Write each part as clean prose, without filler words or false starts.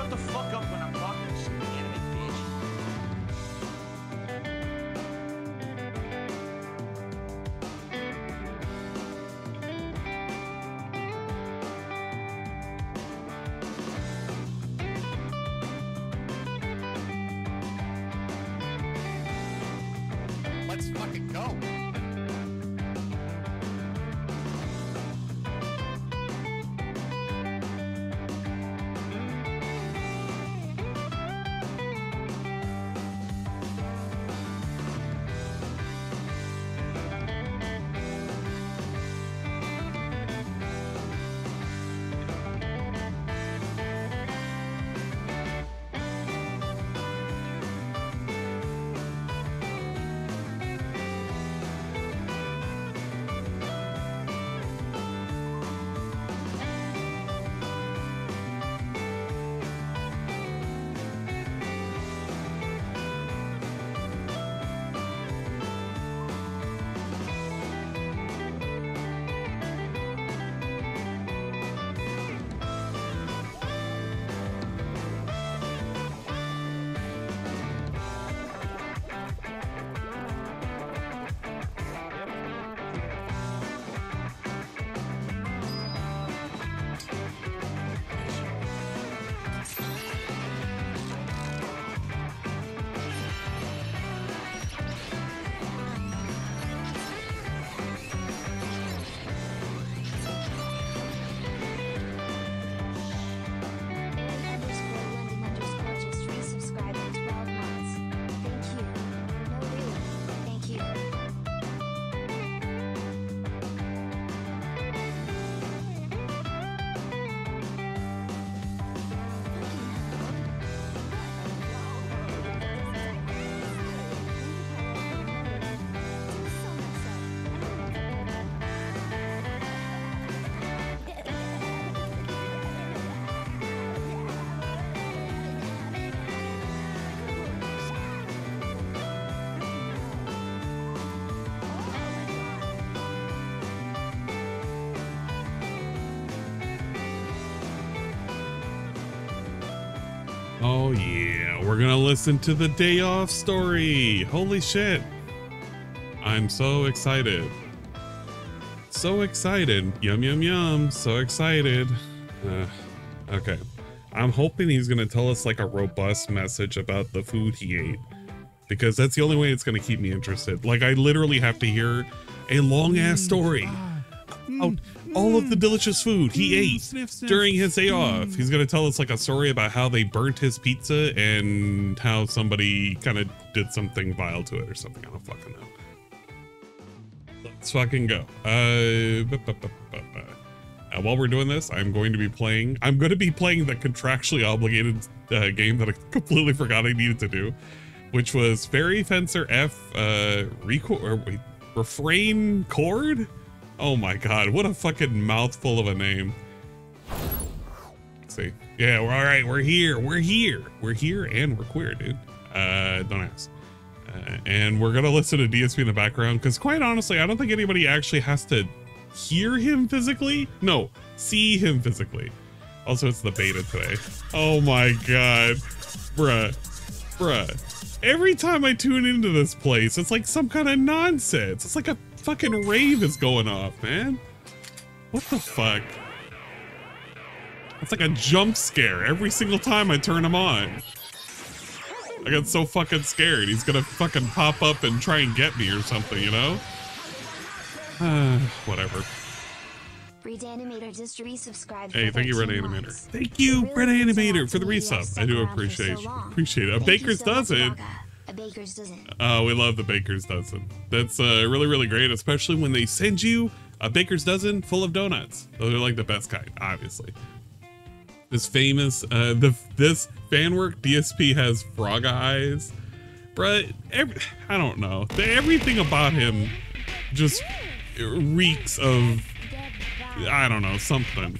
Shut the fuck up when I'm talking to some anime bitch. Let's fucking go. Oh yeah, we're gonna listen to the day off story. Holy shit. I'm so excited. So excited. Yum, yum, yum. So excited. Okay. I'm hoping he's gonna tell us like a robust message about the food he ate, because that's the only way it's gonna keep me interested. Like, I literally have to hear a long ass story about all of the delicious food he ate during his day off. He's gonna tell us like a story about how they burnt his pizza and how somebody kind of did something vile to it or something. I don't fucking know. Let's fucking go. While we're doing this, I'm going to be playing the contractually obligated game that I completely forgot I needed to do, which was Fairy Fencer F Refrain Chord. Oh my god, what a fucking mouthful of a name. Let's see. Yeah, we're all right. We're here, and we're queer, dude. Don't ask. And we're gonna listen to DSP in the background, because quite honestly, I don't think anybody actually has to hear him physically. No, see him physically. Also, it's the beta today. Oh my god. Bruh. Every time I tune into this place, it's like some kind of nonsense. It's like a fucking rave is going off, man. What the fuck? It's like a jump scare every single time I turn him on. I got so fucking scared. He's gonna fucking pop up and try and get me or something, you know? Whatever. Hey, thank you, Red Animator. Thank you, Red Animator, for the resub. I do appreciate it. A baker's dozen. Oh, we love the baker's dozen. That's really, really great, especially when they send you a baker's dozen full of donuts. Those are like the best kind, obviously. This famous, this fan work, DSP has frog eyes. Bruh, I don't know. Everything about him just reeks of, I don't know, something.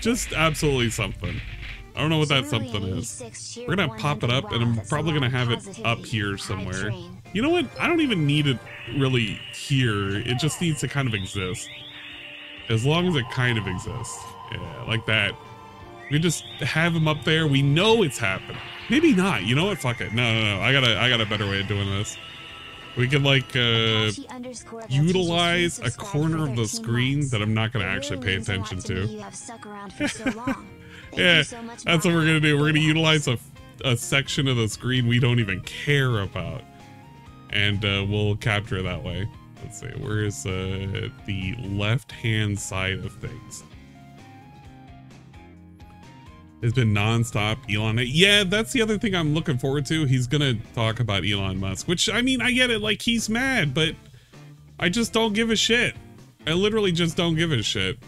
Just absolutely something. I don't know what that something is. We're gonna pop it up, and I'm probably gonna have it up here somewhere. You know what? I don't even need it really here. It just needs to kind of exist. As long as it kind of exists. Yeah, like that. We just have him up there. We know it's happening. Maybe not. You know what? Fuck it. No. I got a better way of doing this. We can like utilize a corner of the screen that I'm not gonna actually pay attention to. Yeah, that's what we're gonna do. We're gonna utilize a section of the screen we don't even care about, and we'll capture it that way. Let's see. Where is the left-hand side of things? It's been non-stop Elon. Yeah, that's the other thing I'm looking forward to. He's gonna talk about Elon Musk, which, I mean, I get it, like, he's mad, but I just don't give a shit. I literally just don't give a shit.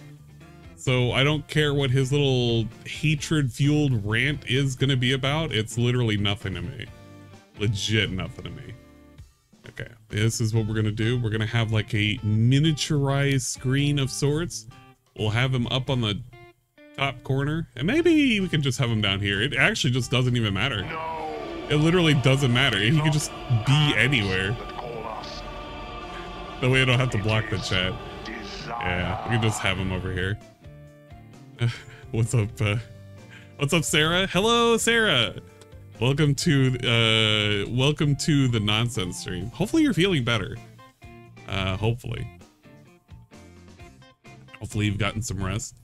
So I don't care what his little hatred-fueled rant is gonna be about. It's literally nothing to me. Legit nothing to me. Okay, this is what we're gonna do. We're gonna have like a miniaturized screen of sorts. We'll have him up on the top corner, and maybe we can just have him down here. It actually just doesn't even matter. It literally doesn't matter. He can just be anywhere. That way I don't have to block the chat. Yeah, we can just have him over here. What's up, Sarah? Hello, Sarah. Welcome to the nonsense stream. Hopefully you're feeling better. Hopefully you've gotten some rest.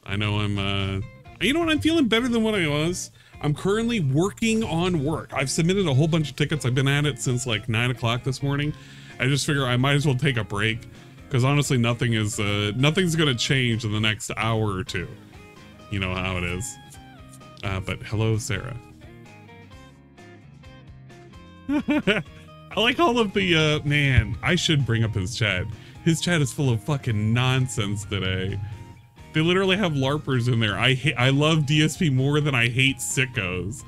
I know you know what? I'm feeling better than what I was. I'm currently working on work. I've submitted a whole bunch of tickets. I've been at it since like 9 o'clock this morning. I just figure I might as well take a break, because honestly, nothing's gonna change in the next hour or two. You know how it is. But hello, Sarah. I like all of the, man, I should bring up his chat. His chat is full of fucking nonsense today. They literally have LARPers in there. I love DSP more than I hate sickos.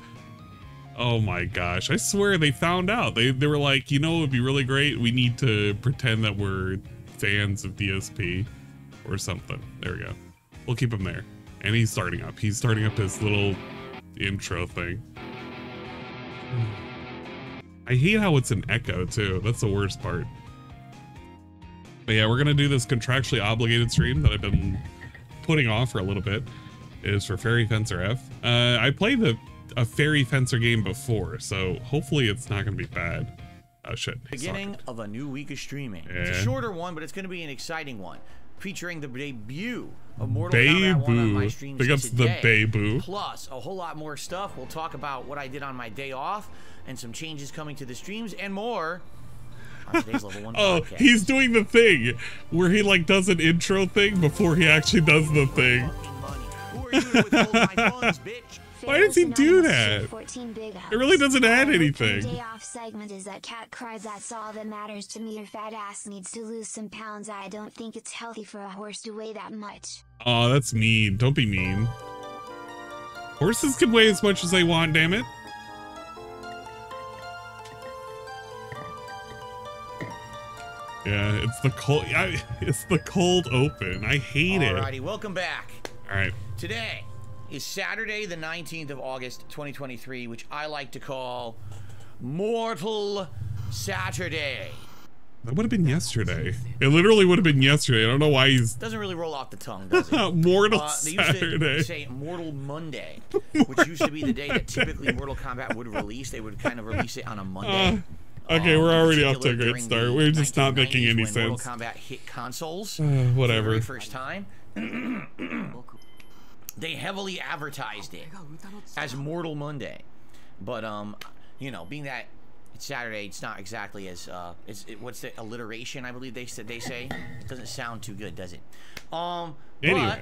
Oh my gosh, I swear they found out. They were like, you know, it would be really great. We need to pretend that we're fans of DSP or something. There we go. We'll keep him there. And he's starting up. He's starting up his little intro thing. I hate how it's an echo too. That's the worst part. But yeah, we're gonna do this contractually obligated stream that I've been putting off for a little bit. It is for Fairy Fencer F. I played a Fairy Fencer game before, so hopefully it's not gonna be bad. Oh shit. Beginning of a new week of streaming. Yeah. It's a shorter one, but it's gonna be an exciting one, featuring the debut of Mortal Kombat 1 on my streams today. Plus a whole lot more stuff. We'll talk about what I did on my day off and some changes coming to the streams and more on today's Level 1 podcast. He's doing the thing where he like does an intro thing before he actually does the thing. Who are you to withhold my funds, bitch? Why does he do that? It really doesn't add anything. Day off segment is that cat cries. That's all that matters to me. Your fat ass needs to lose some pounds. I don't think it's healthy for a horse to weigh that much. Oh, that's mean. Don't be mean. Horses can weigh as much as they want, damn it. Yeah, it's the cold. It's the cold open. I hate it. Alrighty, welcome back. All right. Today is Saturday, the 19th of August, 2023, which I like to call Mortal Saturday. That would have been yesterday. It literally would have been yesterday. I don't know why he's... Doesn't really roll off the tongue, does it? Mortal Saturday. They used to say Mortal Monday, which used to be the day that typically Mortal Kombat would release. They would kind of release it on a Monday. Okay, we're already off to a great start. We're just not making any sense. Mortal Kombat hit consoles whatever. For the very first time. They heavily advertised it as Mortal Monday, but you know, being that it's Saturday, it's not exactly as what's the alliteration? I believe they say it doesn't sound too good, does it? Anyway,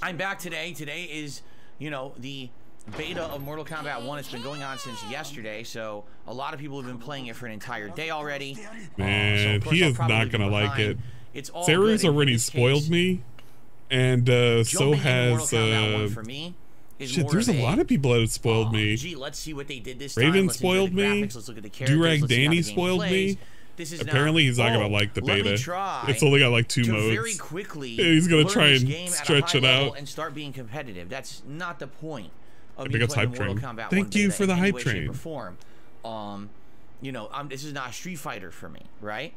I'm back today. Today is, you know, the beta of Mortal Kombat 1. It's been going on since yesterday, so a lot of people have been playing it for an entire day already. Man, so he is not gonna like it. It's all Sarah's already spoiled me. And so has for me shit, there's a lot of people that have spoiled me. Gee, let's see what they did this Raven time. spoiled me. Durag Danny spoiled me. Apparently he's not gonna like the beta. It's only got like 2 modes. Very quickly, he's gonna try and stretch it out and start being competitive. That's not the point of me playing Mortal Kombat 1 Thank you for the hype train. You know, this is not a Street Fighter for me, right?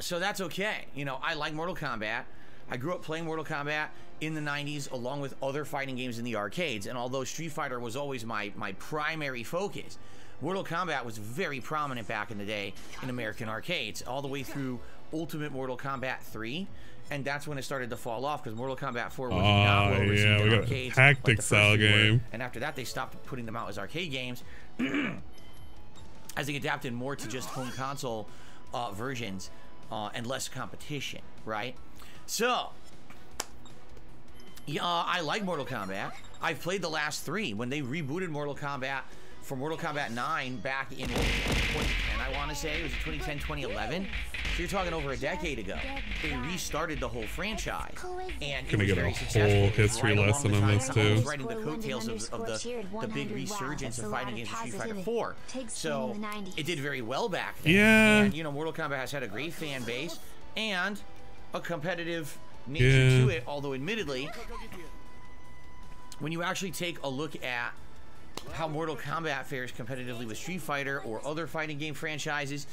So that's okay. You know, I like Mortal Kombat. I grew up playing Mortal Kombat in the 90s along with other fighting games in the arcades, and although Street Fighter was always my primary focus, Mortal Kombat was very prominent back in the day in American arcades, all the way through Ultimate Mortal Kombat 3, and that's when it started to fall off because Mortal Kombat 4 was not well received in arcades. Tactic style game. And after that, they stopped putting them out as arcade games as they adapted more to just home console versions and less competition, right? So, I like Mortal Kombat. I've played the last 3. When they rebooted Mortal Kombat for Mortal Kombat 9 back in 2010, I want to say. It was 2010, 2011. So you're talking over a decade ago. They restarted the whole franchise. And gonna get a whole history lesson on this, too. Riding the coattails of the big resurgence of fighting games in Street Fighter 4. So it did very well back then. Yeah. And, you know, Mortal Kombat has had a great fan base and a competitive nature to it, although admittedly, when you actually take a look at how Mortal Kombat fares competitively with Street Fighter or other fighting game franchises,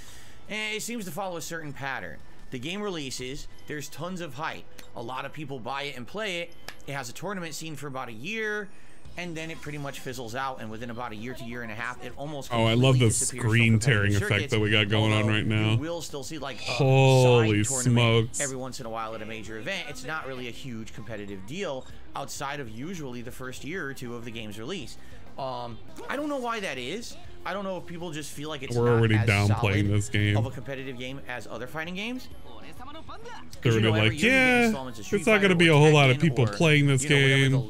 it seems to follow a certain pattern. The game releases, there's tons of hype. A lot of people buy it and play it. It has a tournament scene for about a year, and then it pretty much fizzles out, and within about a year to year and a half, it almost I love the screen tearing effect that we got going on right now. You will still see like a holy side tournament smokes every once in a while at a major event. It's not really a huge competitive deal outside of usually the first year or two of the game's release. I don't know why that is. I don't know if people just feel like it's we're already downplaying this game of a competitive game as other fighting games. They're like, yeah, it's not going to be a whole lot of people playing this game.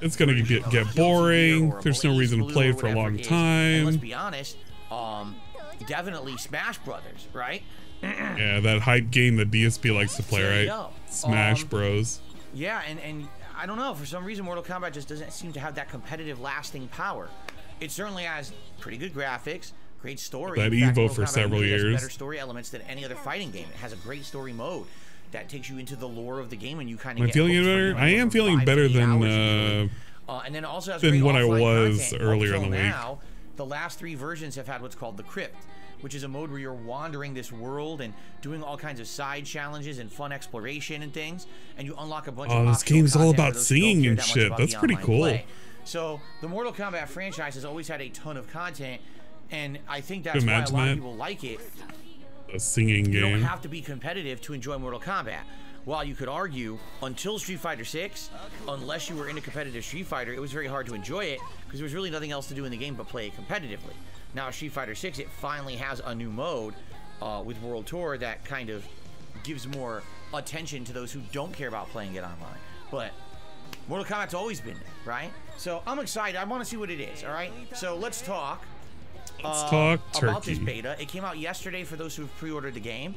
It's going to get boring. There's no reason to play it for a long time. Let's be honest, definitely Smash Brothers, right? Yeah, that hype game that DSP likes to play, right? Smash Bros. Yeah, and I don't know, for some reason Mortal Kombat just doesn't seem to have that competitive lasting power. It certainly has pretty good graphics, great story. That Evo for several years. Better story elements than any other fighting game. It has a great story mode that takes you into the lore of the game, and you kind of get feeling better. I am feeling better than and then also has what I was earlier in the week. Now, the last 3 versions have had what's called the Crypt, which is a mode where you're wandering this world and doing all kinds of side challenges and fun exploration and things, and you unlock a bunch of this game's all about singing and shit. That's pretty cool. So the Mortal Kombat franchise has always had a ton of content, and I think that's why a lot of people like it. A singing game. You don't have to be competitive to enjoy Mortal Kombat. While you could argue, until Street Fighter 6, unless you were into competitive Street Fighter, it was very hard to enjoy it because there was really nothing else to do in the game but play it competitively. Now Street Fighter 6, it finally has a new mode with World Tour that kind of gives more attention to those who don't care about playing it online. But Mortal Kombat's always been there, right? So I'm excited. I want to see what it is, all right? So let's talk. About this beta. It came out yesterday for those who've pre-ordered the game.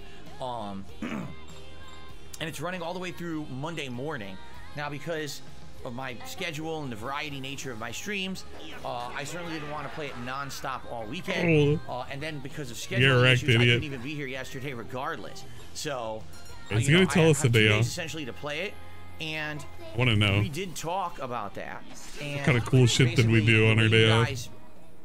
And it's running all the way through Monday morning. Now, because of my schedule and the variety nature of my streams, I certainly didn't want to play it non-stop all weekend. And then because of scheduling issues, I couldn't even be here yesterday regardless. So, it's going to tell us the day off. Essentially to play it. And I want to know. We did talk about that. And what kind of cool shit did we do on our day off?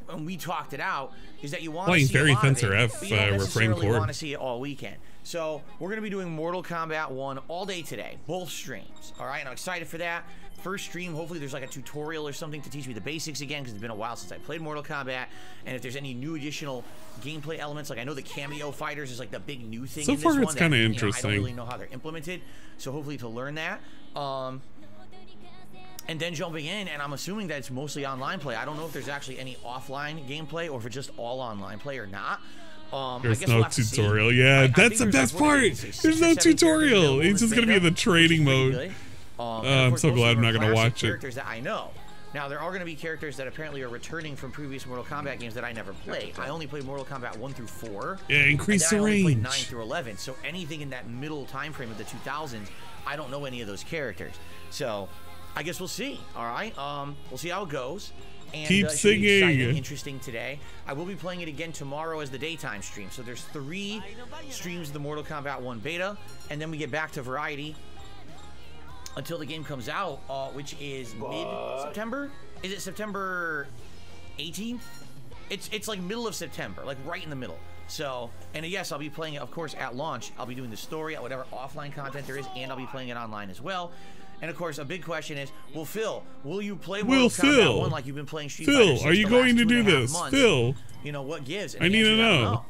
When we talked it out, is that you want to see Fairy a lot Fencer of it, F, but you don't Refrain Chord. want to see it all weekend. So we're going to be doing Mortal Kombat 1 all day today, both streams. All right, and I'm excited for that. First stream, hopefully there's like a tutorial or something to teach me the basics again, because it's been a while since I played Mortal Kombat. And if there's any new additional gameplay elements, like I know the cameo fighters is like the big new thing. So in this far, one it's kind of interesting. I don't really know how they're implemented, so hopefully to learn that. And then jumping in, and I'm assuming that it's mostly online play. I don't know if there's actually any offline gameplay or if it's just all online play or not. There's no tutorial. Yeah, that's the best part. There's no tutorial. It's just going to be the trading mode. I'm so glad I'm not going to watch it. Characters that I know. Now, there are going to be characters that apparently are returning from previous Mortal Kombat games that I never played. I only played Mortal Kombat 1 through 4. Yeah, increase the range. I only played 9 through 11. So anything in that middle time frame of the 2000s, I don't know any of those characters. So I guess we'll see. All right. We'll see how it goes. And, keep singing. Exciting, interesting today. I will be playing it again tomorrow as the daytime stream. So there's 3 streams of the Mortal Kombat 1 beta, and then we get back to variety until the game comes out, which is mid-September. Is it September 18th? It's like middle of September, like right in the middle. So, and yes, I'll be playing it, of course, at launch. I'll be doing the story, whatever offline content there is, and I'll be playing it online as well. And of course, a big question is, well, Phil, will you play Mortal Kombat 1 like you've been playing Street Fighter 6 are you going to do this? months? Phil, you know, what gives? And I need to know.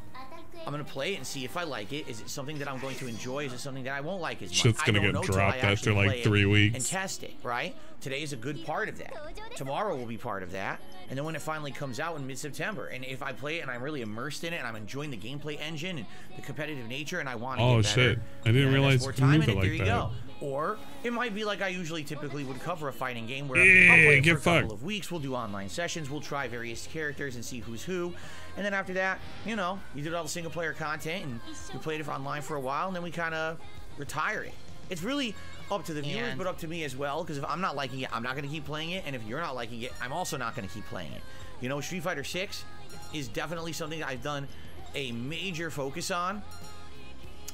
I'm going to play it and see if I like it. Is it something that I'm going to enjoy? Is it something that I won't like as much? Shit's going to get dropped after like 3 weeks. And test it, right? Today is a good part of that. Tomorrow will be part of that. And then when it finally comes out in mid-September, and if I play it and I'm really immersed in it and I'm enjoying the gameplay engine and the competitive nature and I want to get better. Oh, shit. I didn't realize you could move it like that. Go. Or it might be like I usually typically would cover a fighting game where I'll play it for a couple of weeks. We'll do online sessions. We'll try various characters and see who's who. And then after that, you know, you did all the single player content and we played it online for a while and then we kind of retire it. It's really up to the viewers, but up to me as well, because if I'm not liking it, I'm not going to keep playing it. And if you're not liking it, I'm also not going to keep playing it. You know, Street Fighter 6 is definitely something that I've done a major focus on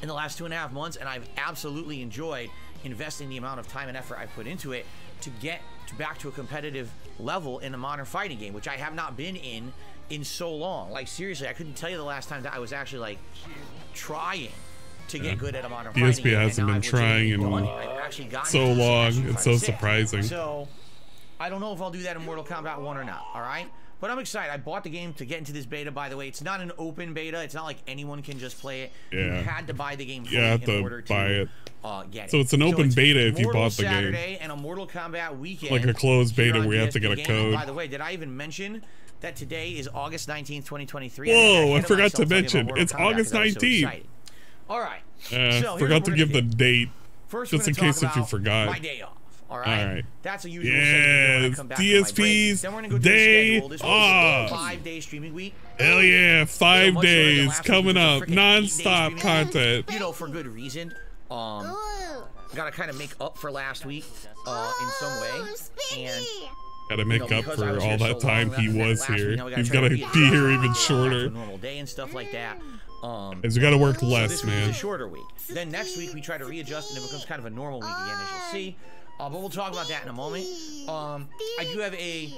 in the last 2.5 months, and I've absolutely enjoyed investing the amount of time and effort I put into it to get back to a competitive level in a modern fighting game, which I have not been in so long. Like, seriously, I couldn't tell you the last time that I was actually like trying to get good at a modern fighting game. DSP hasn't been trying in so long. It's so surprising. So I don't know if I'll do that in Mortal Kombat 1 or not. All right. But I'm excited. I bought the game to get into this beta, by the way. It's not an open beta. It's not like anyone can just play it. You had to buy the game fully in order to get it. So it's an open beta if you bought the game. Saturday and a Mortal Kombat weekend. Like a closed beta where you have to get a code. By the way, did I even mention that today is August 19th, 2023? Whoa, I forgot to mention. It's August 19th. All right. So forgot to give the date. Just in case if you forgot. My day off. All right. That's a usual DSP's day off. 5-day streaming week. Hell yeah, 5 days coming up, non-stop content. You know, for good reason. Gotta kind of make up for last week in some way. And gotta make up for all that time he was here. He's gotta be here even shorter. Normal day and stuff like that. As we gotta work less, so man. This is a shorter week. Then next week we try to readjust and it becomes kind of a normal week again, as you'll see. But we'll talk about that in a moment. I do have a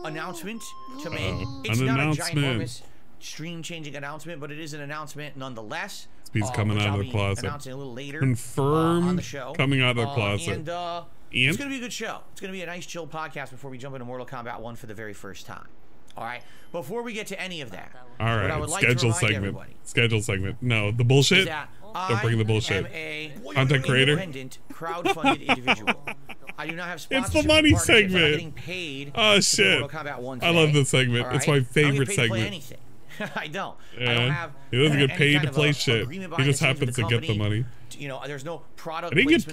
announcement to make. It's not a ginormous stream-changing announcement, but it is an announcement nonetheless. He's coming out of the closet. Announcing a little later. Confirmed on the show. Coming out of the closet. And it's gonna be a good show. It's gonna be a nice, chill podcast before we jump into Mortal Kombat 1 for the very first time. All right. Before we get to any of that, all right. What I would like schedule to segment. Schedule segment. No, the bullshit. Don't bring the bullshit. Content creator. Independent, crowd-funded individual. I do not have sponsorship. It's the money segment. I'm getting paid. Oh shit! I love this segment. Right? It's my favorite segment. I don't. Yeah. I don't have. He doesn't get paid to play shit. He just happens to get the money. You know, there's no product. I didn't get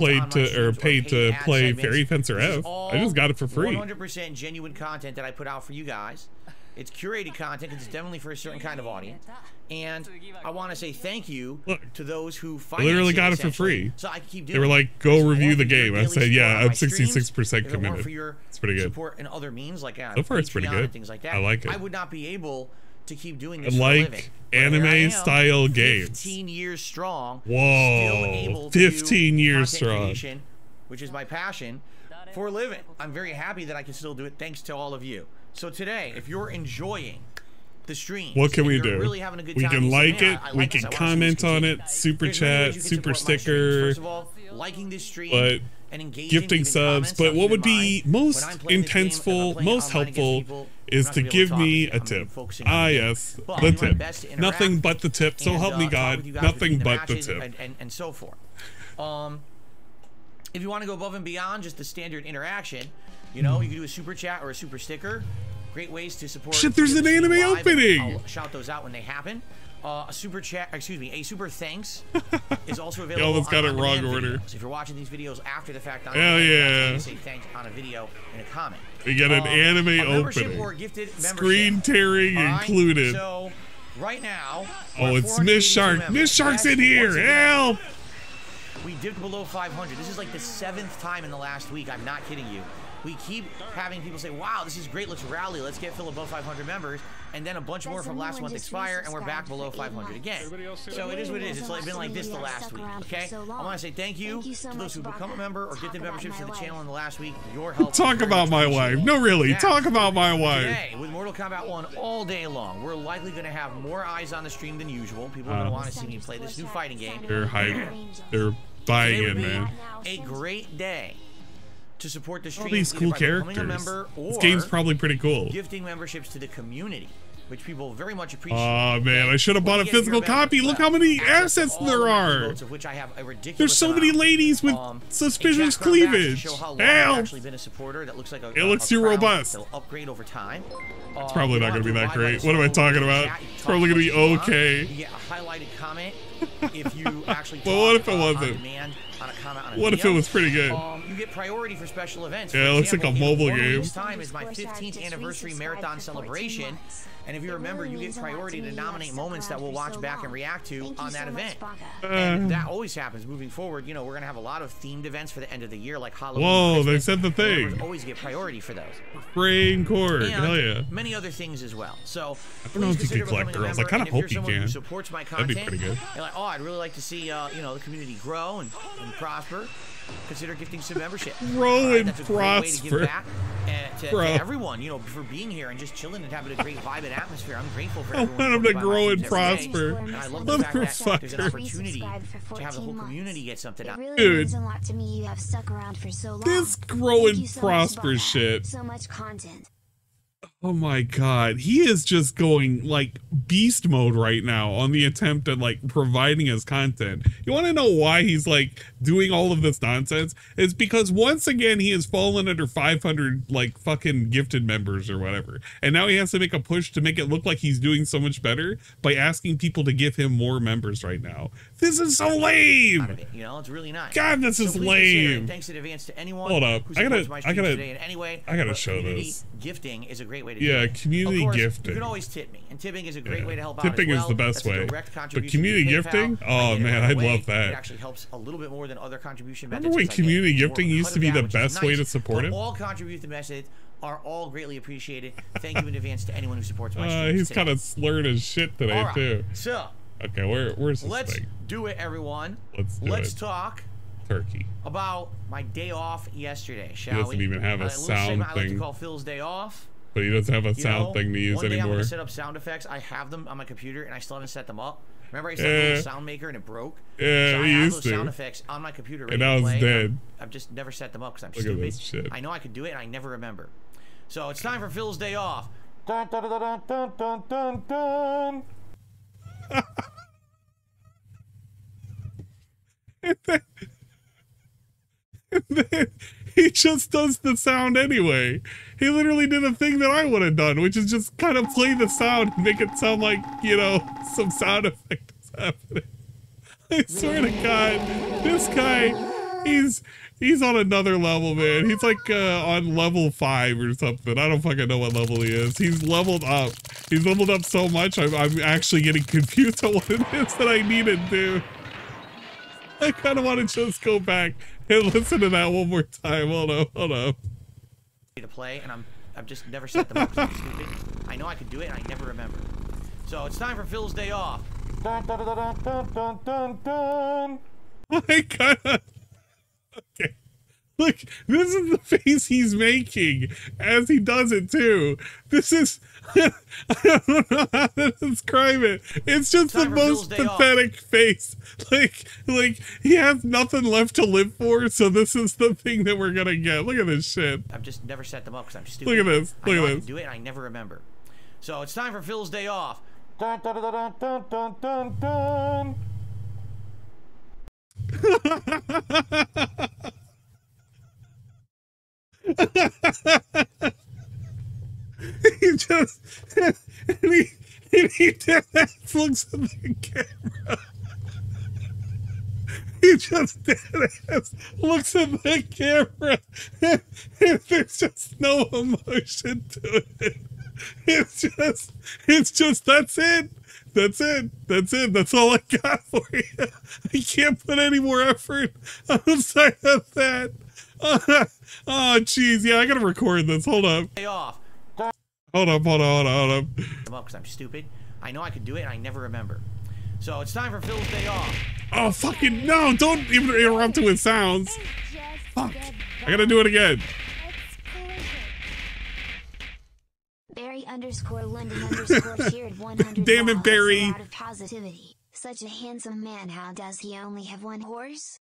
paid to play Fairy Fencer F. I just got it for free. 100% genuine content that I put out for you guys. It's curated content because it's definitely for a certain kind of audience. And I want to say thank you to those who I literally got it for free. So I can keep doing. They were like, "Go review the game." I said, "Yeah, I'm 66% committed." It's pretty good. Support and other means like so far, it's pretty good. Things like that. I like it. I would not be able to keep doing this. Like anime style games. 15 years strong. Whoa, 15 years strong. Which is my passion for a living. I'm very happy that I can still do it thanks to all of you. So today, if you're enjoying the stream, what can we do? Really having a good we time, can like it. We can comment on it. Super chat, super sticker. First of all, liking this stream and engaging, gifting subs. But what would be most intenseful, most helpful is to give me a tip. Ah, yes, the tip. Nothing but the tip. So help me God. Nothing but the tip. And so forth. If you want to go above and beyond just the standard interaction, you know, you can do a super chat or a super sticker. Great ways to support. Shit, there's an anime opening. I'll shout those out when they happen. A super chat, excuse me, a super thanks is also available. Y'all got it wrong order. So if you're watching these videos after the fact, hell yeah, say thanks on a video in a comment. We get an anime opening. Or gifted screen tearing included. So right now, it's Miss Shark. Miss Shark's in here. Help! We dipped below 500. This is like the 7th time in the last week. I'm not kidding you. We keep having people say, wow, this is great, let's rally, let's get Phil above 500 members, and then a bunch more from last month expire, and we're back below 500 again. So it is what it is. It's been like this the last week, okay? I want to say thank you to those who become a member or get the memberships to the channel in the last week. Your help. Talk about my wife. No, really. Talk about my wife. Today, with Mortal Mortal Kombat 1 all day long. We're likely going to have more eyes on the stream than usual. People are going to want to see me play this new fighting game. They're hype. They're buying in, man. A great day to support the stream. All these cool characters. This game's probably pretty cool. Gifting memberships to the community, which people very much appreciate. Oh man, I should have bought a physical copy. Look how many assets there are. There's so many ladies with suspicious cleavage. Hell, it looks too robust. Upgrade over time. It's probably not going to be that great. What am I talking about? It's probably going to be okay. You get a highlighted comment if you actually. But what if it wasn't? What if it was pretty good? You get priority for special events. Yeah, it looks like a mobile game. This time is my 15th anniversary marathon celebration. And if you remember, you get priority to nominate moments that we'll watch back and react to on that event. And that always happens moving forward. You know, we're going to have a lot of themed events for the end of the year, like Halloween. Whoa, they said the thing. Always get priority for those. Refrain Chord, hell yeah. Many other things as well. So I don't know if you can collect girls. I kind of hope you can. That'd be pretty good. You're like, oh, I'd really like to see, you know, the community grow and prosper. Consider gifting some membership. Grow and prosper. Way to give back to everyone, you know, for being here and just chilling and having a great vibe and atmosphere. I'm grateful for everyone. I want them to grow and prosper. And I love the fact that there's an opportunity to have the whole community get something out. Dude, this grow and prosper shit. So much content. Oh my god, he is just going like beast mode right now on the attempt at like providing us content. You want to know why he's like doing all of this nonsense? It's because once again he has fallen under 500 like fucking gifted members or whatever, and now he has to make a push to make it look like he's doing so much better by asking people to give him more members right now. This is so lame. You know, it's really nice. God, this is lame. Thanks in advance to anyone. Hold up, I gotta show community this. Gifting is a great way to yeah, do it. community gifting. You can always tip me, and tipping is a great way to help out. Tipping as well. is the best way. But community PayPal, gifting? Oh man, I'd love that. It actually helps a little bit more than other contribution Remember methods. when community gifting used to be the best way to support it? All contribution methods are all greatly appreciated. Thank you in advance to anyone who supports my streams. He's kind of slurred his shit today too. So, okay, where's this let's thing? do it, everyone. Let's talk turkey about my day off yesterday, shall we? He doesn't even have a sound I like to call Phil's day off. But he doesn't have a sound thing to use one day anymore. I'm gonna set up sound effects. I have them on my computer, and I still haven't set them up. Remember I set the little sound maker and it broke? Yeah, so I he have used those to. sound effects on my computer ready and now to play. It's dead. I've just never set them up because I'm Look stupid. At this shit. I know I could do it, and I never remember. So it's time for Phil's day off. Dun, dun, dun, dun, dun, dun, dun, dun. And then he just does the sound anyway. He literally did a thing that I would have done, which is just kind of play the sound and make it sound like, you know, some sound effect is happening. I swear to God, this guy, he's on another level, man. He's like on level 5 or something. I don't fucking know what level he is. He's leveled up. He's leveled up so much, I'm actually getting confused on what it is that I needed to. I kind of want to just go back and listen to that one more time. Hold up. To play, and I've just never set them up. I'm stupid. I know I could do it, and I never remember. So it's time for Phil's day off. Dun, dun, dun, dun, dun, dun, dun, dun. I kinda... Okay. Look, this is the face he's making as he does it too. This is... I don't know how to describe it. It's just the most pathetic face. Like he has nothing left to live for, so this is the thing that we're gonna get. Look at this shit. I've just never set them up because I'm stupid. Look at this. I know I can do it, and I never remember. So it's time for Phil's day off. Dun, dun, dun, dun, dun, dun, dun, dun. He just and he deadass looks at the camera. He just deadass looks at the camera and there's just no emotion to it. It's just that's it. That's all I got for you. I can't put any more effort outside of that. Oh jeez, yeah, I gotta record this. Hold up. Day off. Hold up. Because I'm stupid. I know I could do it, and I never remember. So it's time for Phil's day off. Oh fucking no! Don't even interrupt it with sounds. Fuck! I gotta do it again. Barry _ London _ cheered 100. Damn it, Barry. Out of positivity. Such a handsome man. How does he only have one horse?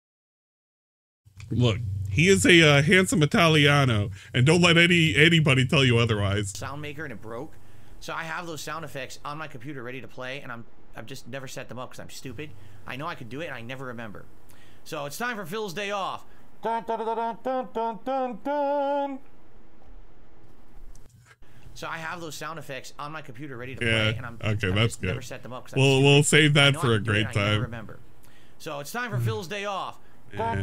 Look, he is a handsome Italiano, and don't let anybody tell you otherwise. Sound maker, and it broke. So I have those sound effects on my computer ready to play, and I've just never set them up because I'm stupid. I know I could do it, and I never remember. So it's time for Phil's day off. Dun, dun, dun, dun, dun, dun, dun, dun. So I have those sound effects on my computer ready to play, and I've that's good. Never set them up. We'll save that for a great time. I never remember. So it's time for Phil's day off. Man.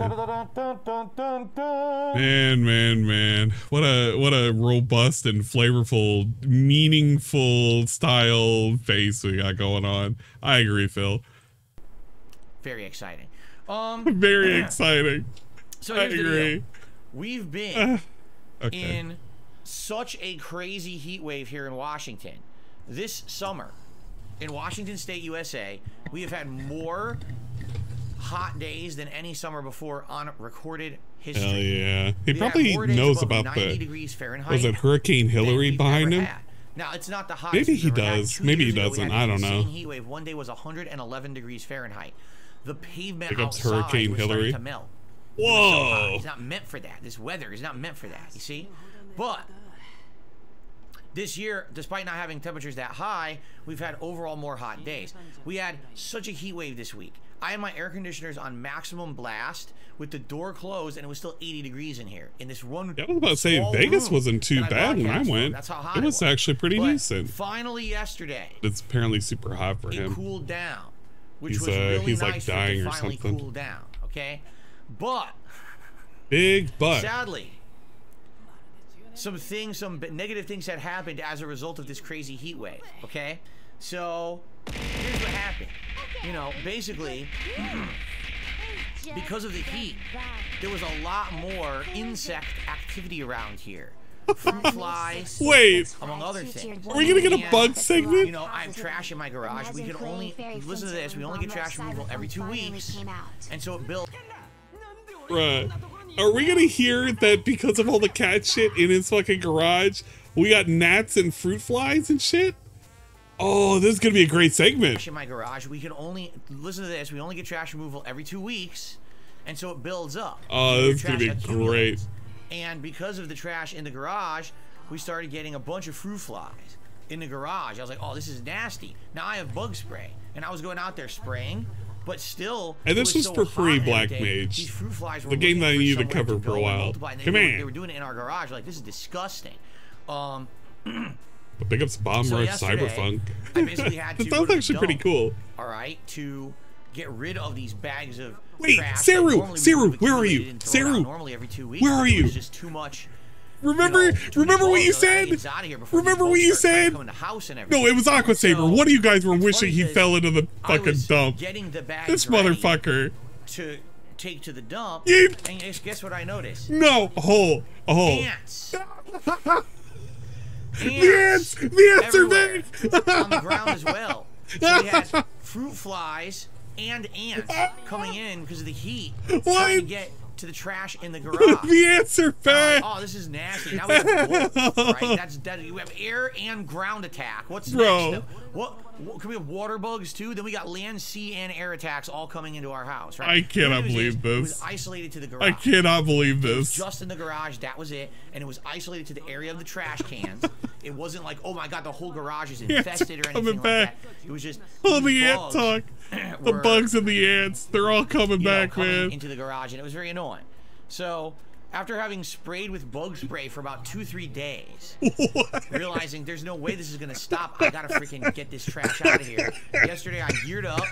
Man. What a robust and flavorful, meaningful style face we got going on. I agree, Phil. Very exciting. Very exciting. So here's the deal. We've been in such a crazy heat wave here in Washington. This summer, in Washington State, USA, we have had more hot days than any summer before on recorded history. Hell yeah. He probably knows about 90 degrees Fahrenheit. Was it Hurricane Hillary behind him? Now, it's not the hottest. Maybe he does. Maybe he doesn't. I don't know. Heat wave. One day was 111 degrees Fahrenheit. The pavement outside Hurricane was Hillary. To melt. Whoa. It's not meant for that. This weather is not meant for that, you see? But this year, despite not having temperatures that high, we've had overall more hot days. We had such a heat wave this week. I had my air conditioners on maximum blast with the door closed, and it was still 80 degrees in here. In this one, I was about to say Vegas wasn't too bad when I went. That's how hot it was actually pretty decent. Finally, yesterday, it's apparently super hot for him. It cooled down, which was really he's nice like dying for it to or finally something. cool down. Okay, but big butt. Sadly, some negative things had happened as a result of this crazy heat wave. Okay, so here's what happened. You know, basically, because of the heat, there was a lot more insect activity around here. Fruit flies. Wait, among other things. Are we gonna get a bug segment? You know, I have trash in my garage. We can only listen to this. We only get trash removal every 2 weeks, and so it built. Right. Are we gonna hear that because of all the cat shit in his fucking garage, we got gnats and fruit flies and shit? Oh, this is gonna be a great segment. In my garage, we can only listen to this. We only get trash removal every 2 weeks, and so it builds up. Oh, this is gonna be great. And because of the trash in the garage, we started getting a bunch of fruit flies in the garage. I was like, oh, this is nasty. Now I have bug spray, and I was going out there spraying, but still. And this was for free, Black Mage. These fruit flies were the game that I needed to cover for a while. Come on. They were doing it in our garage. Like, this is disgusting. Big ups Bomb Rush Cyberpunk. I basically had to. That sounds actually pretty cool. All right, to get rid of these bags of trash. Seru, where are you? Seru, normally every 2 weeks. Where are you? It was just too much. Remember what you said? Remember what you said? No, it was Aqua Saber. One of you guys were wishing he fell into the fucking dump. This motherfucker. To take to the dump. Yeep. And guess what I noticed? No, a hole. Ants. The ants are big. On the ground as well. So we had fruit flies and ants coming in because of the heat, trying to get to the trash in the garage. The ants are back. Oh, this is nasty. Now we have both, right? That's dead. We have air and ground attack. What's next? What can we have water bugs too? Then we got land, sea, and air attacks all coming into our house, right? I cannot believe this. It was isolated to the garage. I cannot believe this. It was just in the garage, that was it, and it was isolated to the area of the trash cans. It wasn't like, oh my god, the whole garage is infested or anything like that. It was just the ant talk. The bugs and the ants, they're all coming back, man. Into the garage, and it was very annoying. So, after having sprayed with bug spray for about 2-3 days, realizing there's no way this is gonna stop, I gotta freaking get this trash out of here. Yesterday, I geared up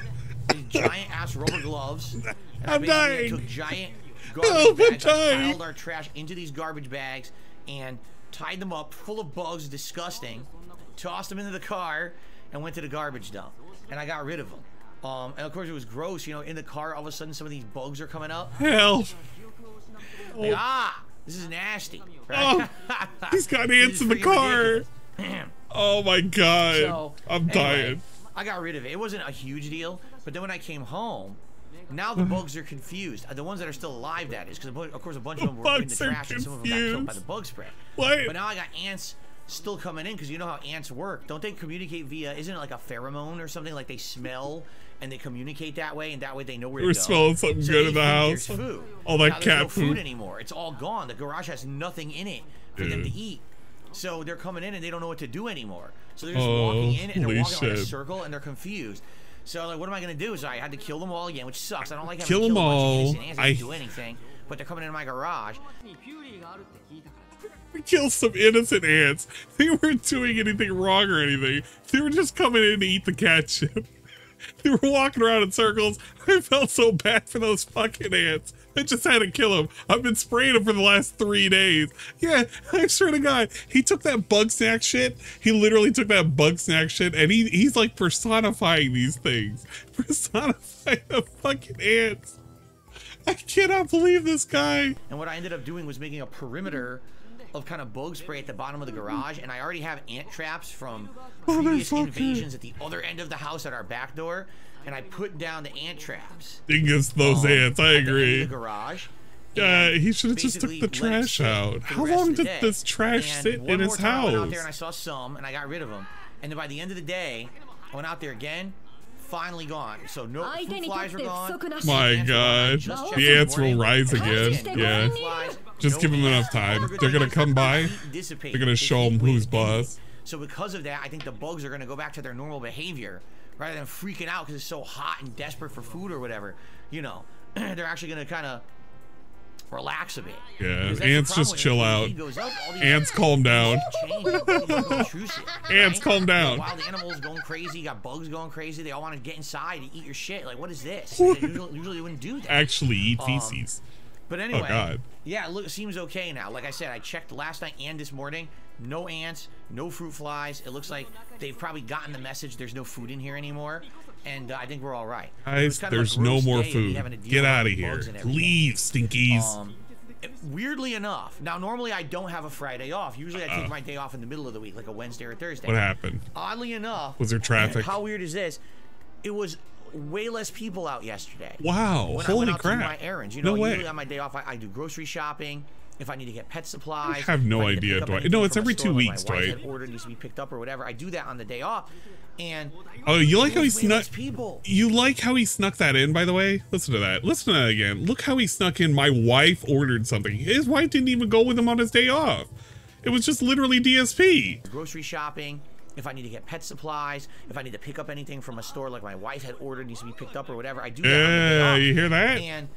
these giant ass rubber gloves, and I basically took giant garbage bags, I piled our trash into these garbage bags, and tied them up full of bugs, disgusting, tossed them into the car, and went to the garbage dump. And I got rid of them. And of course, it was gross, you know, in the car, all of a sudden, some of these bugs are coming up. Hell. Like, this is nasty. Right? Oh, he's got ants in the car. Oh my god. So, I'm dying. I got rid of it. It wasn't a huge deal, but then when I came home, now the bugs are confused. The ones that are still alive, that is, because of course a bunch of them were in the trash and some of them got killed by the bug spray. What? But now I got ants still coming in because you know how ants work. Don't they communicate via, isn't it like a pheromone or something? Like they smell and they communicate that way, and that way they know where to go. We're smelling something good in the house. Food. All that now, cat no food anymore. It's all gone. The garage has nothing in it for them to eat. So they're coming in and they don't know what to do anymore. So they're just walking in and they're walking around a circle and they're confused. So like, what am I gonna do? So I had to kill them all again, which sucks. I don't like having to kill them all. I don't do anything, but they're coming into my garage. We killed some innocent ants. They weren't doing anything wrong or anything. They were just coming in to eat the cat chip. They were walking around in circles. I felt so bad for those fucking ants. I just had to kill them. I've been spraying them for the last 3 days. Yeah, I swear to God, he took that bug snack shit. He literally took that bug snack shit, and he's like personifying these things. Personifying the fucking ants. I cannot believe this guy. And what I ended up doing was making a perimeter of kind of bug spray at the bottom of the garage, and I already have ant traps from previous invasions at the other end of the house at our back door, and I put down the ant traps against those ants. I agree. The garage. He should have just took the trash out. How long did this trash sit in his house? I went out there and I saw some, and I got rid of them. And then by the end of the day, I went out there again. Finally gone. So no fruit flies are gone. My God, the ants will rise again. Yeah. Just give them enough time. They're gonna come by. They're gonna show them who's boss. So because of that, I think the bugs are gonna go back to their normal behavior rather than freaking out because it's so hot and desperate for food or whatever. You know, they're actually gonna kind of relax a bit. Yeah, ants just chill out. Ants calm down. Ants calm down. Wild animals going crazy. You got bugs going crazy. They all want to get inside and eat your shit. Like, what is this? Usually they wouldn't do that. Actually eat feces. But anyway, oh God. Yeah, look, it seems okay now. Like I said, I checked last night and this morning. No ants, no fruit flies. It looks like they've probably gotten the message there's no food in here anymore. And I think we're all right. Guys, there's no more food. Get out of here. Leave, stinkies. Weirdly enough, now normally I don't have a Friday off. Usually I take my day off in the middle of the week, like a Wednesday or Thursday. What happened? Oddly enough. Was there traffic? How weird is this? It was way less people out yesterday. Wow, when holy I went out crap. to do my errands. You know, usually on my day off, I do grocery shopping. If I need to get pet supplies. I have no idea, Dwight. No, it's every 2 weeks, Dwight. Like my order needs to be picked up or whatever. I do that on the day off. And oh, you like how he snuck people. You like how he snuck that in, by the way? Listen to that. Listen to that again. Look how he snuck in. My wife ordered something. His wife didn't even go with him on his day off. It was just literally DSP. Grocery shopping. If I need to get pet supplies, if I need to pick up anything from a store like my wife had ordered needs to be picked up or whatever, I do that. Yeah, you hear that? And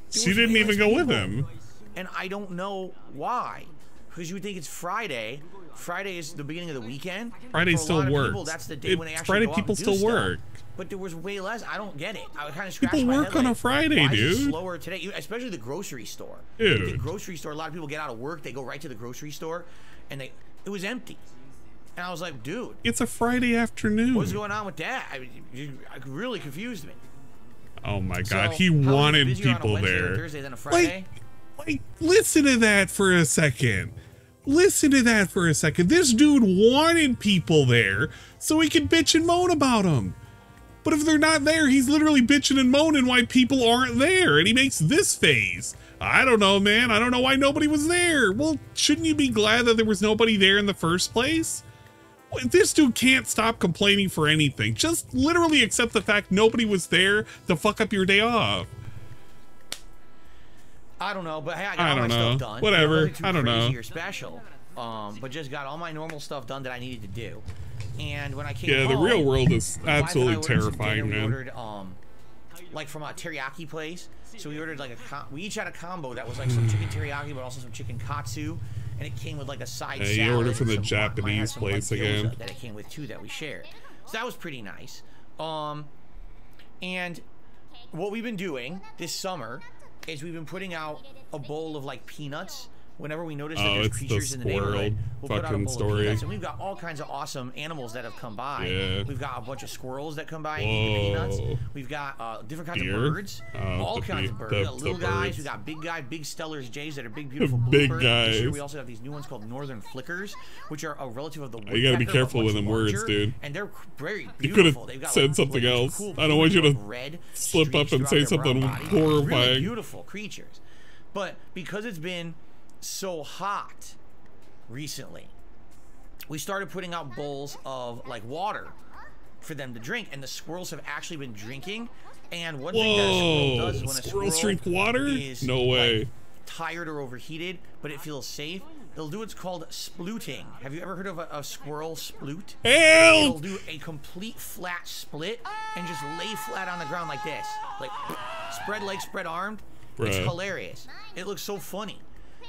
she didn't even go with him. And I don't know why, because you would think it's Friday. Friday is the beginning of the weekend. Friday still works. People, that's the day when they actually Friday go out people and do still stuff. work. But there was way less. I don't get it. I was kind of scratching my head. People work on a Friday, why dude. is it slower today, especially the grocery store. Dude. The grocery store. A lot of people get out of work. They go right to the grocery store, and it was empty. And I was like, dude, it's a Friday afternoon. What's going on with that? You really confused me. Oh my God, he wanted people there. Thursday, then a Friday? Like, listen to that for a second. Listen to that for a second. This dude wanted people there so he could bitch and moan about them. But if they're not there, he's literally bitching and moaning why people aren't there. And he makes this face. I don't know, man. I don't know why nobody was there. Well, shouldn't you be glad that there was nobody there in the first place? This dude can't stop complaining for anything. Just literally accept the fact nobody was there to fuck up your day off. I don't know, but hey, I got all my stuff done. Whatever. I don't know. Or special, but just got all my normal stuff done that I needed to do. And when I came home, the real world is absolutely terrifying, man. We ordered, like from a teriyaki place. So we ordered like we each had a combo that was like some chicken teriyaki, but also some chicken katsu, and it came with like a side salad. You ordered from the Japanese place again. That it came with too that we shared. So that was pretty nice. And what we've been doing this summer is we've been putting out a bowl of like peanuts. Whenever we notice that there's creatures in the neighborhood, we'll put out a bowl of peanuts. And we've got all kinds of awesome animals that have come by. Yeah. We've got a bunch of squirrels that come by and eat the peanuts. We've got different kinds of birds. All kinds of birds. We got little guys. We got big guys, big Stellars Jays that are big, beautiful big bluebirds. guys. This year we also have these new ones called Northern Flickers, which are a relative of the woodpecker. You gotta be careful with them words, dude. And they're very beautiful. You could have said something else. Cool, I don't want you to slip up and say something horrifying. Really beautiful creatures. But because it's been so hot recently, we started putting out bowls of like water for them to drink, and the squirrels have actually been drinking. And one thing that a squirrel does is when a squirrel drink water? is no way. Like, tired or overheated, but it feels safe, they'll do what's called splooting. Have you ever heard of a squirrel sploot? It'll do a complete flat split and just lay flat on the ground like this. Like, spread legs, spread armed. Bruh. It's hilarious. It looks so funny.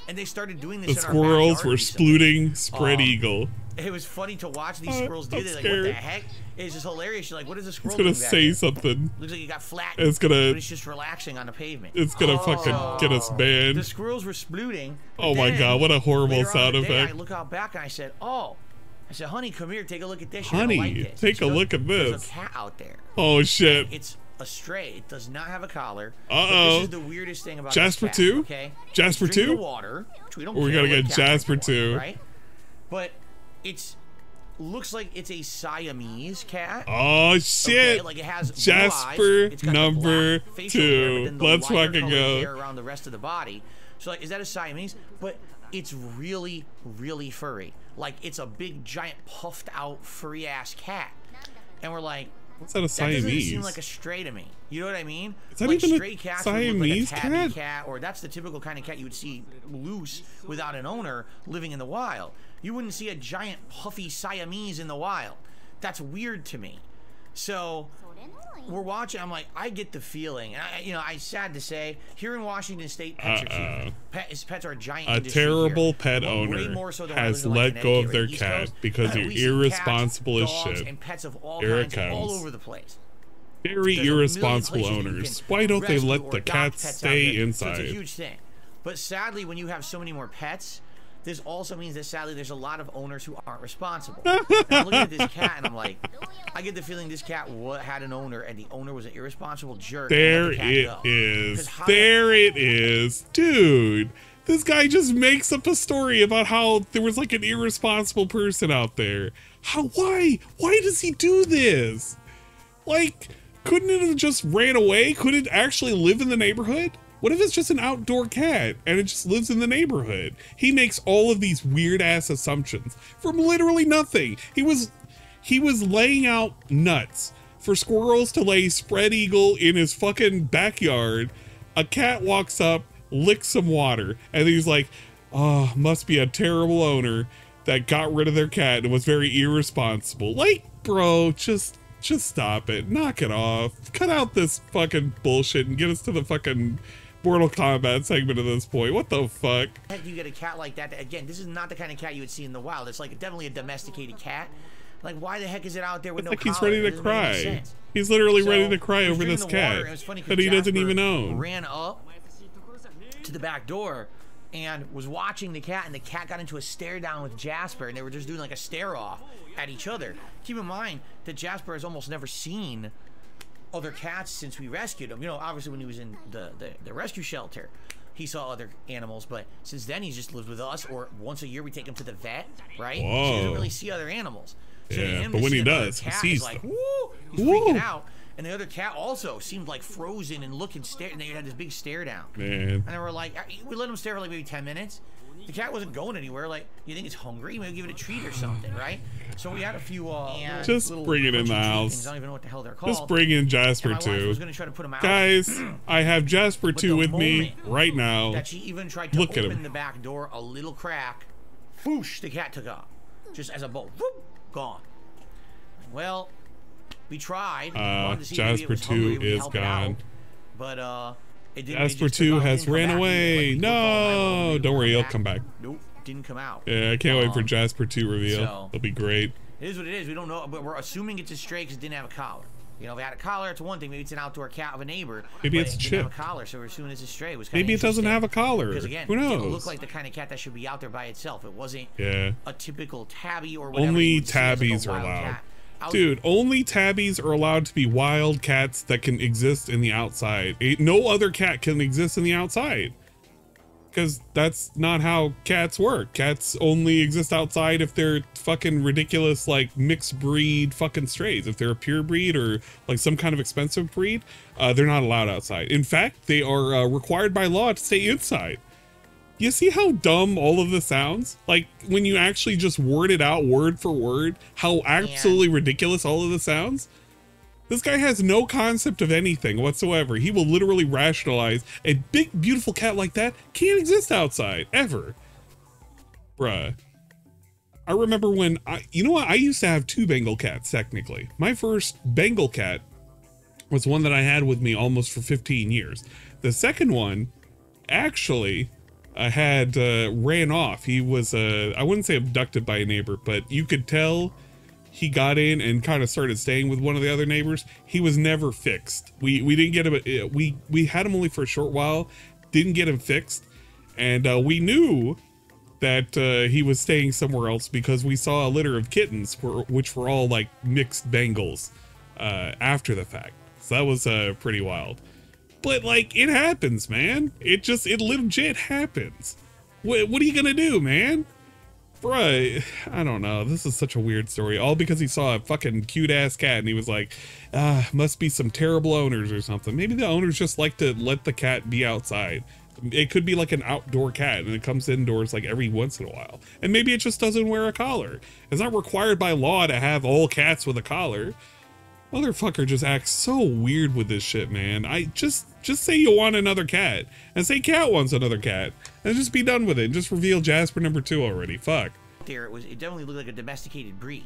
And they started doing this. The squirrels were splooting spread eagle. It was funny to watch these squirrels do this. Like, what the heck? It's just hilarious. You're like, what is a squirrel doing? It's gonna say something. Looks like you got flat. It's gonna. But it's just relaxing on the pavement. It's gonna fucking get us banned. The squirrels were splooting. Oh my god, what a horrible sound effect. I look out back and I said, oh. I said, honey, come here, take a look at this. Honey, like this. take a look at this. There's a cat out there. Oh shit. It's a stray. It does not have a collar. Uh-oh. This is the weirdest thing about Jasper this cat, 2? okay? Jasper 2? The water, which we don't we gotta get Jasper 2. Right? But it's looks like it's a Siamese cat. Oh shit. Okay? Like it has Jasper eyes. It's got number 2. Let's fucking go. Hair around the rest of the body. So like, is that a Siamese? But it's really, really furry. Like it's a big, giant, puffed out, furry ass cat. And we're like, what's that a Siamese? That doesn't seem like a stray to me. You know what I mean? Is that like even stray cats Siamese would look like a tabby cat, or that's the typical kind of cat you would see loose without an owner living in the wild. You wouldn't see a giant puffy Siamese in the wild. That's weird to me. So we're watching. I'm like, I get the feeling. It's sad to say, here in Washington State, pets are cute. Pets are a giant industry terrible here. pet owner so has let go of their cat because you're irresponsible as shit. And pets of all here kinds, it comes. all over the place. Very irresponsible owners. Why don't they let the cats stay inside? So it's a huge thing. But sadly, when you have so many more pets, this also means that sadly there's a lot of owners who aren't responsible. And I'm looking at this cat and I'm like, I get the feeling this cat had an owner and the owner was an irresponsible jerk. There it is. There it is. Dude, this guy just makes up a story about how there was like an irresponsible person out there. Why does he do this? Like, couldn't it have just ran away? Could it actually live in the neighborhood? What if it's just an outdoor cat and it just lives in the neighborhood? He makes all of these weird ass assumptions from literally nothing. He was laying out nuts for squirrels to lay spread eagle in his fucking backyard. A cat walks up, licks some water, and he's like, oh, must be a terrible owner that got rid of their cat and was very irresponsible. Like, bro, just stop it. Knock it off. Cut out this fucking bullshit and get us to the fucking Mortal Kombat segment at this point. What the fuck? Heck, you get a cat like that. Again, this is not the kind of cat you would see in the wild. It's like definitely a domesticated cat. Like, why the heck is it out there with no collar? He's ready to cry. He's literally ready to cry over this cat that he doesn't even own. Ran up to the back door and was watching the cat, and the cat got into a stare down with Jasper, and they were just doing like a stare off at each other. Keep in mind that Jasper has almost never seen other cats since we rescued him. You know, obviously when he was in the rescue shelter, he saw other animals, but since then he's just lived with us, or once a year we take him to the vet, right? Whoa. So he doesn't really see other animals. So yeah, but when he does, he sees like, woo, he's freaking out. And the other cat also seemed like frozen and looking and they had this big stare down. Man. And they were like, we let him stare for like maybe 10 minutes. The cat wasn't going anywhere. Like, you think it's hungry? Maybe give it a treat or something, right? So we had a few just bring it in the house. I don't even know what the hell they're called. Just bring in Jasper 2. Was gonna try to put him out. Guys, I have Jasper 2 with me right now. That she even tried to open the back door a little crack. Whoosh, the cat took off. Just as a bolt. Whoop, gone. Well, we tried. Jasper 2 is gone. But it didn't. Jasper 2 has ran away. No, don't worry, he'll come back. Nope, didn't come out. Yeah, I can't wait for Jasper 2 reveal. It'll be great. It is what it is. We don't know, but we're assuming it's a stray because it didn't have a collar. You know, if it had a collar, it's one thing. Maybe it's an outdoor cat of a neighbor. Maybe it's a chip. Didn't have a collar, so we're assuming it's a stray. It was maybe it doesn't have a collar. Because again, who knows? It didn't look like the kind of cat that should be out there by itself. It wasn't a typical tabby or whatever. Only tabbies are allowed. Dude, only tabbies are allowed to be wild cats that can exist in the outside. No other cat can exist in the outside. Because that's not how cats work. Cats only exist outside if they're fucking ridiculous, like mixed breed fucking strays. If they're a pure breed or like some kind of expensive breed, they're not allowed outside. In fact, they are required by law to stay inside. You see how dumb all of this sounds? Like, when you actually just word it out word for word, how absolutely ridiculous all of this sounds? This guy has no concept of anything whatsoever. He will literally rationalize a big, beautiful cat like that can't exist outside, ever. Bruh. I remember when you know what? I used to have 2 Bengal cats, technically. My first Bengal cat was one that I had with me almost for 15 years. The second one, actually, had ran off. He was I wouldn't say abducted by a neighbor, but you could tell he got in and kind of started staying with one of the other neighbors. He was never fixed. We didn't get him. We had him only for a short while, didn't get him fixed, and we knew that he was staying somewhere else because we saw a litter of kittens which were all like mixed Bengals after the fact. So that was pretty wild. But like, it happens, man. It legit happens. What are you gonna do, man? Bruh, I don't know. This is such a weird story. All because he saw a fucking cute ass cat and he was like, must be some terrible owners or something. Maybe the owners just like to let the cat be outside. It could be like an outdoor cat and it comes indoors like every once in a while. And maybe it just doesn't wear a collar. It's not required by law to have all cats with a collar. Motherfucker just acts so weird with this shit, man. I just say you want another cat and say cat wants another cat and just be done with it. Just reveal Jasper number 2 already. Fuck. There it definitely looked like a domesticated breed.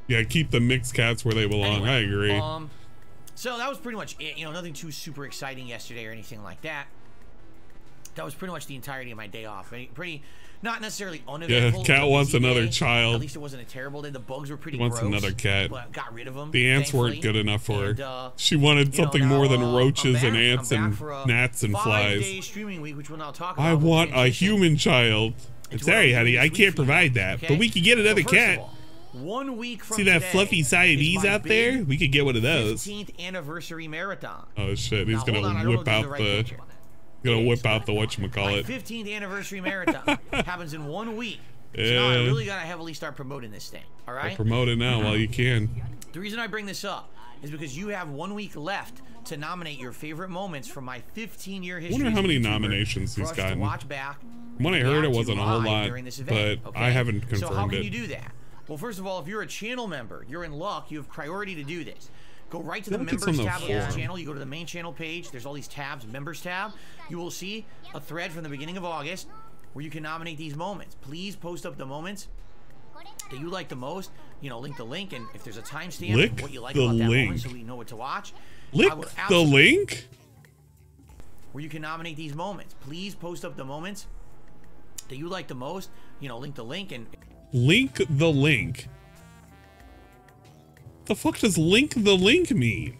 Yeah, keep the mixed cats where they belong. Anyway, I agree. So that was pretty much it. You know, nothing too super exciting yesterday or anything like that. That was pretty much the entirety of my day off. Pretty not necessarily uneventful. Yeah, cat wants another child. At least it wasn't a terrible day. The bugs were pretty gross. Wants another cat. But got rid of them. The ants weren't good enough for her. She wanted something more than roaches and ants and gnats and flies. 5-day streaming week, which we'll now talk about. I want a human child. Sorry, honey, I can't provide that, but we could get another cat. 1 week from see that fluffy Siamese out there? We could get one of those. 15th anniversary marathon. Oh shit, he's gonna whip out the whatchamacallit. 15th anniversary marathon happens in 1 week. So now I really gotta heavily start promoting this thing. All right. Well, promote it now while you can. The reason I bring this up is because you have 1 week left to nominate your favorite moments from my 15-year history. I wonder how many nominations he's gotten. Watch back. When I heard it wasn't a whole lot, but I haven't confirmed it. So how can you do that? Well, first of all, if you're a channel member, you're in luck. You have priority to do this. Go right to the members tab of this channel. You go to the main channel page. There's all these tabs, members tab. You will see a thread from the beginning of August where you can nominate these moments. Please post up the moments that you like the most. You know, link the link, and if there's a timestamp, what you like about that moment, so we know what to watch. Click the link where you can nominate these moments. Please post up the moments that you like the most. You know, link the link and. Link the link. The fuck does link the link mean?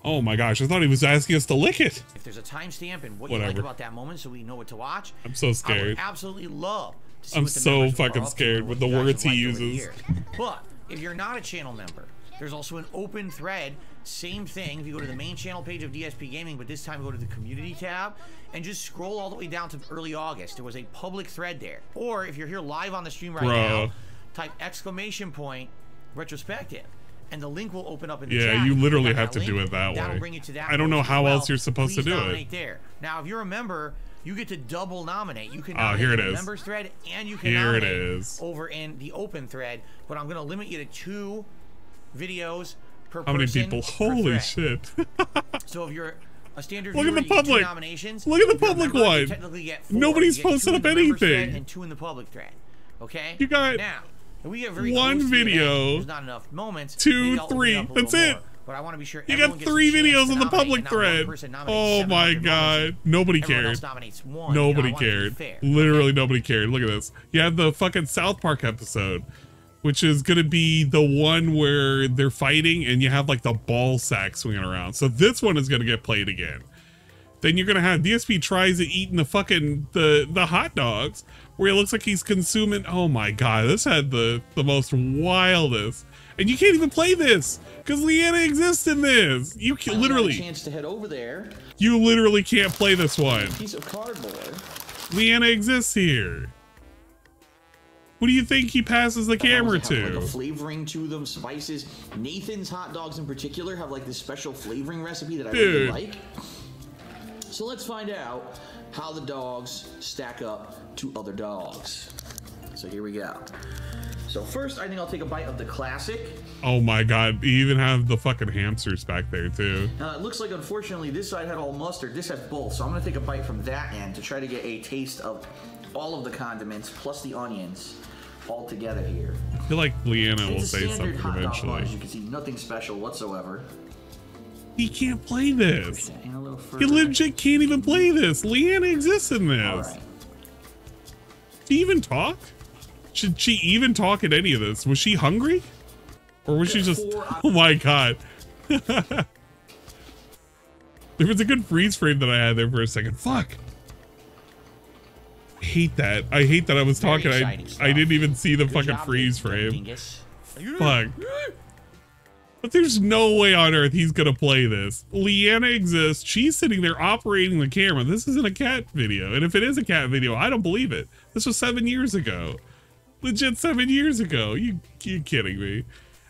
Oh my gosh, I thought he was asking us to lick it. If there's a timestamp and what you like about that moment so we know what to watch. I'm so scared. I would absolutely love to see I'm what the so fucking scared with the words he uses. But if you're not a channel member, there's also an open thread. Same thing. If you go to the main channel page of DSP Gaming, but this time go to the community tab and just scroll all the way down to early August. There was a public thread there. Or if you're here live on the stream right now, type ! retrospective. And the link will open up in the chat. Yeah, you literally have to do it that way. Bring you to that I don't know how else you're supposed to do it. There. Now, if you're a member, you get to double nominate. You can here it is. The members thread, and you can nominate over in the open thread. But I'm going to limit you to 2 videos per person. How many people? Holy shit. So if you're a standard Look viewer, at the public. Nominations. Look at the public one. Nobody's posted up anything. And 2 in the public thread. Okay? You got now. We get very 1 video. There's not enough moments. 2, 3. That's it. More, but I want to be sure you got 3 videos in the public thread. Oh my god. Nobody cared. Nobody cared. Literally nobody cared. Look at this. You have the fucking South Park episode, which is gonna be the one where they're fighting and you have like the ball sack swinging around. So this one is gonna get played again. Then you're gonna have DSP tries to eating the fucking the hot dogs, where it looks like he's consuming. Oh my god, this had the most wildest, and you can't even play this because Leanna exists in this. You can literally chance to head over there. You literally can't play this one. Piece of cardboard. Leanna exists here. What do you think he passes the camera to? Like a flavoring to them, spices. Nathan's hot dogs in particular have like this special flavoring recipe that I really like. So let's find out how the dogs stack up to other dogs. So here we go. So first, I think I'll take a bite of the classic. Oh my God, you even have the fucking hamsters back there too. It looks like, unfortunately, this side had all mustard. This has both, so I'm gonna take a bite from that end to try to get a taste of all of the condiments plus the onions all together here. I feel like Leanna will say something eventually. Bun, as you can see, nothing special whatsoever. He can't play this. He legit can't even play this. Leanna exists in this. All right. Did she even talk? Should she even talk at any of this? Was she hungry? Or was she just... Oh my God. There was a good freeze frame that I had there for a second. Fuck. I hate that. I hate that I was talking. I didn't even see the fucking freeze frame. Fuck. But there's no way on earth he's gonna play this. Leanna exists. She's sitting there operating the camera. This isn't a cat video. And if it is a cat video, I don't believe it. This was 7 years ago. Legit 7 years ago. You kidding me?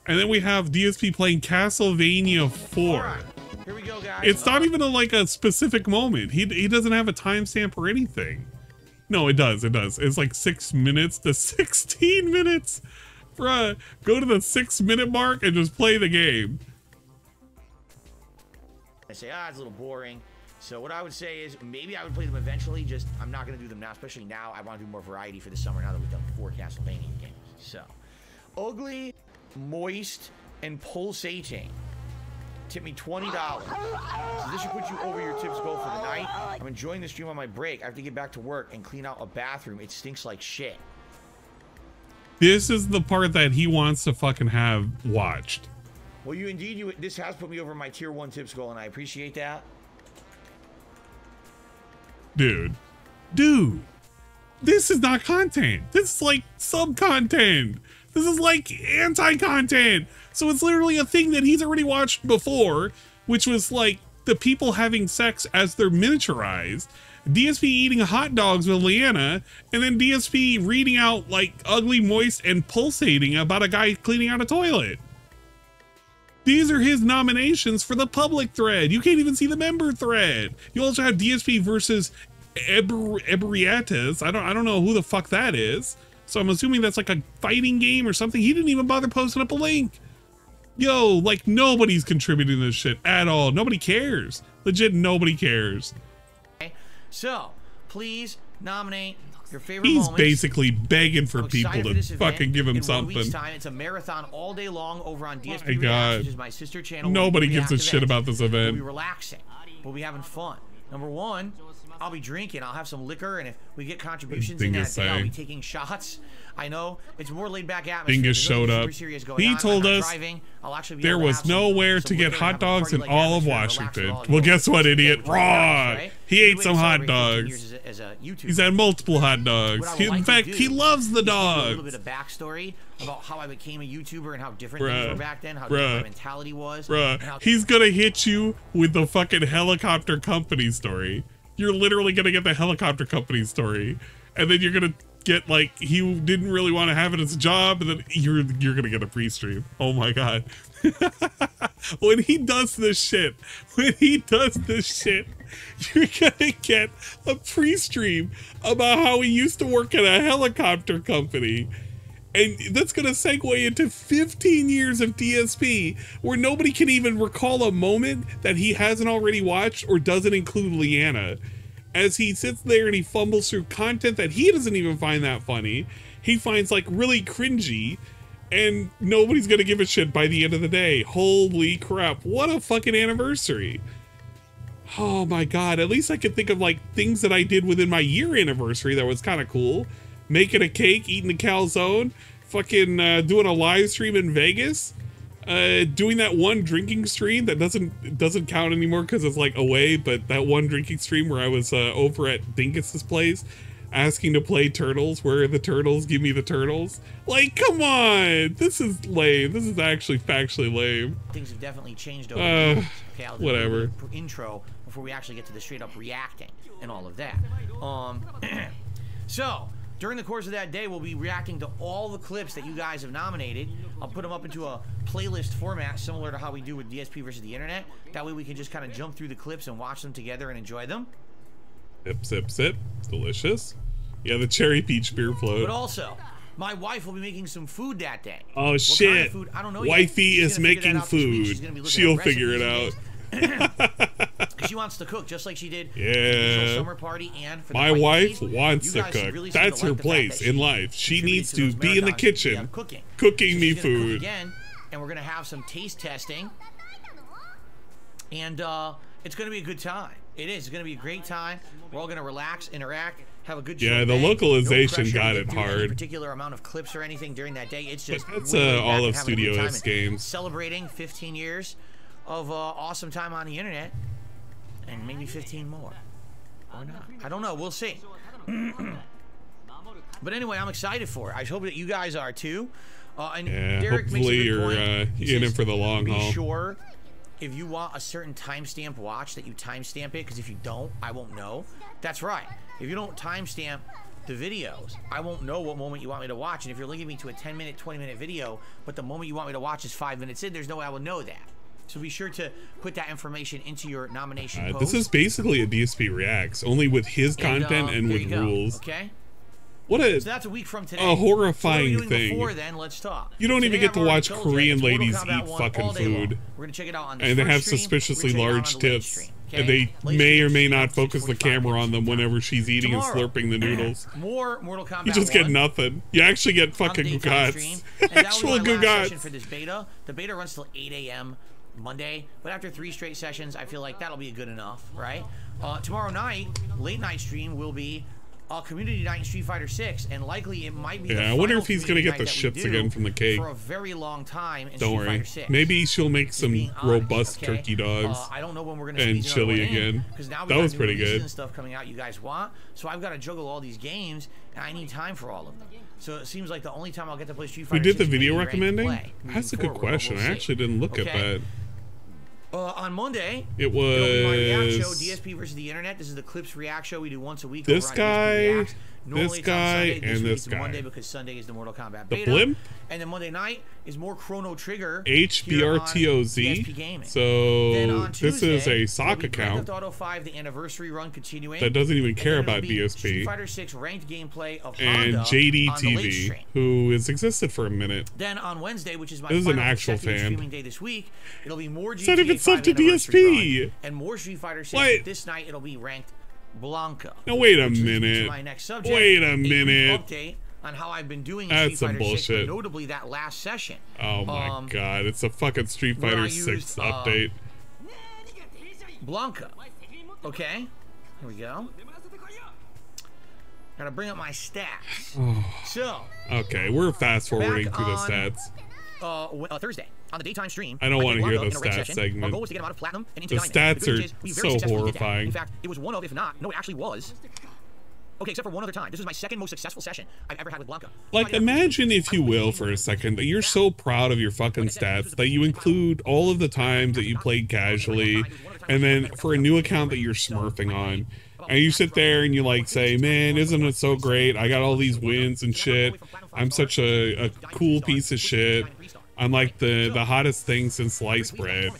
And then we have DSP playing Castlevania 4. Right, here we go, guys. It's not even like a specific moment. He doesn't have a timestamp or anything. No, it does. It does. It's like 6 minutes to 16 minutes. Bruh, go to the 6 minute mark and just play the game. I say, it's a little boring. So what I would say is maybe I would play them eventually. Just I'm not going to do them now, especially now. I want to do more variety for the summer now that we've done 4 Castlevania games. So ugly, moist, and pulsating. Tip me $20. So this should put you over your tips goal for the night. I'm enjoying the stream on my break. I have to get back to work and clean out a bathroom. It stinks like shit. This is the part that he wants to fucking have watched. Well, this has put me over my tier 1 tips goal, and I appreciate that. Dude, this is not content. This is like sub-content. This is like anti-content. So it's literally a thing that he's already watched before, which was like the people having sex as they're miniaturized, DSP eating hot dogs with Leanna, and then DSP reading out like ugly, moist, and pulsating about a guy cleaning out a toilet. These are his nominations for the public thread. You can't even see the member thread. You also have DSP versus Ebriates. I don't know who the fuck that is. So I'm assuming that's like a fighting game or something. He didn't even bother posting up a link. Yo, like nobody's contributing to this shit at all. Nobody cares. Legit, nobody cares. Okay. So, please nominate your favorite He's moments. Basically begging for people to fucking give him something. 1 week's time. It's a marathon all day long over on DSP My God. which is my sister channel. Nobody gives a shit about this event. We'll be relaxing. We'll be having fun. Number 1, I'll be drinking. I'll have some liquor, and if we get contributions in that day, I'll be taking shots. I know it's more laid back atmosphere. Dingus showed up. He told us there was nowhere to get hot dogs in all of Washington. Well, guess what, idiot? Wrong. He ate some hot dogs. He's had multiple hot dogs. In fact, he loves the dogs. A little bit of backstory about how I became a YouTuber and how different things were back then, how different my mentality was. He's gonna hit you with the fucking helicopter company story. You're literally gonna get the helicopter company story, and then you're gonna get like he didn't really want to have it as a job, and then you're gonna get a free stream. Oh my God. When he does this shit, you're gonna get a pre-stream about how he used to work at a helicopter company. And that's gonna segue into 15 years of DSP, where nobody can even recall a moment that he hasn't already watched or doesn't include Leanna. As he sits there and he fumbles through content that he doesn't even find that funny, he finds like really cringy, and nobody's gonna give a shit by the end of the day. Holy crap, what a fucking anniversary. Oh my God, at least I could think of like things that I did within my year anniversary that was kind of cool. Making a cake, eating a calzone, fucking doing a live stream in Vegas, doing that one drinking stream that doesn't count anymore because it's like away, but that one drinking stream where I was over at Dingus's place asking to play Turtles, where are the turtles, give me the turtles. Like, come on, this is lame. This is actually factually lame. Things have definitely changed over the years. Okay, I'll do whatever. A intro before we actually get to the straight up reacting and all of that. So During the course of that day, we'll be reacting to all the clips that you guys have nominated. I'll put them up into a playlist format similar to how we do with DSP versus the internet. That way we can just kind of jump through the clips and watch them together and enjoy them. Sip, sip, sip. Delicious. Yeah, the cherry peach beer float. But also, my wife will be making some food that day. Oh, what shit. kind of food? I don't know Wifey yet. is making food. She'll figure it out. She wants to cook just like she did yeah. for the initial summer party and for the my wife party. wants to cook. Really that's her place in life. She needs to be in the kitchen cooking me food. Again, and we're going to have some taste testing. And it's going to be a good time. It is. It's going to be a great time. We're all going to relax, interact, have a good show. Yeah, the localization no got it hard. Any particular amount of clips or anything during that day. It's just that's all of Studio S games. Celebrating 15 years of awesome time on the internet, and maybe 15 more, or not. I don't know. We'll see. But anyway, I'm excited for it. I hope that you guys are too. And yeah, Derek hopefully you're in it for the long haul. Be sure if you want a certain timestamp watch that you timestamp it, because if you don't, I won't know. That's right. If you don't timestamp the videos, I won't know what moment you want me to watch. And if you're linking me to a 10-minute, 20-minute video, but the moment you want me to watch is 5 minutes in, there's no way I will know that. So be sure to put that information into your nomination post. This is basically a DSP Reacts, only with his content and with rules. Okay. What a so that's a week from today. A horrifying thing. Before then, let's talk. You don't even get to watch Korean ladies eat fucking food. We're gonna check it out on the and they have suspiciously large tits. Okay? And they may or may not focus the camera on them whenever she's eating and slurping the noodles. More Mortal Kombat. You just get nothing. You actually get fucking guts. Actual guts. For this beta, the beta runs till 8 a.m. Monday, but after 3 straight sessions, I feel like that'll be good enough, right? Tomorrow night, late night stream will be Community Night in Street Fighter 6, and likely it might be. Yeah, I wonder if he's gonna get the shits again from the cake. For a very long time in Don't Street worry. Fighter 6. Maybe she'll make some robust turkey dogs. I don't know when we're gonna and chili again. Now that was pretty good. And stuff coming out you guys want, so I've got to juggle all these games, and I need time for all of them. So it seems like the only time I'll get to play Street Fighter 6 we did the video recommending. That's a good question. I actually didn't look at that. On Monday, it was my React show, DSP versus the Internet. This is the Clips React show we do once a week. This guy, this guy, and this guy. Monday because Sunday is the Mortal Kombat beta. The blimp. And then Monday night is more Chrono Trigger. HBRTOZ. So this is a sock account Grand Theft Auto 5, the anniversary run continuing. That doesn't even care about DSP. Street Fighter 6 ranked gameplay of and Honda JDTV, who has existed for a minute. Then on Wednesday, which is my this is an actual fan. Streaming day this week, it'll be more GTA Said if it's up to DSP and more Street Fighter 6. This night it'll be ranked Blanca. Now wait a minute. My next subject, wait a minute. Update on how I've been doing That's Street Fighter 6, bullshit. but notably that last session. Oh my god, it's a fucking Street Fighter 6 update. Blanca. Okay, here we go. Gotta bring up my stats. So. Okay, we're fast forwarding through the stats. Thursday on the daytime stream. I don't want to hear the stats segment. Our goal was to get him out of platinum and into the diamond. stats are so horrifying. In fact, it was one of, if not, no, it actually was. Okay, except for one other time. This was my second most successful session I've ever had with Blanca. Like, imagine, if you will, for a second, that you're so proud of your fucking stats that you include all of the times that you played casually, and then for a new account that you're smurfing on, and you sit there and you like say, man, isn't it so great? I got all these wins and shit. I'm such a cool piece of shit. I'm like the hottest thing since sliced bread.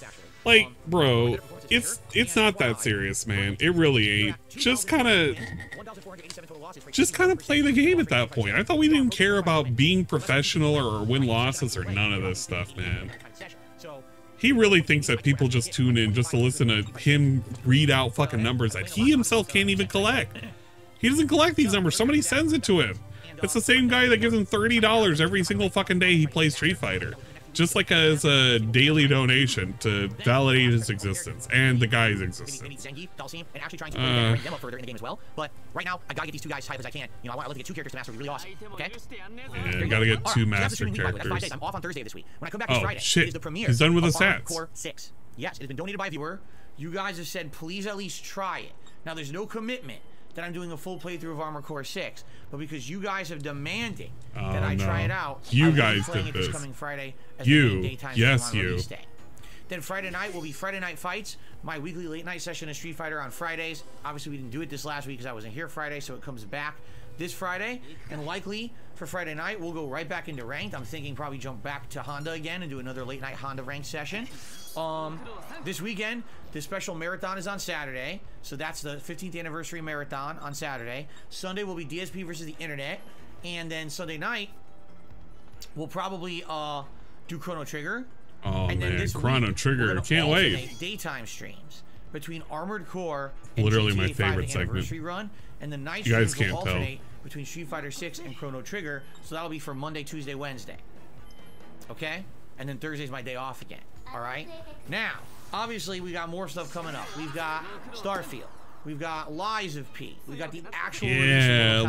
Like, bro, it's not that serious, man. It really ain't. Just kind of play the game at that point. I thought we didn't care about being professional or win losses or none of this stuff, man. He really thinks that people just tune in just to listen to him read out fucking numbers that he himself can't even collect. He doesn't collect these numbers. Somebody sends it to him. It's the same guy that gives him $30 every single fucking day he plays Street Fighter. Just like as a daily donation to validate his existence and the guy's existence. But right now, I gotta get these two guys as high as I can. You know, I want to get 2 characters to master. It'd be really awesome. Okay? Yeah, gotta get 2 master characters. I'm off on Thursday this week. When I come back this Friday, shit. it is the premiere. He's done with the stats. Core 6. Yes, it has been donated by a viewer. You guys have said please at least try it. Now, there's no commitment that I'm doing a full playthrough of Armored Core 6, but because you guys have demanded that I try it out, you guys did this. Coming Friday as yes, you. Then Friday night will be Friday Night Fights, my weekly late night session of Street Fighter on Fridays. Obviously, we didn't do it this last week because I wasn't here Friday, so it comes back this Friday, and likely for Friday night, we'll go right back into ranked. I'm thinking probably jump back to Honda again and do another late night Honda ranked session. This weekend, the special marathon is on Saturday, so that's the 15th anniversary marathon on Saturday. Sunday will be DSP versus the internet, and then Sunday night, we'll probably do Chrono Trigger. Oh and then man, Chrono Trigger! Can't wait. Daytime streams between Armored Core and literally GTA my favorite 5 segment. Run, and the night you guys streams can't will alternate between Street Fighter 6 and Chrono Trigger. So that'll be for Monday, Tuesday, Wednesday. Okay, and then Thursday's my day off again. All right. Now, obviously, we got more stuff coming up. We've got Starfield. We've got Lies of P. We've got the actual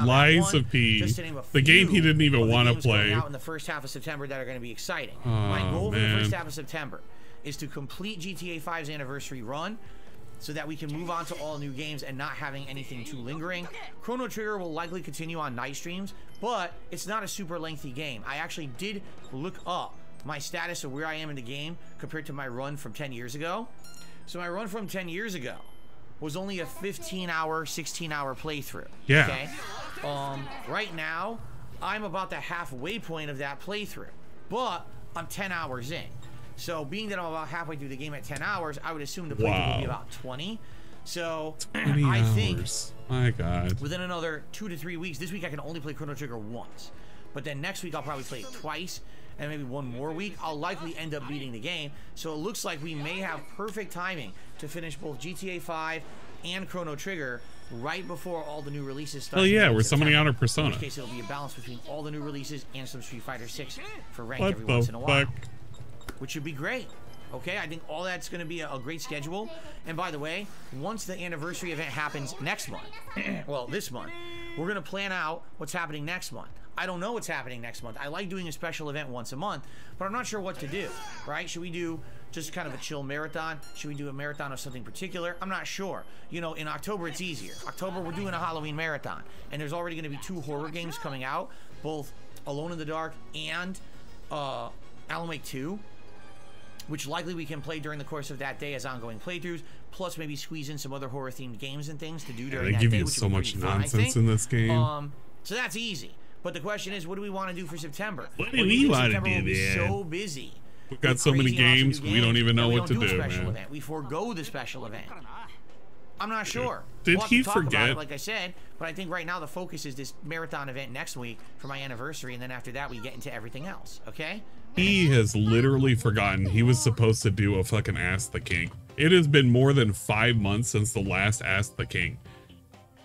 Lies of P. The game he didn't even want to play. Out in the first half of September that are going to be exciting. My goal for the first half of September is to complete GTA 5's anniversary run, so that we can move on to all new games and not having anything too lingering. Chrono Trigger will likely continue on night streams, but it's not a super lengthy game. I actually did look up my status of where I am in the game compared to my run from 10 years ago. So my run from 10 years ago was only a 15-hour, 16-hour playthrough. Yeah. Okay. Right now, I'm about the halfway point of that playthrough, but I'm 10 hours in. So being that I'm about halfway through the game at 10 hours, I would assume the playthrough will be about 20. So 20 I hours. think my God, within another 2 to 3 weeks, this week I can only play Chrono Trigger once. But then next week I'll probably play it twice, and maybe one more week, I'll likely end up beating the game. So it looks like we may have perfect timing to finish both GTA 5 and Chrono Trigger right before all the new releases start. Oh yeah, we're summoning out our Persona. In which case, it'll be a balance between all the new releases and some Street Fighter 6 for ranked every once in a while, which should be great. Okay, I think all that's going to be a great schedule. And by the way, once the anniversary event happens next month, well, this month, we're going to plan out what's happening next month. I don't know what's happening next month. I like doing a special event once a month, but I'm not sure what to do, right? Should we do just kind of a chill marathon? Should we do a marathon of something particular? I'm not sure. You know, in October, it's easier. October, we're doing a Halloween marathon, and there's already going to be 2 horror games coming out, both Alone in the Dark and Alan Wake 2, which likely we can play during the course of that day as ongoing playthroughs, plus maybe squeeze in some other horror-themed games and things to do during that day. They give you so much nonsense in this game. So that's easy. But the question is, what do we want to do for September? What do we want to do, man? So busy. We've got so many games, we don't even know what to do, man. We forego the special event. I'm not sure. Did he forget? Like I said, but I think right now the focus is this marathon event next week for my anniversary, and then after that we get into everything else. Okay? He has literally forgotten he was supposed to do a fucking Ask the King. It has been more than 5 months since the last Ask the King.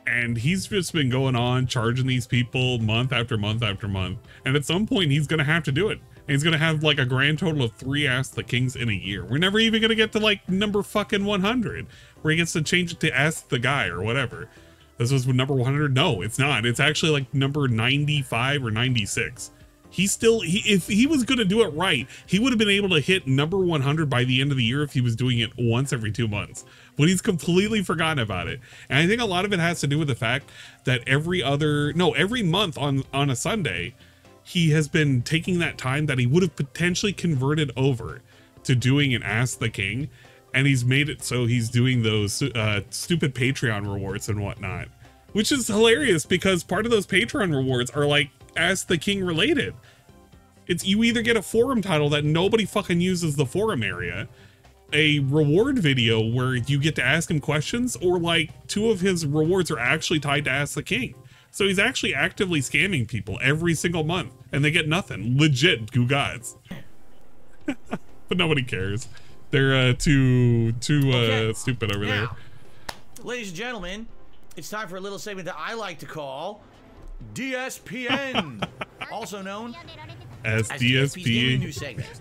And he's just been going on charging these people month after month after month. And at some point he's going to have to do it. And he's going to have like a grand total of 3 Ask the Kings in a year. We're never even going to get to like number fucking 100 where he gets to change it to Ask the Guy or whatever. This was number 100. No, it's not. It's actually like number 95 or 96. If he was going to do it right, he would have been able to hit number 100 by the end of the year if he was doing it once every 2 months. But he's completely forgotten about it. And I think a lot of it has to do with the fact that every month on a Sunday, he has been taking that time that he would have potentially converted over to doing an Ask the King. And he's made it so he's doing those stupid Patreon rewards and whatnot, which is hilarious because part of those Patreon rewards are like Ask the King related. It's you either get a forum title that nobody fucking uses the forum area, a reward video where you get to ask him questions, or like 2 of his rewards are actually tied to Ask the King. So he's actually actively scamming people every single month and they get nothing. Legit goo gods. But nobody cares. They're too stupid over there. Ladies and gentlemen, it's time for a little segment that I like to call DSPN, also known as DSP Gaming News Segment.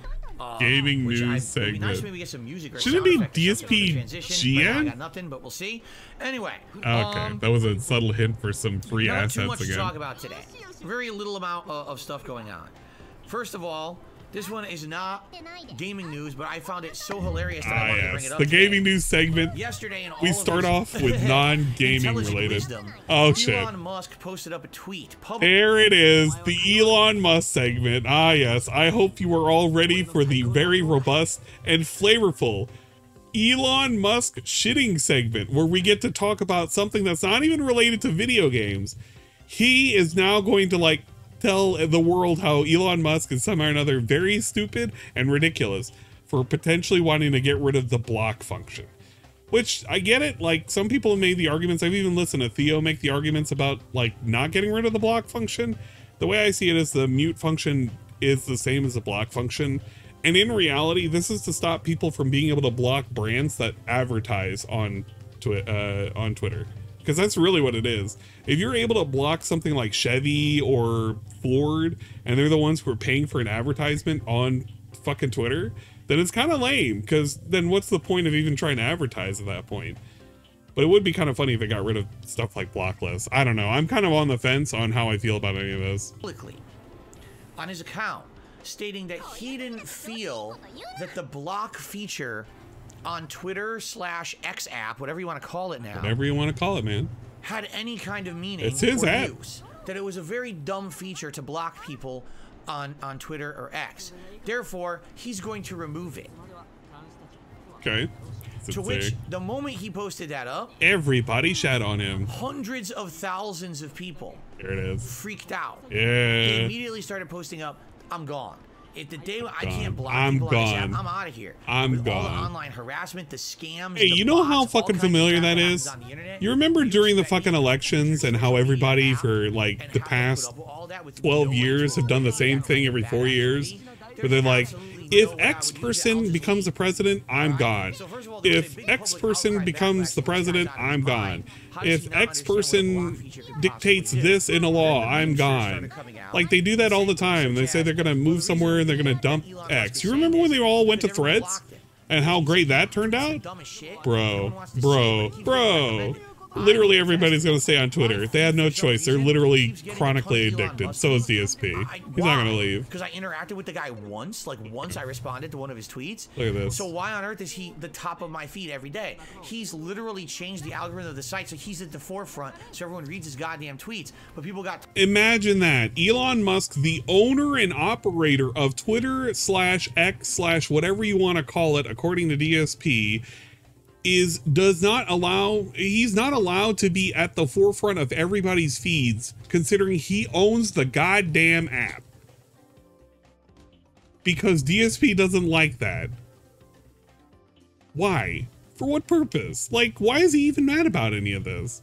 Gaming News Segment. It'd be nice to maybe get some music or shouldn't it be DSP GN? I got nothing, but we'll see. Anyway. Okay, that was a subtle hint for some free assets again. Not too much to talk about today. Very little amount of stuff going on. First of all, this one is not gaming news, but I found it so hilarious that I wanted to bring it up. The gaming news segment. Yesterday, and we start off with non-gaming related. Wisdom, oh shit! Elon Musk posted up a tweet. There it is, the Elon Musk segment. Ah yes, I hope you are all ready for the very robust and flavorful Elon Musk shitting segment, where we get to talk about something that's not even related to video games. he is now going to like tell the world how Elon Musk is somehow or another very stupid and ridiculous for potentially wanting to get rid of the block function. Which, I get it, like, some people have made the arguments, I've even listened to Theo make the arguments about, like, not getting rid of the block function. The way I see it is the mute function is the same as the block function. And in reality, this is to stop people from being able to block brands that advertise on Twitter. Because that's really what it is. If you're able to block something like Chevy or Ford, and they're the ones who are paying for an advertisement on fucking Twitter, then it's kind of lame, because then what's the point of even trying to advertise at that point? But it would be kind of funny if it got rid of stuff like block lists. I don't know. I'm kind of on the fence on how I feel about any of this. Publicly, on his account, stating that he didn't feel that the block feature on Twitter/X app, whatever you want to call it now. Whatever you want to call it, man. Had any kind of meaning. It's his or app. use. That it was a very dumb feature to block people on Twitter or X. Therefore, he's going to remove it. Okay. To which, the moment he posted that up, everybody shat on him. Hundreds of thousands of people. There it is. Freaked out. Yeah. They immediately started posting up, I'm gone. If the day I can't block people on this app, I'm out of here. I'm gone. All the online harassment, the scams. Hey, you know how fucking familiar that is? You remember during the fucking elections and how everybody for like the past 12 years have done the same thing every 4 years? Where they're like, if X person becomes the president, I'm gone. If X person becomes the president, I'm gone. If X person dictates this in a law, I'm gone. Like, they do that all the time. They say they're going to move somewhere and they're going to dump X. You remember when they all went to Threads? And how great that turned out? Bro. Literally everybody's going to stay on Twitter. They have no choice. They're literally chronically addicted. So is DSP. He's not going to leave. Because I interacted with the guy once. Like, once I responded to one of his tweets. Look at this. So why on earth is he the top of my feed every day? He's literally changed the algorithm of the site so he's at the forefront so everyone reads his goddamn tweets. But people got... Imagine that. Elon Musk, the owner and operator of Twitter/X/ whatever you want to call it, according to DSP, he's not allowed to be at the forefront of everybody's feeds, considering he owns the goddamn app. Because DSP doesn't like that. Why? For what purpose? Like, why is he even mad about any of this?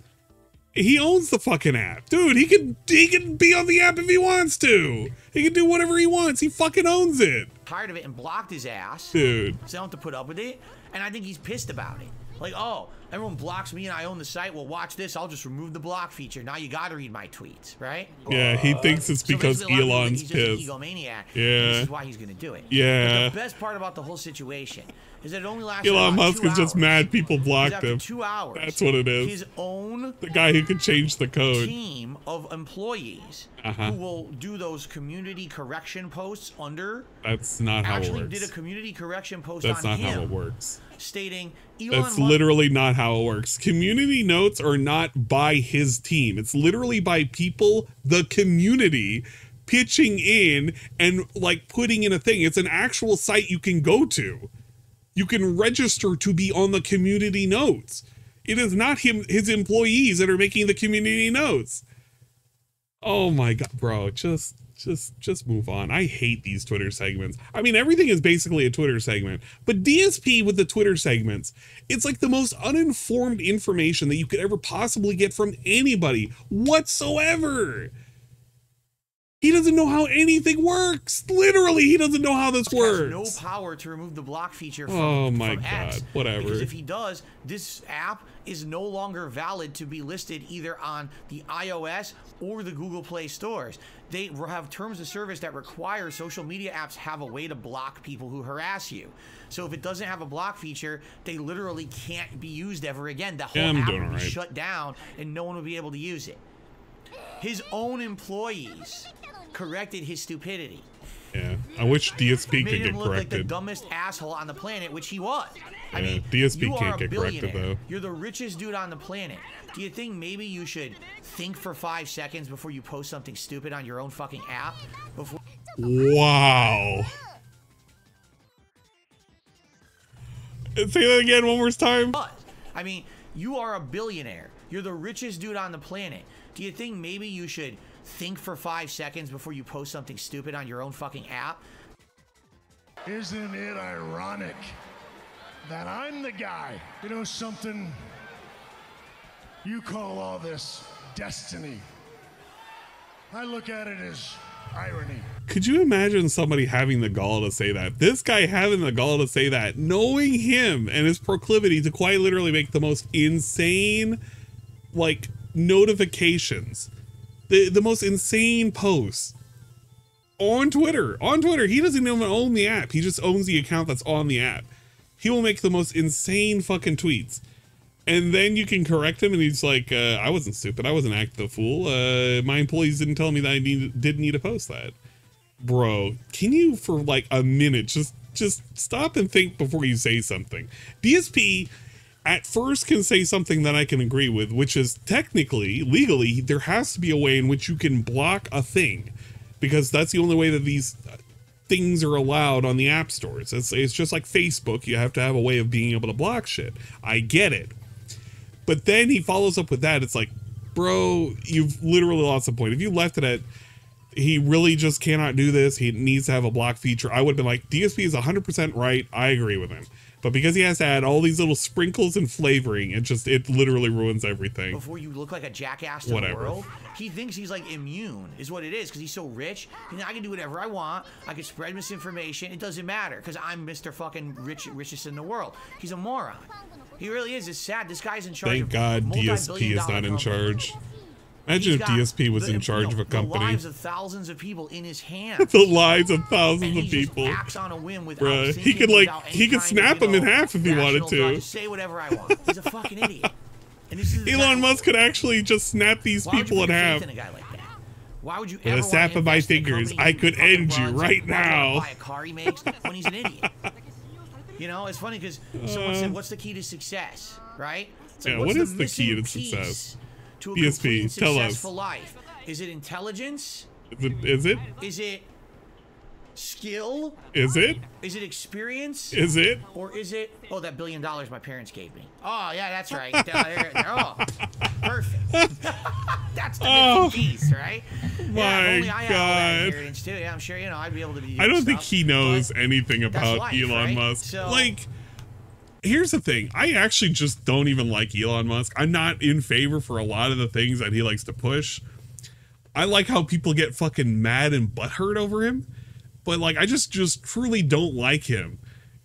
He owns the fucking app. Dude, he can be on the app if he wants to. He can do whatever he wants. He fucking owns it. Tired of it and blocked his ass. Dude. So I don't have to put up with it. And I think he's pissed about it. Like, oh, everyone blocks me and I own the site. Well, watch this. I'll just remove the block feature. Now you got to read my tweets, right? Yeah, he thinks it's because Elon's pissed. He's just an egomaniac. Yeah. And this is why he's going to do it. Yeah. But the best part about the whole situation is that it only lasts Elon about Musk 2 is just hours. mad people blocked him. 2 hours. That's what it is. His own the guy who can change the code. Team of employees who will do those community correction posts under. That's not how it works. Actually did a community correction post That's on not him. how it works. Stating Elon That's literally not how it works. Community notes are not by his team. It's literally by people, the community, pitching in and like putting in a thing. It's an actual site you can go to. You can register to be on the community notes. It is not his employees that are making the community notes. Oh my God, bro, just move on. I hate these Twitter segments. I mean, everything is basically a Twitter segment, but DSP with the Twitter segments, it's like the most uninformed information that you could ever possibly get from anybody whatsoever. He doesn't know how anything works. Literally, he doesn't know how this works. Has no power to remove the block feature from, oh my from God, X. whatever. Because if he does, this app is no longer valid to be listed either on the iOS or the Google Play stores. They have terms of service that require social media apps have a way to block people who harass you. So if it doesn't have a block feature, they literally can't be used ever again. The whole app will be shut down and no one will be able to use it. His own employees corrected his stupidity. Yeah, I wish DSP could get look corrected. like the dumbest asshole on the planet, which he was. Yeah, I mean, DSP can't get corrected though. You're the richest dude on the planet. Do you think maybe you should think for 5 seconds before you post something stupid on your own fucking app? Wow. Say that again one more time. I mean, you are a billionaire. You're the richest dude on the planet. Do you think maybe you should think for 5 seconds before you post something stupid on your own fucking app? Isn't it ironic that I'm the guy? You know something? You call all this destiny. I look at it as irony. Could you imagine somebody having the gall to say that? This guy having the gall to say that, knowing him and his proclivity to quite literally make the most insane, like, notifications, the most insane posts on Twitter. On Twitter, he doesn't even own the app. He just owns the account that's on the app. He will make the most insane fucking tweets. And then you can correct him and he's like, I wasn't stupid. I wasn't acting the fool. My employees didn't tell me that I didn't need to post that. Bro, can you for like a minute just stop and think before you say something? DSP at first can say something that I can agree with, which is technically, legally, there has to be a way in which you can block a thing, because that's the only way that these things are allowed on the app stores. It's just like Facebook. You have to have a way of being able to block shit. I get it. But then he follows up with that. It's like, bro, you've literally lost the point. If you left it at, he really just cannot do this, he needs to have a block feature, I would have been like, DSP is 100% right. I agree with him. But because he has to add all these little sprinkles and flavoring, it literally ruins everything. Before you look like a jackass to the world, he thinks he's like immune, is what it is, because he's so rich. I can do whatever I want. I can spread misinformation. It doesn't matter, because I'm Mr. fucking richest in the world. He's a moron. He really is. It's sad. This guy's in charge. Thank God DSP is not in charge. Imagine if DSP was in charge of a company. The lives of thousands of people in his hands. The lives of thousands of people. Just acts on a whim without Bruh, thinking, he could snap him in half if he wanted to. Just say whatever I want. He's a fucking idiot. And this is Elon Musk could actually just snap these people in half. Why would you With a snap of my fingers, I could end you right now. Buy a car he makes when he's an idiot. You know, it's funny because someone said, "What's the key to success?" Right? It's like, yeah, what is the key to success? To a DSP, tell us. Successful life. Is it intelligence? Is it? Is it skill? Is it? Is it experience? Is it? Or is it, oh, that $1 billion my parents gave me. Oh, yeah, that's right. Oh, perfect. That's the missing piece, right? My God. Too. Yeah, I'm sure, you know, I'd be able to be I don't think he knows anything about life, Elon right? Musk. So, like, here's the thing. I actually just don't even like Elon Musk. I'm not in favor for a lot of the things that he likes to push. I like how people get fucking mad and butthurt over him. But, like, I just truly don't like him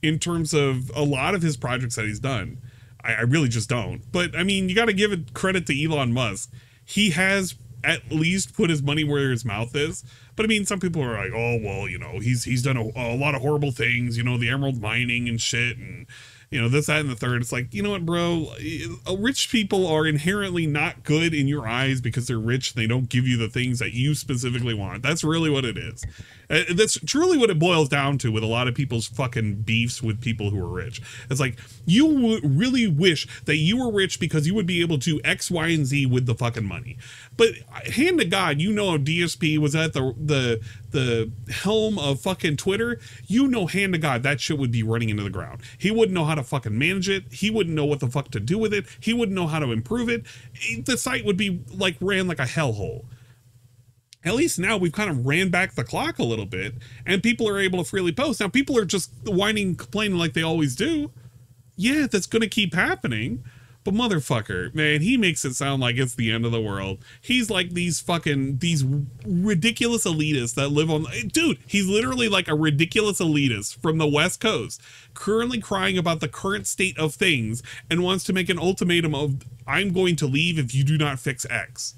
in terms of a lot of his projects that he's done. I really just don't. But, I mean, you got to give it credit to Elon Musk. He has at least put his money where his mouth is. But, I mean, some people are like, oh, well, you know, he's done a lot of horrible things, you know, the emerald mining and shit and, you know, this, that, and the third. It's like, you know what, bro? Rich people are inherently not good in your eyes because they're rich and they don't give you the things that you specifically want. That's really what it is. That's truly what it boils down to with a lot of people's fucking beefs with people who are rich. It's like, you would really wish that you were rich because you would be able to X, Y, and Z with the fucking money. But hand to God, you know, DSP was at the helm of fucking Twitter. You know, hand to God, that shit would be running into the ground. He wouldn't know how to fucking manage it. He wouldn't know what the fuck to do with it. He wouldn't know how to improve it. The site would be like ran like a hellhole. At least now we've kind of ran back the clock a little bit and people are able to freely post. Now people are just whining, complaining like they always do. Yeah, that's going to keep happening. But motherfucker, man, he makes it sound like it's the end of the world. He's like these ridiculous elitists that live on, dude, he's literally like a ridiculous elitist from the West Coast, currently crying about the current state of things and wants to make an ultimatum of, I'm going to leave if you do not fix X.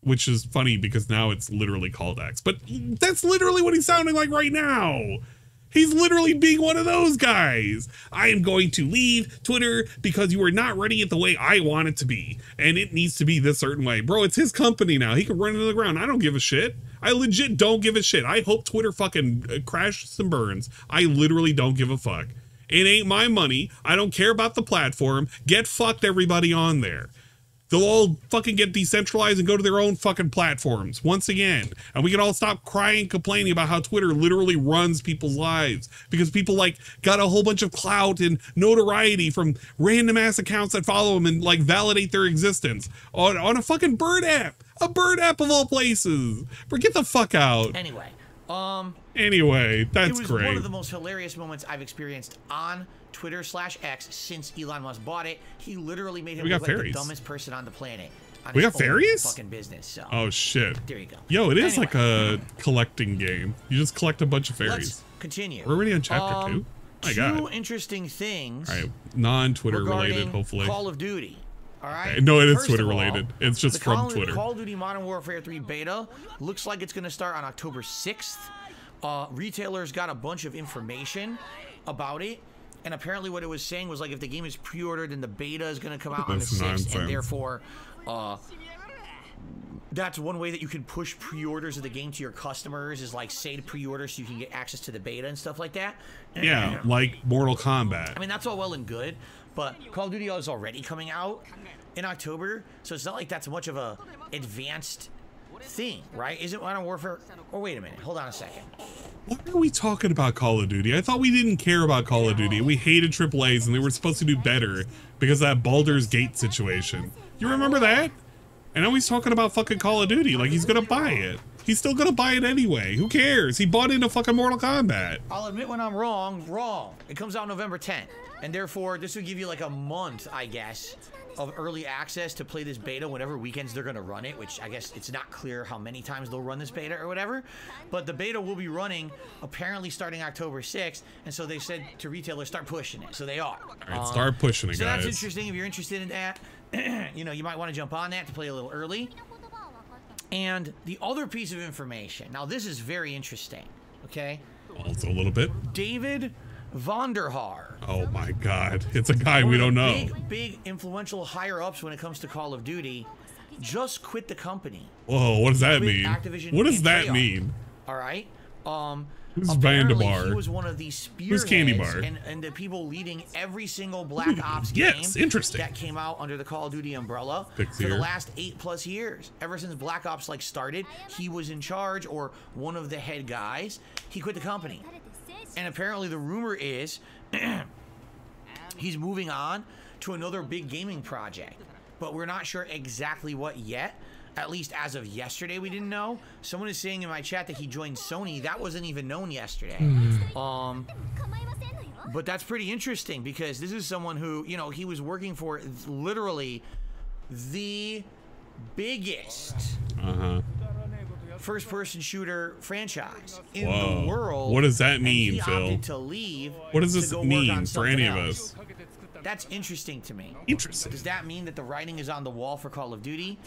Which is funny because now it's literally called X. But that's literally what he's sounding like right now. He's literally being one of those guys. I am going to leave Twitter because you are not running it the way I want it to be. And it needs to be this certain way. Bro, it's his company now. He can run it to the ground. I don't give a shit. I legit don't give a shit. I hope Twitter fucking crashes and burns. I literally don't give a fuck. It ain't my money. I don't care about the platform. Get fucked, everybody on there. They'll all fucking get decentralized and go to their own fucking platforms once again. And we can all stop crying and complaining about how Twitter literally runs people's lives because people like got a whole bunch of clout and notoriety from random ass accounts that follow them and like validate their existence on a fucking bird app. A bird app of all places. Get the fuck out. Anyway, that's it was great. one of the most hilarious moments I've experienced on Twitter/X since Elon Musk bought it. He literally made him look like the dumbest person on the planet. We got fairies? Fucking business. So. Oh shit. There you go. Yo, it is like a collecting game. You just collect a bunch of fairies. Let's continue. We're already on chapter 2. My God. Two interesting things. All right, non-Twitter related, hopefully. Call of Duty. All right. Okay. No, it is Twitter related. It's just from Twitter. Call of Duty Modern Warfare 3 beta looks like it's going to start on October 6th. Retailers got a bunch of information about it. And apparently what it was saying was like if the game is pre-ordered, then the beta is going to come out on the 6th. And therefore, that's one way that you can push pre-orders of the game to your customers is like say to pre-order so you can get access to the beta and stuff like that. Yeah, like Mortal Kombat. I mean, that's all well and good, but Call of Duty is already coming out in October, so it's not like that's much of a advanced thing, right? Isn't Modern Warfare? Oh, wait a minute. Hold on a second. Why are we talking about Call of Duty? I thought we didn't care about Call of Duty. We hated AAAs and they were supposed to do better because of that Baldur's Gate situation. You remember that? And now he's talking about fucking Call of Duty like he's gonna buy it. He's still gonna buy it anyway. Who cares? He bought into fucking Mortal Kombat. I'll admit when I'm wrong. It comes out November 10th. And therefore, this would give you like a month, I guess, of early access to play this beta whenever weekends they're gonna run it, which I guess it's not clear how many times they'll run this beta or whatever. But the beta will be running apparently starting October 6th. And so they said to retailers, start pushing it. So they are. All right, start pushing it, so guys. So that's interesting if you're interested in that. You know, you might want to jump on that to play a little early. And the other piece of information, now this is very interesting, okay? Also a little bit. David Vonderhaar. Oh my God, it's a guy we don't know. Big influential higher ups when it comes to Call of Duty just quit the company. Whoa, what does that mean? What does that mean? All right. Who's Vanderbar? He was one of the Who's Candy Bar? And the people leading every single Black Ops game that came out under the Call of Duty umbrella for the last 8+ years. Ever since Black Ops like started, he was in charge or one of the head guys. He quit the company. And apparently the rumor is he's moving on to another big gaming project. But we're not sure exactly what yet. At least as of yesterday, we didn't know. Someone is saying in my chat that he joined Sony. That wasn't even known yesterday. But that's pretty interesting because this is someone who, you know, he was working for literally the biggest first-person shooter franchise in the world. What does that mean, Phil? To leave. What does this mean for any of us? That's interesting to me. Interesting. Does that mean that the writing is on the wall for Call of Duty?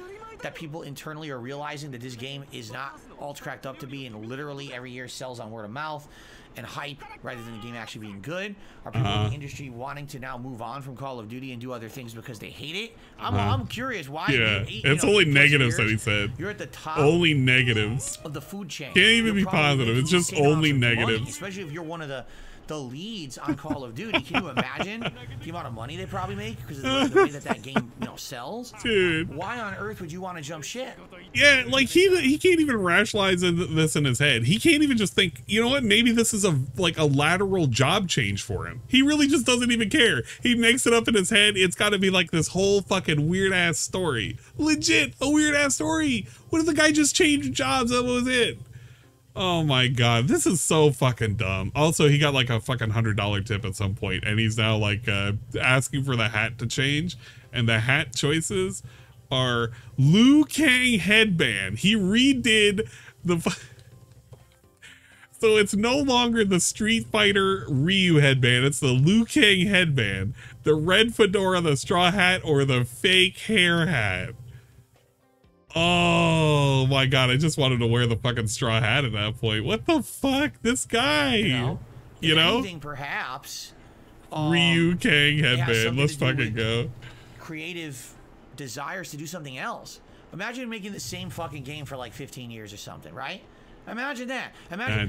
That people internally are realizing that this game is not all cracked up to be and literally every year sells on word of mouth and hype rather than the game actually being good? Are people in the industry wanting to now move on from Call of Duty and do other things because they hate it? I'm curious why. Yeah, it's only negatives that he said. You're at the top. Only negatives of the food chain. Can't even be positive. It's just only negatives. Money, especially if you're one of the leads on Call of Duty. Can you imagine the amount of money they probably make because of the way that game, you know, sells? Dude, why on earth would you want to jump ship? Yeah, like he can't even rationalize this in his head. He can't even just think, you know what, maybe this is a lateral job change for him. He really just doesn't even care. He makes it up in his head. It's got to be like this whole fucking weird ass story. Legit, a weird ass story. What if the guy just changed jobs? That was it. Oh my God, this is so fucking dumb. Also, he got like a fucking $100 tip at some point, and he's now like asking for the hat to change, and the hat choices are Liu Kang headband. He redid the so it's no longer the Street Fighter Ryu headband, it's the Liu Kang headband, the red fedora, the straw hat, or the fake hair hat. Oh my God, I just wanted to wear the fucking straw hat at that point. What the fuck? This guy. You know? Anything, perhaps. Ryu Kang headband. Let's fucking go. Creative desires to do something else. Imagine making the same fucking game for like 15 years or something, right? Imagine that.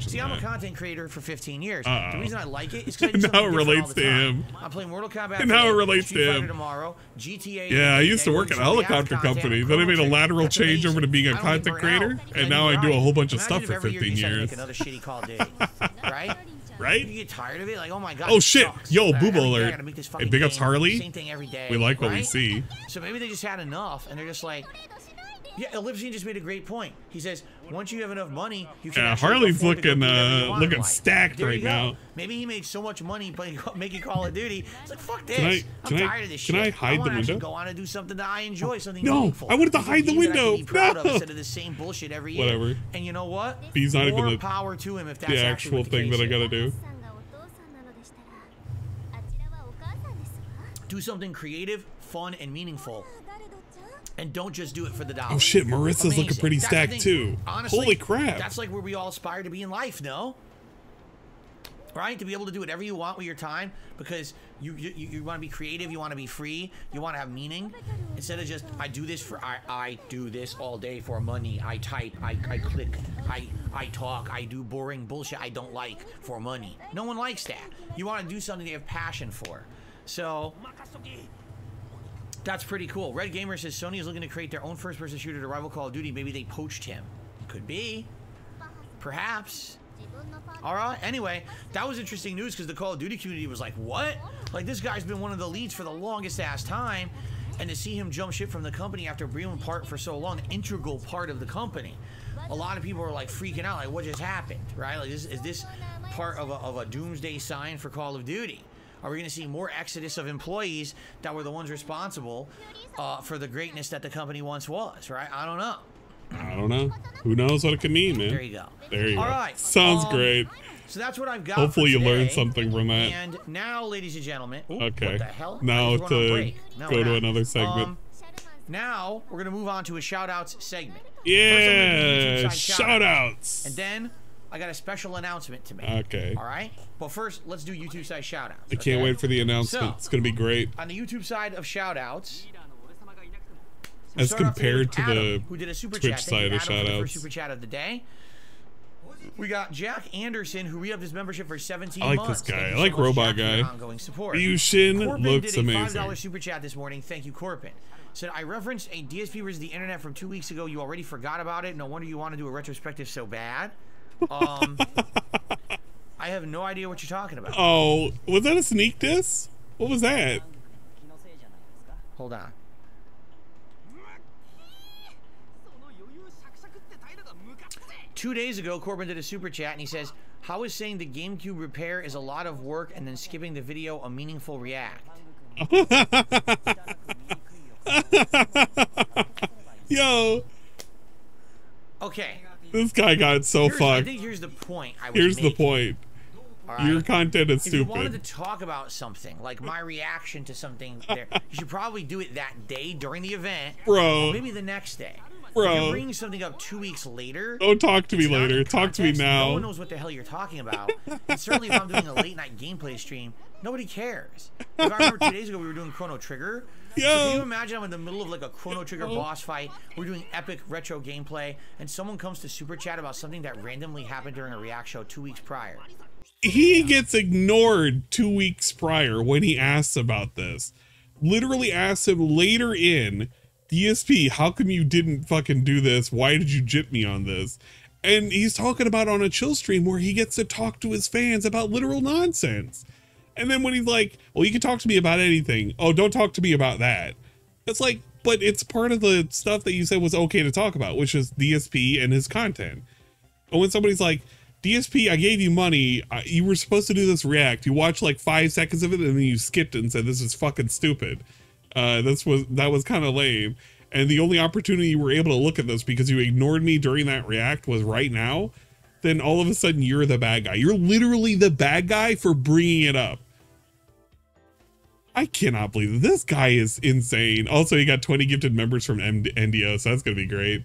See, I'm a content creator for 15 years. The reason I like it is because I do something different all the time. I'm playing Mortal Kombat. And how it relates to him. Tomorrow, GTA. Yeah, I used to work at a helicopter company. Then I made a lateral change over to being a content creator, and now I do a whole bunch of stuff for 15 years. Make another shitty Call of Duty, right? Right? You get tired of it, like, oh my God. Oh shit! Yo, Boob alert! Hey, big ups Harley. Same thing every day. We like what we see. So maybe they just had enough, and they're just like, Yeah, Ellipsian just made a great point. He says, once you have enough money, you Yeah, can Harley's looking stacked right now. Maybe he made so much money making Call of Duty. It's like, fuck this. I'm tired of this shit. Can I hide the window? Go on and do something that I enjoy, something no, meaningful. I wanted to hide the window. No. Instead of the same bullshit every year. Whatever. And you know what? He's not even power to him if that's the actual thing that I gotta do. Do something creative, fun, and meaningful. And don't just do it for the dollar. Oh shit, Marissa's looking pretty stacked too. Honestly, holy crap. That's like where we all aspire to be in life, no? Right? To be able to do whatever you want with your time because you want to be creative, you want to be free, you want to have meaning. Instead of just, I do this all day for money. I type, I click, I talk, I do boring bullshit I don't like for money. No one likes that. You want to do something they have passion for. So that's pretty cool. Red Gamer says Sony is looking to create their own first-person shooter to rival Call of Duty. Maybe they poached him. Could be. Perhaps. All right. Anyway, that was interesting news because the Call of Duty community was like, what? Like, this guy's been one of the leads for the longest ass time. And to see him jump ship from the company after being part for so long, an integral part of the company. A lot of people are like freaking out. Like, what just happened? Right? Like, is this part of a doomsday sign for Call of Duty? Are we going to see more exodus of employees that were the ones responsible for the greatness that the company once was, right? I don't know. I don't know. Who knows what it could mean, man? There you go. There you go. All right. Sounds great. So that's what I've got. Hopefully you learned something from that. And now, ladies and gentlemen. Ooh, okay. What the hell? Now to go to another segment. Now we're going to move on to a shout-outs segment. Yeah, shout-outs. And then I got a special announcement to make. Okay. All right. But first, let's do YouTube side shout-outs. I can't wait for the announcement. So, it's going to be great. On the YouTube side of shout-outs, as compared to Adam, the who did a super Twitch chat. side of shout-outs. First super chat of the day. We got Jack Anderson, who re-upped his membership for 17 months. I like this guy. I like Robot Guy. Ryushin looks did a amazing. $5 super chat this morning. Thank you, Corbin. Said, I referenced a DSP versus the internet from 2 weeks ago. You already forgot about it. No wonder you want to do a retrospective so bad. I have no idea what you're talking about. Oh, was that a sneak diss? What was that? Hold on. Two days ago, Corbin did a super chat and he says, how is saying the GameCube repair is a lot of work and then skipping the video a meaningful react? Yo. Okay. This guy got so fucked. I think here's the point I was making. The point. Right? Your content is stupid. If you wanted to talk about something, like my reaction to something there, you should probably do it that day during the event. Bro. Or maybe the next day. Bro. If you're bringing something up 2 weeks later. Don't talk to me later. Talk to me now. No one knows what the hell you're talking about. And certainly if I'm doing a late night gameplay stream, nobody cares. Like I remember 2 days ago we were doing Chrono Trigger. Yo. So can you imagine I'm in the middle of like a Chrono Trigger boss fight. We're doing epic retro gameplay. And someone comes to super chat about something that randomly happened during a React show 2 weeks prior. He gets ignored 2 weeks prior when he asks about this. Literally asks him later in, DSP, how come you didn't fucking do this? Why did you jip me on this? And he's talking about on a chill stream where he gets to talk to his fans about literal nonsense. And then when he's like, well, you can talk to me about anything. Oh, don't talk to me about that. It's like, but it's part of the stuff that you said was okay to talk about, which is DSP and his content. And when somebody's like, DSP, I gave you money. You were supposed to do this react. You watched like 5 seconds of it and then you skipped it and said, this is fucking stupid. That was kind of lame. And the only opportunity you were able to look at this because you ignored me during that react was right now. Then all of a sudden you're the bad guy. You're literally the bad guy for bringing it up. I cannot believe it. This guy is insane. Also, he got 20 gifted members from NDO, so that's going to be great.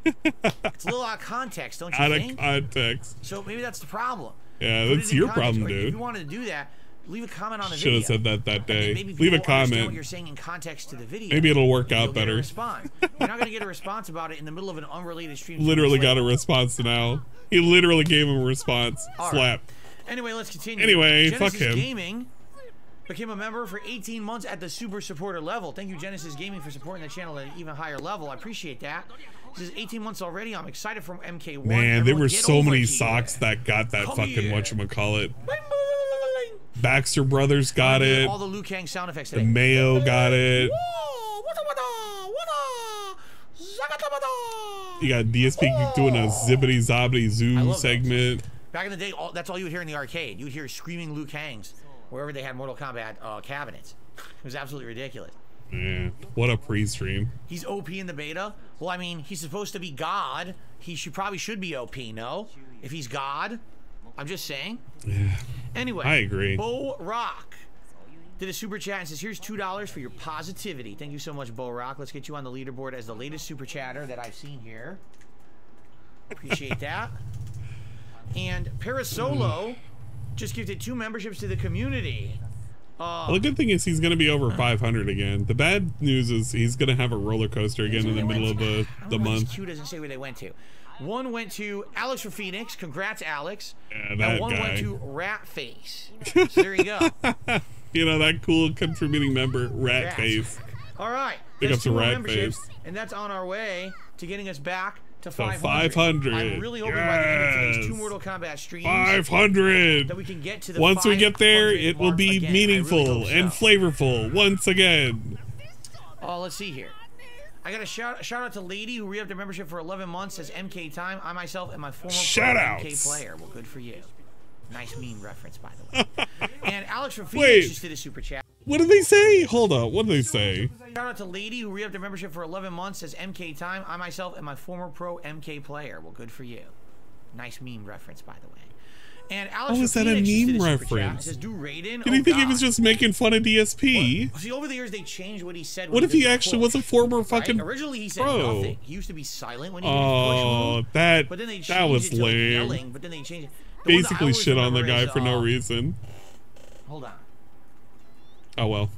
It's a little out of context, don't you think? Out of context. So maybe that's the problem. Yeah, that's your problem, dude. If you wanted to do that, leave a comment on the video. Should have said that day. Leave a comment. What you're saying in context to the video. Maybe it'll work out better. Response. You're not going to get a response about it in the middle of an unrelated stream. Literally got a response now. He literally gave him a response. Slap. Right. Anyway, let's continue. Anyway, Genesis fuck him. Gaming became a member for 18 months at the super supporter level. Thank you, Genesis Gaming, for supporting the channel at an even higher level. I appreciate that. This is 18 months already. I'm excited for MK1. Man, there were so many socks that got that fucking whatchamacallit. Baxter Brothers got it. All the Liu Kang sound effects today. The Mayo got it. You got DSP doing a zippity zobbity zoo segment. Back in the day, that's all you would hear in the arcade. You would hear screaming Liu Kangs wherever they had Mortal Kombat cabinets. It was absolutely ridiculous. Yeah, what a pre-stream. He's OP in the beta. Well, I mean, he's supposed to be God. He probably should be OP, no? If he's God, I'm just saying. Yeah. Anyway, I agree. Bo Rock did a super chat and says, here's $2 for your positivity. Thank you so much, Bo Rock. Let's get you on the leaderboard as the latest super chatter that I've seen here. Appreciate that. And Parasolo just gifted 2 memberships to the community. Well, the good thing is he's going to be over 500 again. The bad news is he's going to have a roller coaster again in the middle of the month. Q doesn't say where they went to. One went to Alex for Phoenix. Congrats, Alex. Yeah, that and one guy. went to Rat Face. So there you go. You know, that cool contributing member, Rat Face. All right. Pick up some Rat Face. And that's on our way to getting us back to 500. 500. I'm really hoping by the end of today's 2 Mortal Kombat streams 500 that we can get to the Once we get there, it will be again. meaningful Really and flavorful once again. Oh, let's see here. I got a shout out to Lady who re-upped their membership for 11 months. Says MK time. I myself am my former MK player. Well, good for you. Nice meme reference, by the way. And Alex from Phoenix just did a super chat. What did they say? Hold on. What did they say? Shout out to Lady who re-upped their membership for 11 months. Says MK time. I myself am my former pro MK player. Well, good for you. Nice meme reference, by the way. And Alex is that a meme reference? Says, do Raiden. Did he think he was just making fun of DSP? See, over the years they changed what he said. What if he actually was a former fucking Originally he said pro? Nothing. He used to be silent when he did his push move. But then they that was it to lame. yelling, but then they changed it. Basically shit on the guy for no reason. Hold on. Oh well.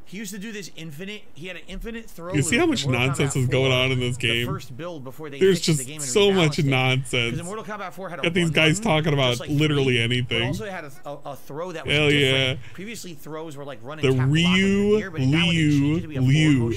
He used to do this infinite. He had an infinite throw. You see how much nonsense is going on in this game? The first build before they There's just the game and so much it. nonsense. In Mortal Kombat 4 had got these guys talking about literally anything. But also had a throw that was Hell different. Yeah. Previously, throws were like running. The Liu.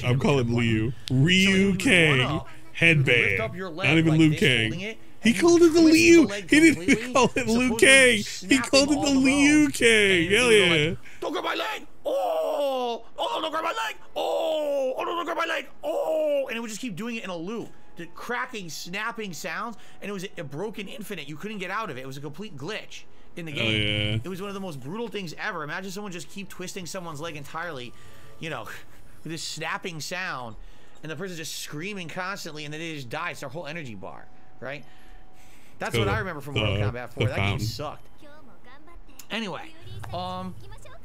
I'm calling Liu. Liu Kang headband. Not even Liu Kang. He called it the Liu. He didn't even call it Liu Kang. He called it the Liu Kang. Hell yeah. Don't grab my leg. Oh, don't grab my leg. Oh, don't grab my leg. Oh, and it would just keep doing it in a loop. The cracking, snapping sounds, and it was a broken infinite. You couldn't get out of it. It was a complete glitch in the game. Yeah. It was one of the most brutal things ever. Imagine someone just keep twisting someone's leg entirely, you know, with this snapping sound, and the person just screaming constantly, and then they just die. It's their whole energy bar, right? That's what I remember from Mortal Kombat 4. That game sucked. Anyway,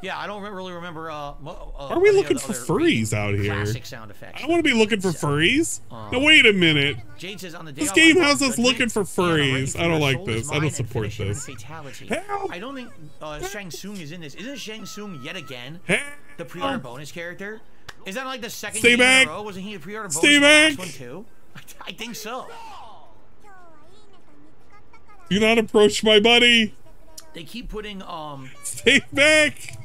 yeah, I don't really remember. Are we looking for furries out here? Classic sound effects. I don't want to be looking for furries. Now wait a minute. Jade says on the day this game has us looking for furries. I don't like this. I don't support this. Help. I don't think Shang Tsung is in this. Isn't Shang Tsung yet again the pre-order bonus character? Is that like the second game in a row? Wasn't he a pre-order bonus in the last one too? I think so. Do not approach my buddy. They keep putting Stay back.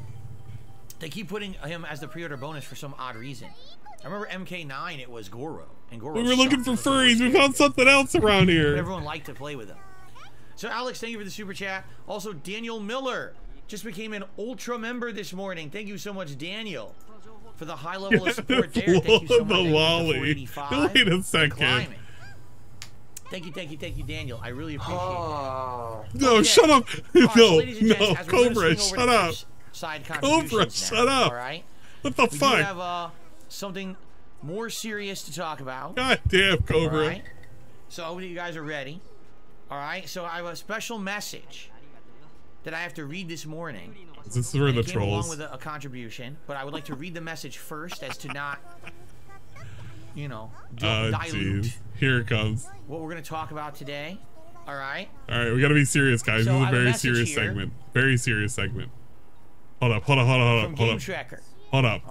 They keep putting him as the pre-order bonus for some odd reason. I remember MK9, it was Goro, and Goro. We were looking for furries. We found something else around here. But everyone liked to play with them. So Alex, thank you for the super chat. Also, Daniel Miller just became an ultra member this morning. Thank you so much, Daniel, for the high level of support there. Thank you so much. Wait a second. Thank you, Daniel. I really appreciate it. No, shut up. Right, no, so Cobra, shut up. Cobra, shut up. All right. What the fuck? We have something more serious to talk about. God damn, Cobra. All right. So I hope you guys are ready. All right. So I have a special message that I have to read this morning. This is for the trolls. Along with a contribution, but I would like to read the message first, as to not, you know, dilute. Geez. Here it comes. What we're going to talk about today. All right. All right, we got to be serious, guys. So this is a very serious segment. Very serious segment. Hold up. From Game Tracker. Hold up.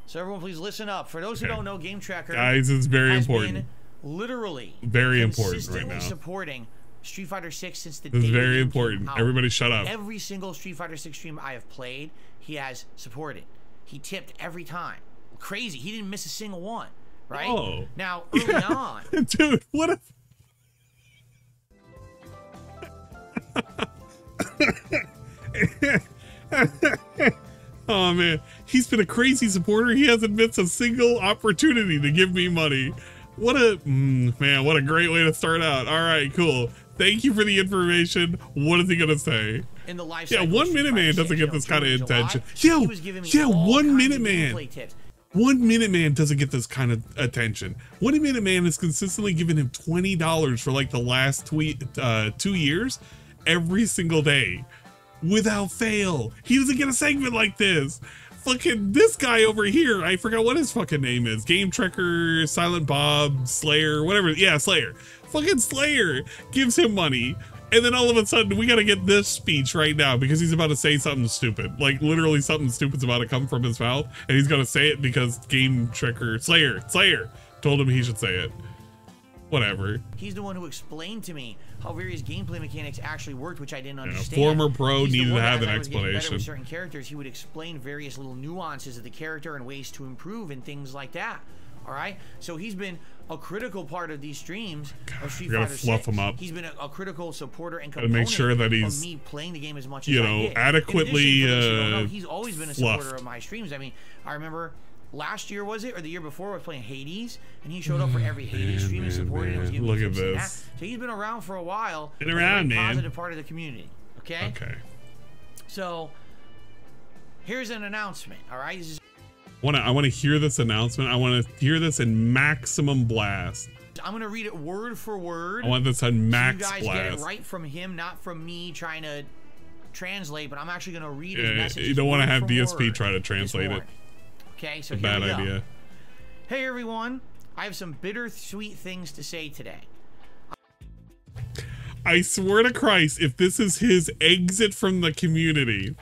So everyone, please listen up. For those who don't know, Game Tracker, guys, it's very important. Literally, very important right now. Supporting Street Fighter 6 since the this day is very important. Everybody, shut up. Every single Street Fighter 6 stream I have played, he has supported. He tipped every time. Crazy. He didn't miss a single one. Right? Oh. Now, early on. Dude, what if... Oh, man. He's been a crazy supporter. He hasn't missed a single opportunity to give me money. What a man, what a great way to start out. All right, cool. Thank you for the information. What is he gonna say? In the life yeah, 1 Minute Man doesn't get this kind of attention. Yeah, 1 Minute Man. 1 Minute Man doesn't get this kind of attention. 1 Minute Man has consistently given him $20 for like the last 2 years, every single day, without fail. He doesn't get a segment like this. Fucking this guy over here, I forgot what his fucking name is. Game Trekker, Silent Bob, Slayer, whatever. Yeah, Slayer. Fucking Slayer gives him money. And then all of a sudden, we gotta get this speech right now because he's about to say something stupid. Like, literally something stupid's about to come from his mouth. And he's gonna say it because Game Trekker, Slayer told him he should say it. Whatever. He's the one who explained to me how various gameplay mechanics actually worked, which I didn't understand. Former pro needed to have an explanation. With certain characters, he would explain various little nuances of the character and ways to improve and things like that. All right, so he's been a critical part of these streams of Street Fighter 6. Fluff him up. He's been a critical supporter and component make sure that he's, of me playing the game as much as I did. Adequately he's always been a supporter of my streams. I mean, I remember last year, was it, or the year before, I was playing Hades, and he showed up for every Hades stream and supported and was giving me tips and that. So he's been around for a while. Been around, man. Positive part of the community. Okay. Okay. So here's an announcement. All right. I want to hear this announcement. I want to hear this in maximum blast. I'm gonna read it word for word. I want this on max blast. You guys blast. get it right from him, not from me trying to translate. But I'm actually gonna read his message. You don't want to have DSP try to translate it. Okay, so bad idea. Hey everyone, I have some bittersweet things to say today. I swear to Christ, if this is his exit from the community,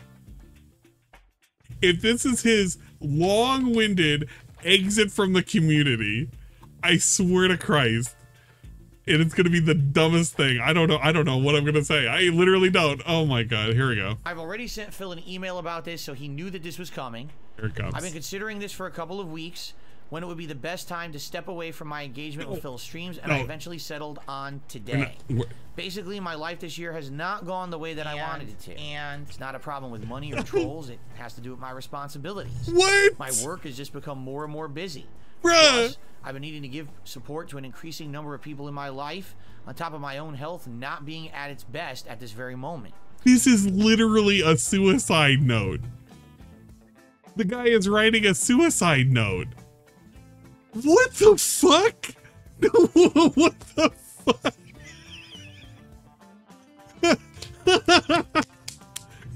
if this is his long-winded exit from the community, I swear to Christ, and it's gonna be the dumbest thing. I don't know what I'm gonna say. I literally don't. Oh my God, here we go. I've already sent Phil an email about this, so he knew that this was coming. Here it comes. I've been considering this for a couple of weeks, when it would be the best time to step away from my engagement with Phil's streams, and I eventually settled on today. Basically, my life this year has not gone the way that I wanted it to. And it's not a problem with money or trolls. It has to do with my responsibilities. What? My work has just become more and more busy. Bruh. Plus, I've been needing to give support to an increasing number of people in my life, on top of my own health not being at its best at this very moment. This is literally a suicide note. The guy is writing a suicide note. What the fuck? What the fuck?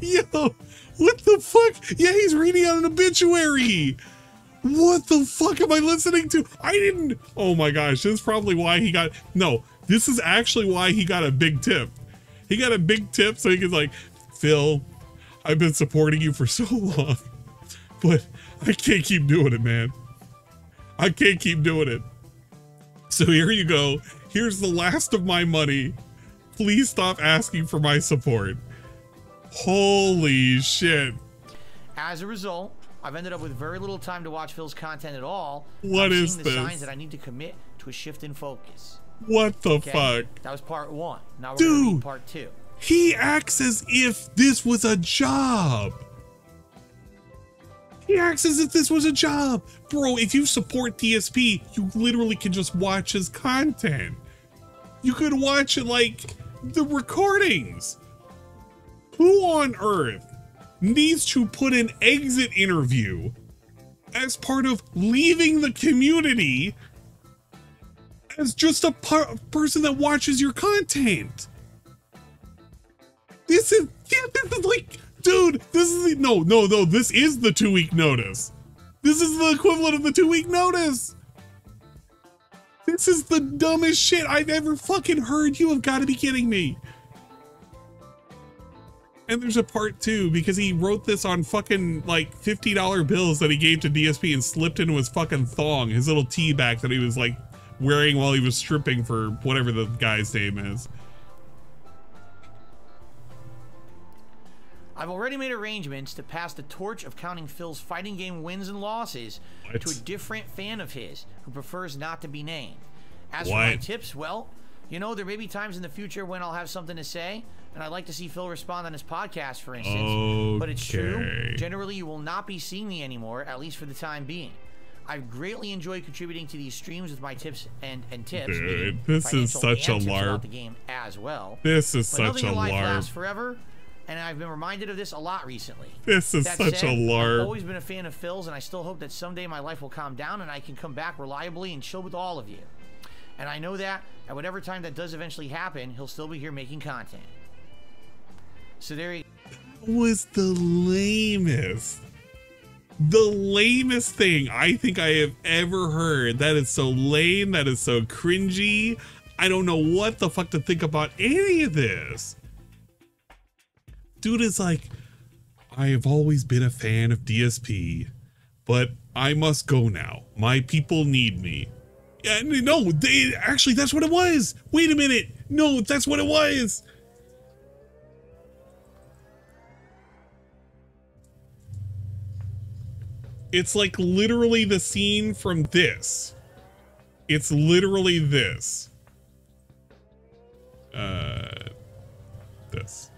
Yo, what the fuck? Yeah, he's reading out an obituary. What the fuck am I listening to? I didn't. Oh my gosh, this is probably why he got. No, this is actually why he got a big tip. He got a big tip so he can like, Phil, I've been supporting you for so long, but I can't keep doing it, man. I can't keep doing it. So here you go. Here's the last of my money. Please stop asking for my support. Holy shit. As a result, I've ended up with very little time to watch Phil's content at all. What is this? The signs that I need to commit to a shift in focus. What the fuck? That was part one. Now we're going to read part two. He acts as if this was a job. He acts as if this was a job. Bro, if you support DSP, you literally can just watch his content. You could watch it like the recordings. Who on earth needs to put an exit interview as part of leaving the community as just a person that watches your content? This is like, dude, this is no, this is the 2-week notice. This is the equivalent of the 2-week notice. This is the dumbest shit I've ever fucking heard. You have got to be kidding me. And there's a part 2 because he wrote this on fucking like $50 bills that he gave to DSP and slipped into his fucking thong, his little tea bag that he was like wearing while he was stripping for whatever the guy's name is. I've already made arrangements to pass the torch of counting Phil's fighting game wins and losses to a different fan of his who prefers not to be named. As for my tips, well, you know, there may be times in the future when I'll have something to say, and I'd like to see Phil respond on his podcast, for instance. But it's true. Generally, you will not be seeing me anymore, at least for the time being. I've greatly enjoyed contributing to these streams with my tips and tips. Dude, this is such a LARP. The game as well. This is but such a LARP. Lasts LARP. forever, and I've been reminded of this a lot recently. This is such a LARP. I've always been a fan of Phil's, and I still hope that someday my life will calm down and I can come back reliably and chill with all of you. And I know that at whatever time that does eventually happen, he'll still be here making content. So there you go. That was the lamest. The lamest thing I think I have ever heard. That is so lame. That is so cringy. I don't know what the fuck to think about any of this. Dude is like, I have always been a fan of DSP, but I must go now. My people need me. Yeah, no, actually, that's what it was. Wait a minute. No, that's what it was. It's like literally the scene from this. It's literally this. This.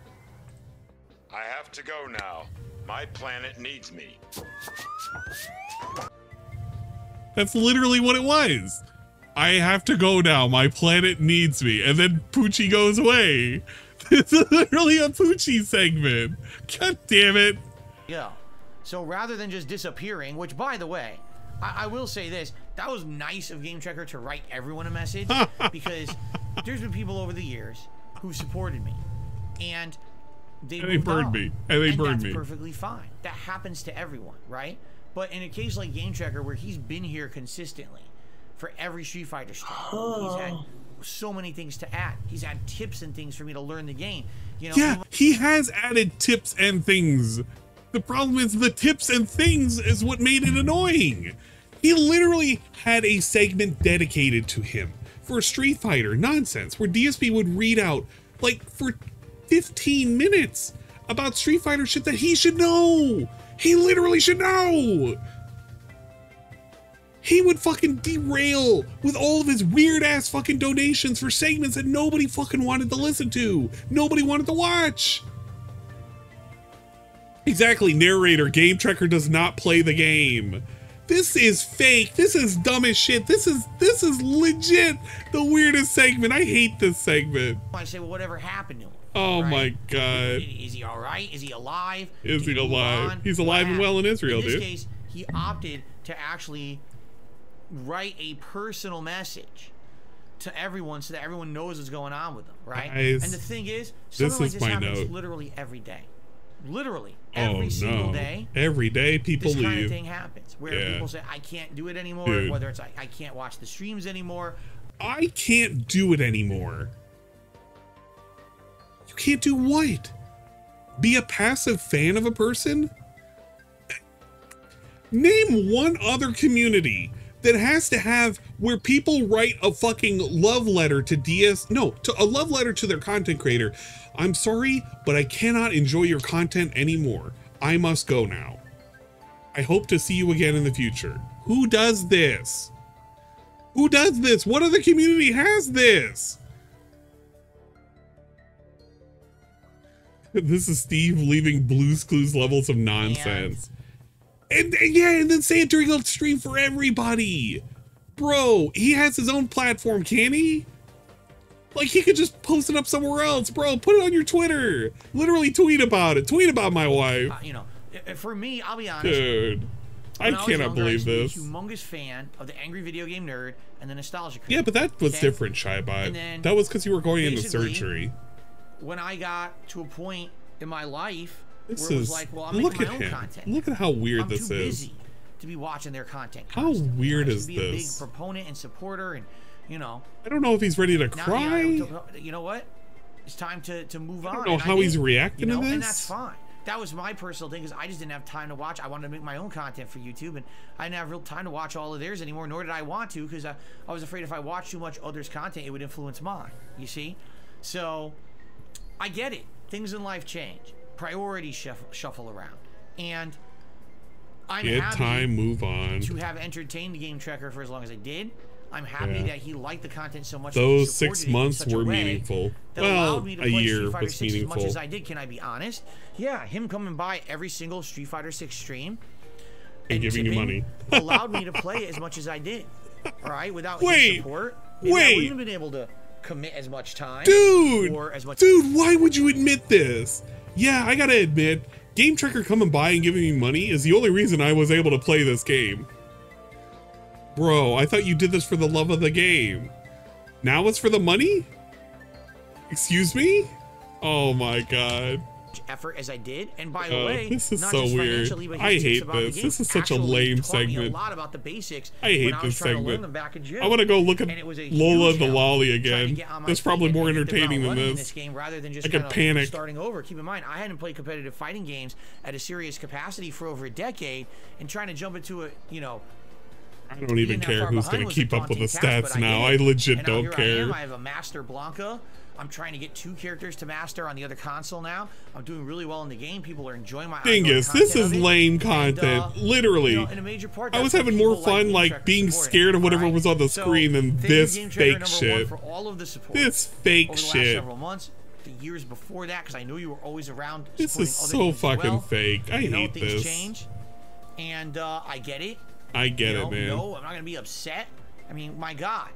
I have to go now. My planet needs me. That's literally what it was. I have to go now. My planet needs me. And then Poochie goes away. It's literally a Poochie segment. God damn it. Yeah. So rather than just disappearing, which by the way, I will say this, that was nice of Game Checker to write everyone a message because there's been people over the years who supported me and they burned me. And they burned me. That's perfectly fine. That happens to everyone, right? But in a case like Game Checker where he's been here consistently for every Street Fighter stream, he's had so many things to add. He's had tips and things for me to learn the game. You know, yeah, he has added tips and things. The problem is the tips and things is what made it annoying. He literally had a segment dedicated to him for Street Fighter nonsense where DSP would read out like for 15 minutes about Street Fighter shit that he should know. He literally should know. He would fucking derail with all of his weird ass fucking donations for segments that nobody fucking wanted to listen to. Nobody wanted to watch. Exactly, narrator. Game Tracker does not play the game. This is fake. This is dumb as shit. This is legit the weirdest segment. I hate this segment. I say, well, whatever happened to him? Oh right? My god. Is he all right? Is he alive? Is he alive? He's alive and well in Israel, dude. In this case, he opted to actually write a personal message to everyone so that everyone knows what's going on with them, right? Guys, and the thing is, something like this happens literally every day. Literally every single day. Every day people leave. This kind of thing happens where people say, I can't do it anymore. Dude. Whether it's I can't watch the streams anymore. I can't do it anymore. You can't do what? Be a passive fan of a person? Name one other community that has to have where people write a fucking love letter to a love letter to their content creator. I'm sorry, but I cannot enjoy your content anymore. I must go now. I hope to see you again in the future. Who does this? Who does this? What other community has this? This is Steve leaving Blue's Clues levels of nonsense. And then say it during a stream for everybody. Bro, he has his own platform, can he? Like, he could just post it up somewhere else. Bro, put it on your Twitter. Literally tweet about it. Tweet about my wife. You know, for me, I'll be honest. Dude, I cannot believe this. I'm a humongous fan of the Angry Video Game Nerd and the Nostalgia Crew. Yeah, but that was different, Shybot. That was because you were going into surgery. When I got to a point in my life where it was like, well, I'm making my own content. Look at how weird this is. I'm too busy to be watching their content. How weird is this? I should be a big proponent and supporter, and you know. I don't know if he's ready to cry. You know what? It's time to move on. I don't know how he's reacting to this. And that's fine. That was my personal thing, because I just didn't have time to watch. I wanted to make my own content for YouTube, and I didn't have real time to watch all of theirs anymore, nor did I want to, because I was afraid if I watched too much others' content, it would influence mine, you see? So, I get it. Things in life change. Priorities shuffle around. And I'm happy move on. to have entertained the Game Tracker for as long as I did. I'm happy that he liked the content so much. Those 6 months were meaningful. Well, a year was meaningful. As much as I did, can I be honest? Yeah, him coming by every single Street Fighter 6 stream and giving you money. allowed me to play as much as I did. All right, without his support, I wouldn't have been able to commit as much time. Or as much Dude, why would you admit this? Yeah, I gotta admit, Game Tracker coming by and giving me money is the only reason I was able to play this game. Bro, I thought you did this for the love of the game. Now it's for the money? Excuse me? Oh my god. Effort as I did, and by the way, this is not so just weird. But I hate this. This is such a lame segment. A lot about the basics I hate this segment. I want to go look at Lola the Lolly again. That's probably more entertaining than this. Game rather than just I could panic. Starting over. Keep in mind, I hadn't played competitive fighting games at a serious capacity for over a decade, and trying to jump into a, you know. I don't even care who's going to keep up with the stats now. I legit don't care. I have a Master Blanca. I'm trying to get 2 characters to master on the other console now. I'm doing really well in the game. People are enjoying my Dingus, this is lame content. Literally. You know, in a major part, I was having more fun like being scared of whatever was on the screen than this fake shit. For all of the support this fake over the shit. Last several months, the years before that, because I knew you were always around. This is so fucking fake. I hate this. Things change, and I get it. I get it, man. No, I'm not gonna be upset. I mean, my God,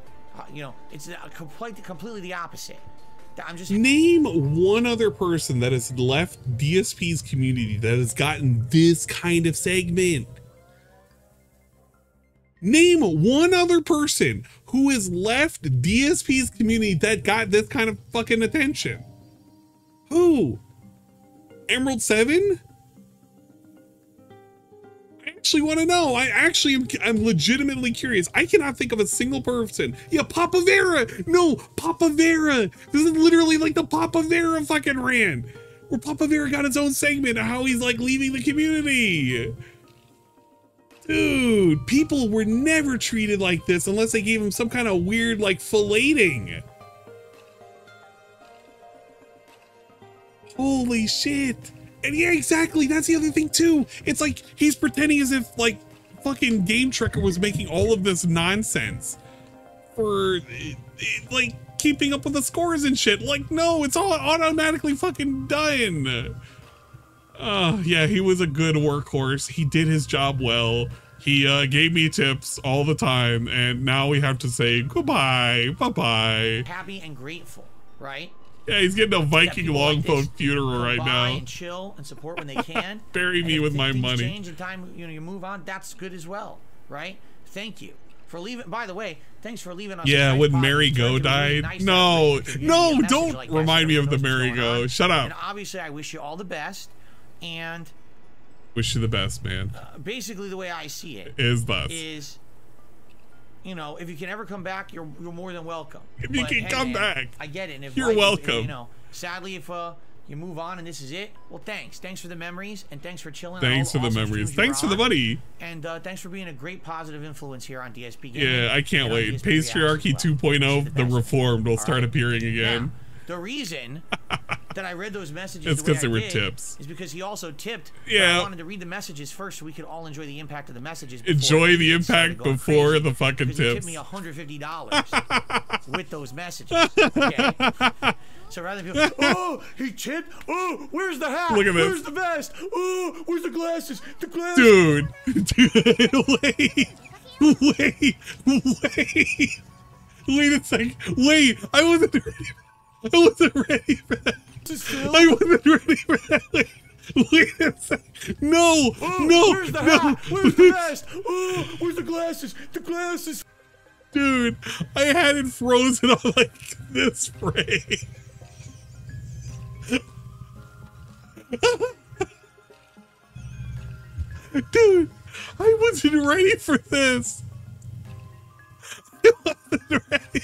you know, it's completely the opposite. I'm just name one other person that has left DSP's community that has gotten this kind of segment. Name one other person who has left DSP's community that got this kind of fucking attention. Who? Emerald 7? I actually want to know. I'm legitimately curious. I cannot think of a single person. Yeah, Papa Vera. No, Papa Vera. This is literally like the Papa Vera fucking rant, where Papa Vera got his own segment of how he's like leaving the community. Dude, people were never treated like this unless they gave him some kind of weird like filleting. Holy shit. And yeah, exactly. That's the other thing too. It's like he's pretending as if like fucking Game Tracker was making all of this nonsense for like keeping up with the scores and shit. Like, no, it's all automatically fucking done. Yeah, he was a good workhorse. He did his job well. He gave me tips all the time, and now we have to say goodbye. Bye-bye. Happy and grateful, right? Yeah, he's getting a Viking longbow funeral right now. And chill and support when they can. Bury me with my money. Change in time, you know, you move on. That's good as well, right? Thank you for leaving. By the way, thanks for leaving us. Yeah, when Mary Go died. No, don't remind me of the Mary Go. Shut up. And obviously, I wish you all the best. And wish you the best, man. Basically, the way I see it is you know, if you can ever come back, you're more than welcome. If you can come back, I get it. And if you're welcome. If, you know, sadly, if you move on and this is it, well, thanks for the memories and thanks for chilling. Thanks for the memories. Thanks for the money. And thanks for being a great positive influence here on DSP Gaming. Yeah, I can't wait. Patriarchy 2.0, the Reformed will start appearing again. Now, the reason that I read those messages it's because they were tips. Is because he also tipped. Yeah. I wanted to read the messages first so we could all enjoy the impact of the messages. Enjoy the impact before the fucking tips. He tipped me $150 with those messages. Okay. So rather than be, oh, he tipped. Oh, where's the hat? Look at this. Where's the vest? Oh, where's the glasses? The glasses. Dude, wait a second. Wait, I wasn't ready. I wasn't ready for that. I wasn't ready for that. Wait a second. No, no. Where's the hat? Where's the vest? Oh, where's the glasses? The glasses. Dude, I had it frozen on like this spray. Dude, I wasn't ready for this. I wasn't ready.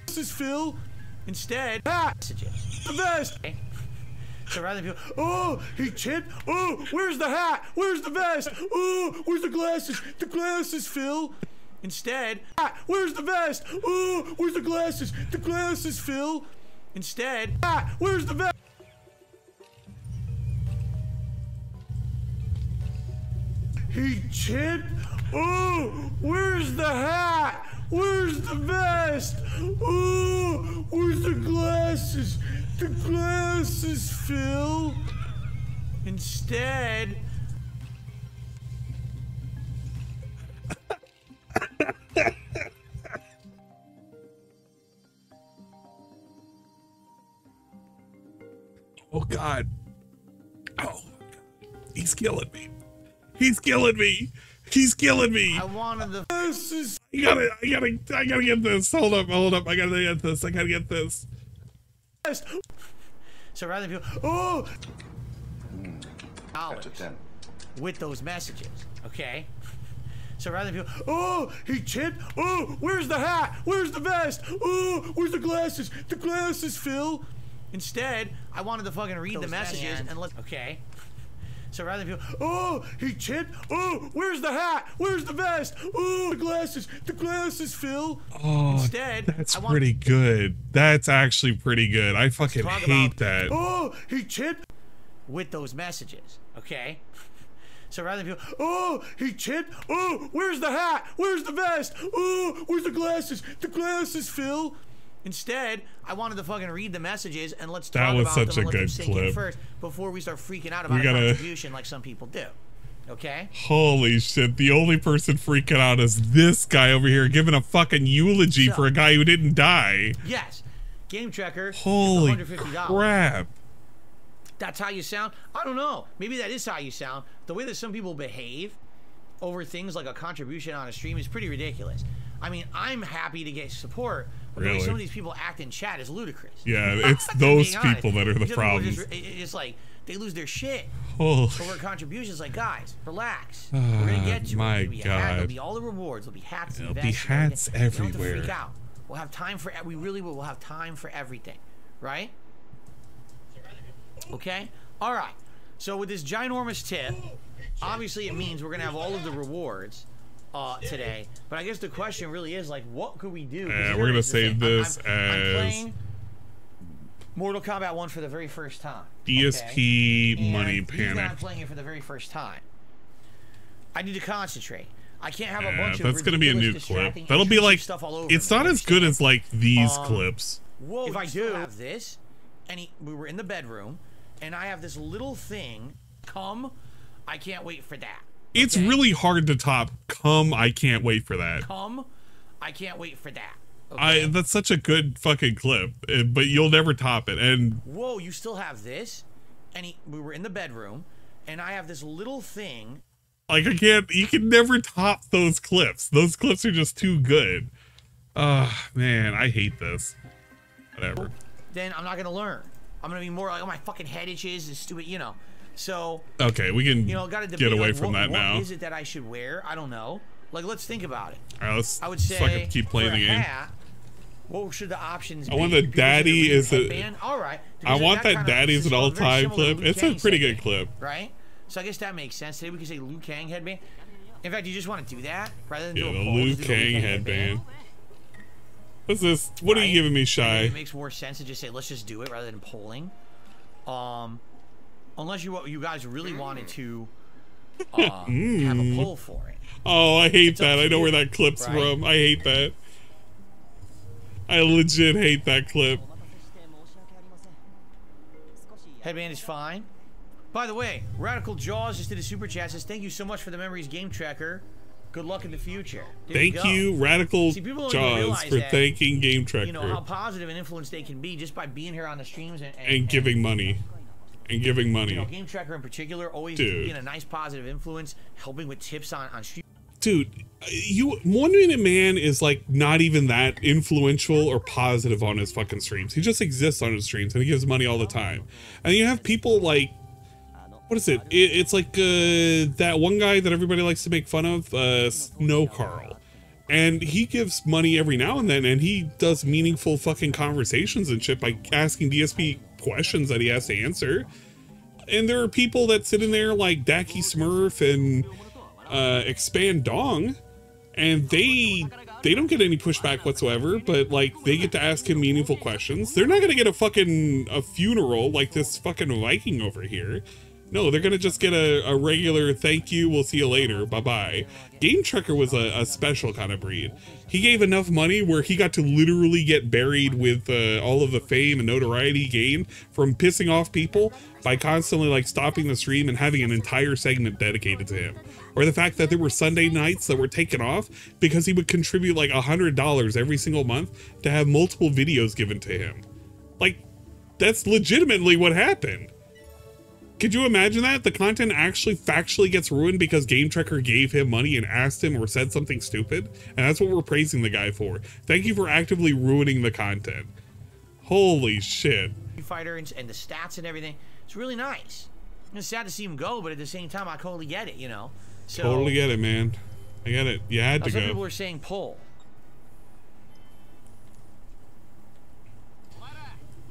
This is Phil. Instead, messages. The vest. So rather than feel, oh, he tipped. Oh, where's the hat? Where's the vest? Oh, where's the glasses? The glasses, Phil. Instead, where's the vest? Oh, where's the glasses? The glasses, Phil. Instead, where's the vest? He tipped. Oh, where's the hat? Where's the vest? Oh, where's the glasses? The glasses, Phil. Instead, Oh God. Oh, he's killing me. He's killing me. He's killing me. I wanted the. I gotta get this. Hold up. I gotta get this. So rather than people, dollars with those messages, okay? So rather than people, oh, he chipped. Oh, where's the hat? Where's the vest? Oh, where's the glasses? The glasses, Phil. Instead, I wanted to fucking read the messages and let. Okay. So rather than people, oh, he chipped. Oh, where's the hat? Where's the vest? Oh, the glasses, Phil. Oh, instead, that's pretty good. That's actually pretty good. I fucking hate that. Oh, he chipped with those messages, okay? So rather than people, oh, he chipped. Oh, where's the hat? Where's the vest? Oh, where's the glasses? The glasses, Phil. Instead, I wanted to fucking read the messages and let's talk about them and let them sink in first before we start freaking out about a contribution like some people do. Okay? Holy shit, the only person freaking out is this guy over here giving a fucking eulogy for a guy who didn't die. Yes. Game Tracker. Holy $150. crap. That's how you sound? I don't know. Maybe that is how you sound. The way that some people behave over things like a contribution on a stream is pretty ridiculous. I mean, I'm happy to get support, but the way some of these people act in chat is ludicrous. Yeah, it's those people that are the problem. It's like they lose their shit over contributions. Like, guys, relax. We're gonna get to my it. There'll be all the rewards. There'll be hats. There'll be hats everywhere. You don't have to freak out. We'll have time for. We really will. We'll have time for everything, right? Okay. All right. So with this ginormous tip, obviously it means we're gonna have all of the rewards today, but I guess the question really is like, what could we do? We're gonna save this I'm as playing Mortal Kombat 1 for the very first time. DSP Money Panic. I'm playing it for the very first time. I need to concentrate. I can't have a bunch of. That's gonna be a new clip. That'll be like stuff all over. It's not as good as like these clips. Whoa, if I do have this, and we were in the bedroom, and I have this little thing. I can't wait for that. It's really hard to top. I can't wait for that. I can't wait for that. Okay? That's such a good fucking clip, but you'll never top it. And whoa, you still have this? And we were in the bedroom, and I have this little thing. Like you can never top those clips. Those clips are just too good. Man, I hate this. Whatever. Then I'm not gonna learn. I'm gonna be more like, oh, my fucking head itches and stupid, So okay, we can gotta get away from that now. What is it that I should wear? I don't know. Like, let's think about it. All right, I would say fucking keep playing the game. Hat, what should the options be? I want the daddy is a. All right. I want that daddy as an all-time clip. It's a pretty good clip. Right. So I guess that makes sense. Today we can say Liu Kang headband. In fact, you just want to do that rather than do a poll. Liu Kang headband. What's this? What are you giving me, Shy? It makes more sense to just say let's just do it rather than polling. Unless you guys really wanted to have a poll for it. Oh, I hate that. I know where that clip's from. I hate that. I legit hate that clip. Headband is fine. By the way, Radical Jaws just did a super chat. Says thank you so much for the memories, Game Tracker. Good luck in the future. Thank you, Radical Jaws, for thanking Game Tracker. You know how positive an influence they can be just by being here on the streams and giving money. And giving money. You know, Game Tracker in particular, always being a nice positive influence, helping with tips on stream. Dude, One Minute Man is like not even that influential or positive on his fucking streams. He just exists on his streams and he gives money all the time. And you have people like, what is it? It's like that one guy that everybody likes to make fun of, Snow Carl. And he gives money every now and then, and he does meaningful fucking conversations and shit by asking DSP questions that he has to answer. And there are people that sit in there like Dacky Smurf and Expand Dong, and they don't get any pushback whatsoever, but like they get to ask him meaningful questions. They're not gonna get a funeral like this fucking Viking over here. No, they're gonna just get a regular thank you, we'll see you later, bye-bye. Game Tracker was a special kind of breed. He gave enough money where he got to literally get buried with all of the fame and notoriety gained from pissing off people by constantly like stopping the stream and having an entire segment dedicated to him. Or the fact that there were Sunday nights that were taken off because he would contribute like $100 every single month to have multiple videos given to him. Like, that's legitimately what happened. Could you imagine that? The content actually factually gets ruined because Game Tracker gave him money and asked him or said something stupid? And that's what we're praising the guy for. Thank you for actively ruining the content. Holy shit. Fighter and the stats and everything. It's really nice. It's sad to see him go, but at the same time, I totally get it, you know? So, totally get it, man. I get it. You had to go. Some people are saying pull.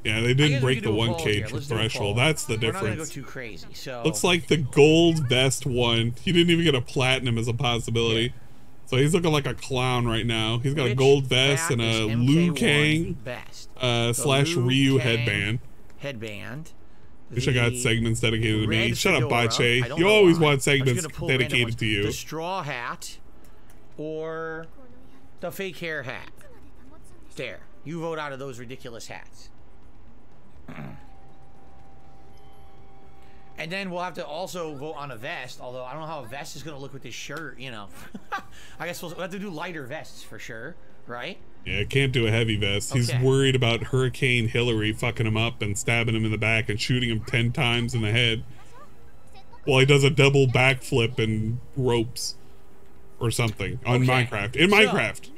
Yeah, they didn't break the 1K threshold. That's the difference. We're not gonna go too crazy. So looks like the gold vest won. He didn't even get a platinum as a possibility. Yeah. So he's looking like a clown right now. He's got a gold vest and a Liu Kang slash Ryu headband. Wish I got segments dedicated to me. Shut up, Bache. You always want segments dedicated to you. The straw hat or the fake hair hat. There. You vote out of those ridiculous hats. And then we'll have to also vote on a vest, although I don't know how a vest is going to look with this shirt, you know. I guess we'll have to do lighter vests for sure, right? Yeah, can't do a heavy vest. Okay. He's worried about Hurricane Hillary fucking him up and stabbing him in the back and shooting him 10 times in the head while he does a double backflip and ropes or something on Minecraft. In Minecraft.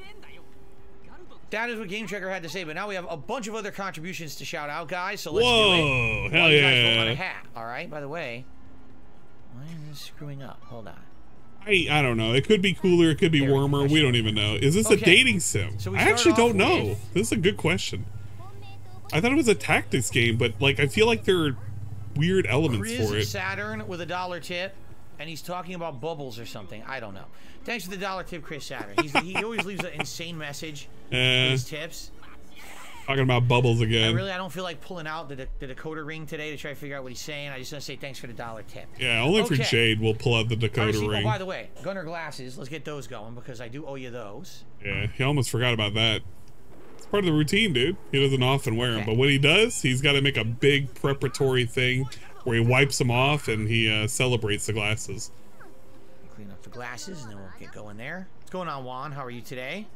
That is what Game Tracker had to say, but now we have a bunch of other contributions to shout out, guys, so let's do it. Hell you guys vote on a hat, all right? By the way, why is this screwing up? Hold on. I don't know. It could be cooler. It could be warmer. We don't even know. Is this a dating sim? So I actually don't know. This is a good question. I thought it was a tactics game, but like I feel like there are weird elements for it. Saturn with a $1 tip, and he's talking about bubbles or something. I don't know. Thanks for the $1 tip, Chris Saturn. He always leaves an insane message with his tips. Talking about bubbles again. I don't feel like pulling out the decoder ring today to try to figure out what he's saying. I just want to say thanks for the $1 tip. Yeah, only for Jade we'll pull out the decoder ring. Oh, by the way, Gunner glasses. Let's get those going because I do owe you those. Yeah, he almost forgot about that. It's part of the routine, dude. He doesn't often wear them, but when he does, he's got to make a big preparatory thing where he wipes them off and he celebrates the glasses. Clean up the glasses and then we'll get going there. What's going on, Juan? How are you today?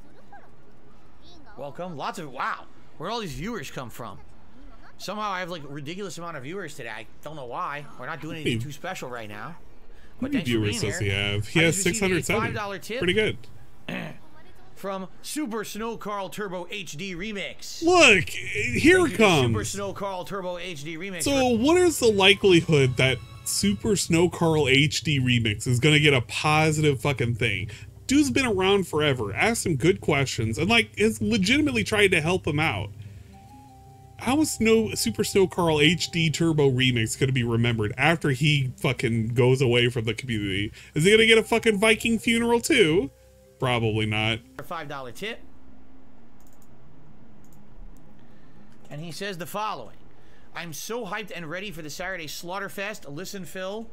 Welcome. Lots of wow. Where all these viewers come from? Somehow I have like a ridiculous amount of viewers today. I don't know why. We're not doing anything too special right now. How many viewers does he have? He has 607. Pretty good. From Super Snow Carl Turbo HD Remix. Look, here it comes. Super Snow Carl Turbo HD Remix. So what is the likelihood that Super Snow Carl HD Remix is going to get a positive fucking thing? Dude's been around forever, asked him good questions, and like is legitimately trying to help him out. How is Super Snow Carl HD Turbo Remix going to be remembered after he fucking goes away from the community? Is he going to get a fucking Viking funeral too? Probably not. A $5 tip. And he says the following. I'm so hyped and ready for the Saturday Slaughterfest. Listen, Phil.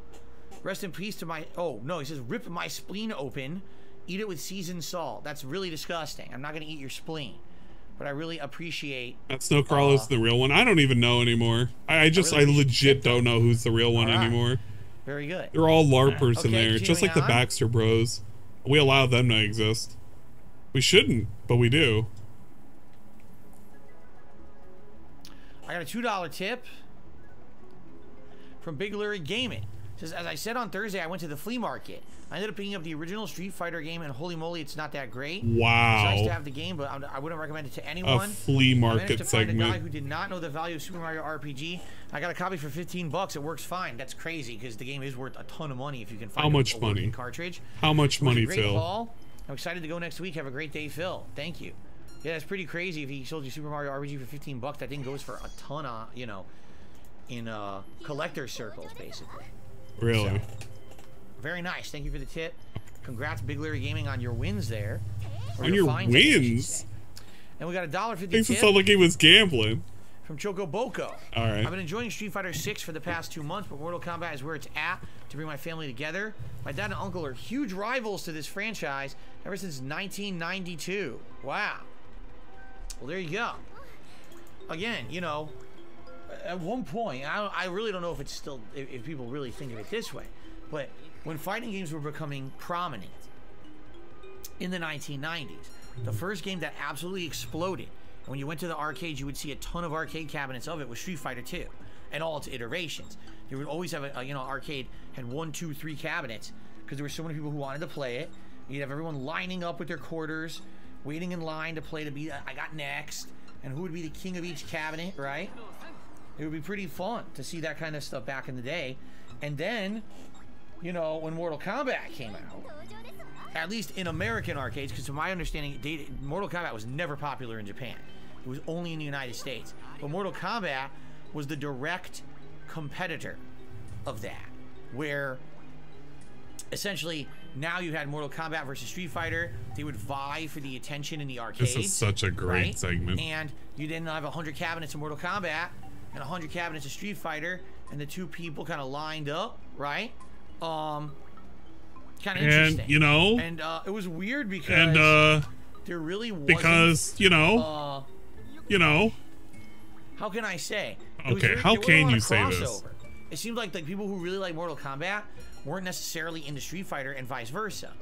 Rest in peace to my... Oh, no, he says, rip my spleen open. Eat it with seasoned salt. That's really disgusting. I'm not going to eat your spleen. But I really appreciate... That Snow Carl is the real one. I don't even know anymore. I legit don't know who's the real one anymore. Very good. They're all LARPers in there. Just like the Baxter Bros. We allow them to exist. We shouldn't, but we do. I got a $2 tip from Big Larry Gaming. It says, as I said on Thursday, I went to the flea market. I ended up picking up the original Street Fighter game, and holy moly, it's not that great. Wow. It's nice to have the game, but I wouldn't recommend it to anyone. A flea market I segment. Find a guy who did not know the value of Super Mario RPG. I got a copy for $15. It works fine. That's crazy because the game is worth a ton of money if you can find a working cartridge. How much money, Phil? Call. I'm excited to go next week. Have a great day, Phil. Thank you. Yeah, that's pretty crazy. If he sold you Super Mario RPG for $15, that thing goes for a ton of, you know, in collector circles, basically. Really? So, very nice. Thank you for the tip. Congrats, Big Larry Gaming, on your wins there. On your wins? And we got a $1.50 tip. Makes it sound like he was gambling. From Choco Boko. All right. I've been enjoying Street Fighter 6 for the past 2 months, but Mortal Kombat is where it's at to bring my family together. My dad and uncle are huge rivals to this franchise ever since 1992. Wow. Well, there you go. Again, you know, at one point, I really don't know if it's still, if people really think of it this way, but when fighting games were becoming prominent in the 1990s, the first game that absolutely exploded When you went to the arcades, you would see a ton of arcade cabinets of it with Street Fighter 2 and all its iterations. You would always have a arcade had 1, 2, 3 cabinets because there were so many people who wanted to play it. You'd have everyone lining up with their quarters, waiting in line to play to be I got next, and who would be the king of each cabinet, right? It would be pretty fun to see that kind of stuff back in the day. And then, you know, when Mortal Kombat came out, at least in American arcades, because to my understanding, Mortal Kombat was never popular in Japan. It was only in the United States. But Mortal Kombat was the direct competitor of that, where essentially now you had Mortal Kombat versus Street Fighter. They would vie for the attention in the arcades. This is such a great segment. And you didn't have 100 cabinets of Mortal Kombat and 100 cabinets of Street Fighter, and the two people kind of lined up, right? Kind of interesting. And, you know, and it was weird because there really wasn't, because, you know, how can I say? Okay, how can you say this? It seemed like the people who really like Mortal Kombat weren't necessarily into Street Fighter and vice versa.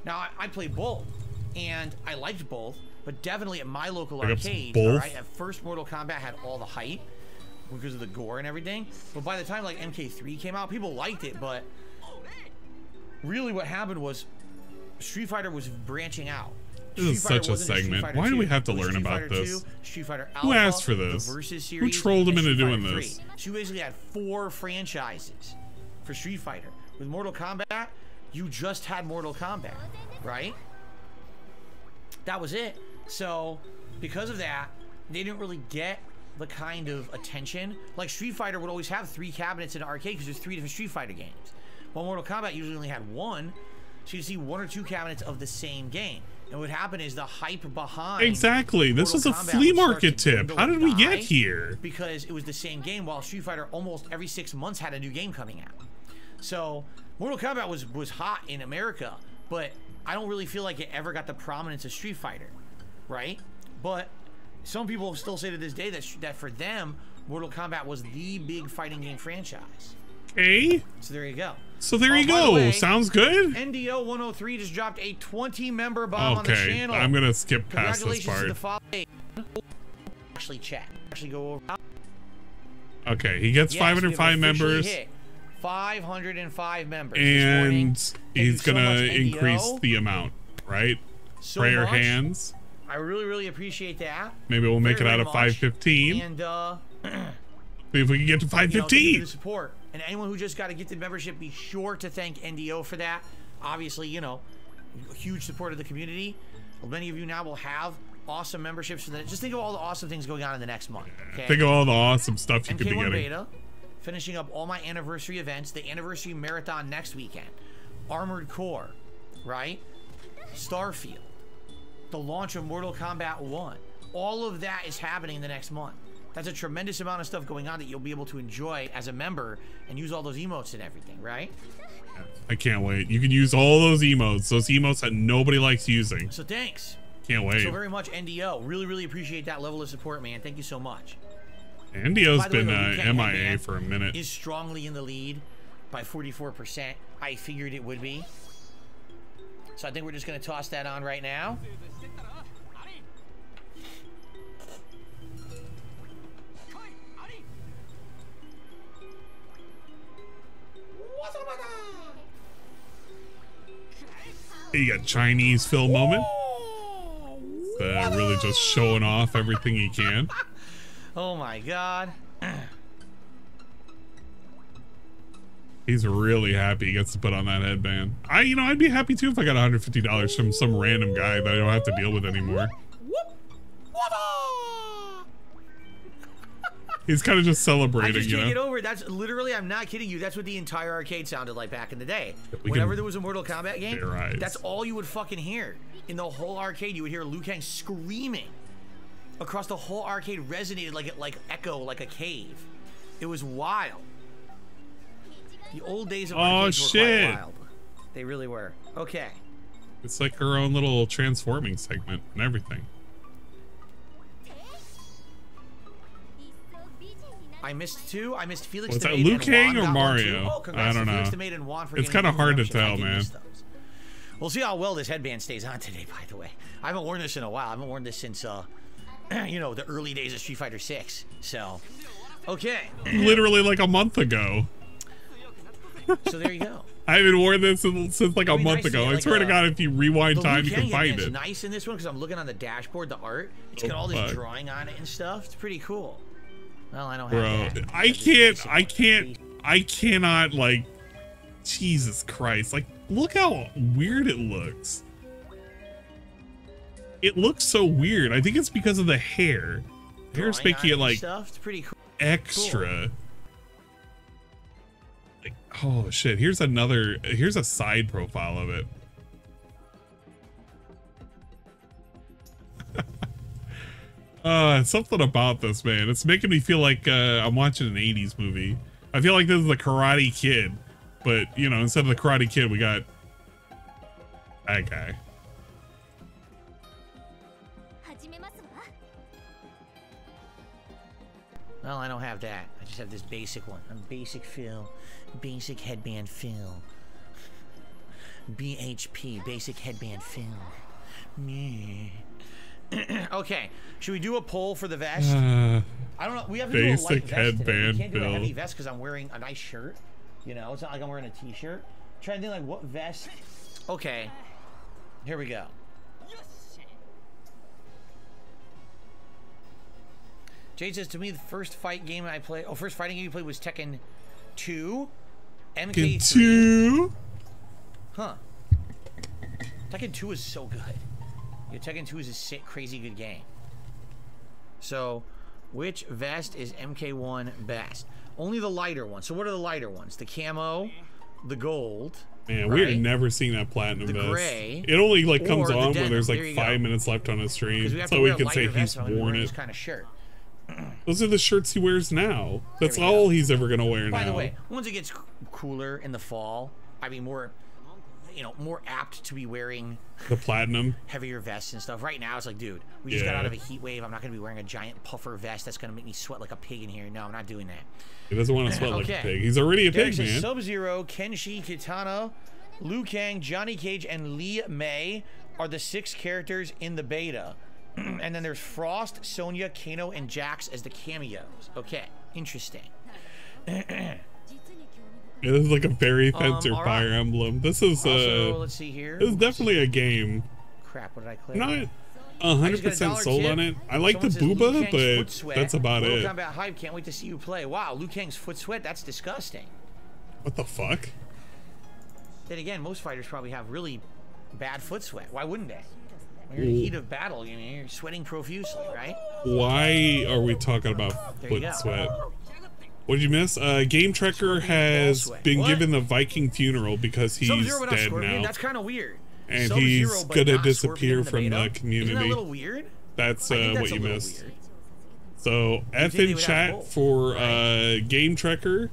Now, I played both, and I liked both, but definitely at my local arcade, right, at first Mortal Kombat had all the hype because of the gore and everything, but by the time like MK3 came out, people liked it, but really what happened was Street Fighter was branching out. This is such a segment. Why do we have to learn about this? Who asked for this? Who trolled him into doing this? So you basically had 4 franchises for Street Fighter. With Mortal Kombat, you just had Mortal Kombat, right? That was it. So because of that, they didn't really get the kind of attention. Like Street Fighter would always have 3 cabinets in an arcade because there's 3 different Street Fighter games. While Mortal Kombat usually only had 1, so you'd see 1 or 2 cabinets of the same game. And what happened is the hype behind exactly. This was a flea market tip. How did we get here? Because it was the same game, while Street Fighter almost every 6 months had a new game coming out. So Mortal Kombat was hot in America, but I don't really feel like it ever got the prominence of Street Fighter, right? But some people still say to this day that for them, Mortal Kombat was the big fighting game franchise. Okay. So there you go. So there you go. Way, sounds good. NDO 103 just dropped a 20-member bomb on the channel. I'm gonna skip past this part. Actually, chat. Actually, go over. Okay, he gets 505 members. 505 members. And he's gonna increase the amount, right? So prayer hands. I really, really appreciate that. Maybe we'll make it out of 515. And see if we can get to 515. Thank you for the support. And anyone who just got a gifted membership, be sure to thank NDO for that. Obviously, you know, huge support of the community. Well, many of you now will have awesome memberships for that. Just think of all the awesome things going on in the next month. Okay? Think of all the awesome stuff you could be getting. Beta, finishing up all my anniversary events. The anniversary marathon next weekend. Armored Core, right? Starfield. The launch of Mortal Kombat 1. All of that is happening the next month. That's a tremendous amount of stuff going on that you'll be able to enjoy as a member and use all those emotes and everything, right? I can't wait. You can use all those emotes that nobody likes using. So thanks. Can't wait. So very much, NDO. Really, really appreciate that level of support, man. Thank you so much. NDO's been MIA for a minute. Is strongly in the lead by 44%. I figured it would be. So I think we're just going to toss that on right now. You got Chinese Phil moment. Really just showing off everything he can. Oh my god. He's really happy he gets to put on that headband. I'd be happy too if I got $150 from some random guy that I don't have to deal with anymore. He's kind of just celebrating, I just can't get over it. That's literally, I'm not kidding you, that's what the entire arcade sounded like back in the day. Whenever there was a Mortal Kombat game, that's all you would fucking hear. In the whole arcade, you would hear Liu Kang screaming. Across the whole arcade, resonated like echo, like a cave. It was wild. The old days of arcades were quite wild. They really were. Okay. It's like her own little transforming segment and everything. I missed 2. I missed Felix. Was that Liu Kang or Mario? I don't know. It's kind of hard to tell, man. We'll see how well this headband stays on today, by the way. I haven't worn this in a while. I haven't worn this since you know, the early days of Street Fighter 6. So, okay. Literally like a month ago. So there you go. I haven't worn this since like a month ago. I swear to God, if you rewind time, you can find it. It's nice in this one because I'm looking on the dashboard, the art. It's got all this drawing on it and stuff. It's pretty cool. Well, I don't have that. I cannot, like, Jesus Christ. Like, look how weird it looks. It looks so weird. I think it's because of the hair. The hair's making it, like, it's pretty cool. Extra. Like, oh, shit. Here's a side profile of it. Something about this, man. It's making me feel like I'm watching an 80s movie. I feel like this is the Karate Kid, but, you know, instead of the Karate Kid, we got that guy. Well, I don't have that. I just have this basic one. I'm basic Phil. Basic headband Phil. BHP. Basic headband Phil. Meh. Okay. Should we do a poll for the vest? I don't know. We have to do a light vest today. We can't do a heavy vest because I'm wearing a nice shirt. You know, it's not like I'm wearing a t-shirt. Trying to think like what vest. Okay. Here we go. Jade says to me the first fighting game you played was Tekken 2, MK3. Huh. Tekken 2 is so good. Yeah, Tekken 2 is a sick, crazy good game. So, which vest is MK1 best? Only the lighter one. So what are the lighter ones? The camo, the gold. Man, right? We're never seeing that platinum vest. Gray. It only like comes on when there's like 5 minutes left on his stream, so we can say he's worn it. Kind of shirt. Those are the shirts he wears now. That's all he's ever gonna wear now. By the way, once it gets cooler in the fall, I mean more, you know, more apt to be wearing the platinum, heavier vests and stuff. Right now, it's like, dude, we just got out of a heat wave. I'm not gonna be wearing a giant puffer vest that's gonna make me sweat like a pig in here. No, I'm not doing that. He doesn't want to sweat like a pig. He's already a pig, man. Sub-Zero, Kenshi, Kitana, Liu Kang, Johnny Cage, and Lee May are the 6 characters in the beta. And then there's Frost, Sonya, Kano, and Jax as the cameos. Okay, interesting. Yeah, this is like a Fairy Fencer Fire Emblem. This is also, let's see here. This is definitely a game. Crap, what did I click? Not 100% sold on it. I like the booba, but that's about it. Mortal Kombat Hype, can't wait to see you play. Wow, Liu Kang's foot sweat, that's disgusting. What the fuck? Then again, most fighters probably have really bad foot sweat. Why wouldn't they? When you're in the heat of battle, you know, you're sweating profusely, right? Why are we talking about foot sweat? What did you miss? Game Trekker has been given the Viking funeral because he's dead now. That's kind of weird. And he's gonna disappear from the community. Isn't that a little weird? That's what you missed. So F in chat for Game Trekker.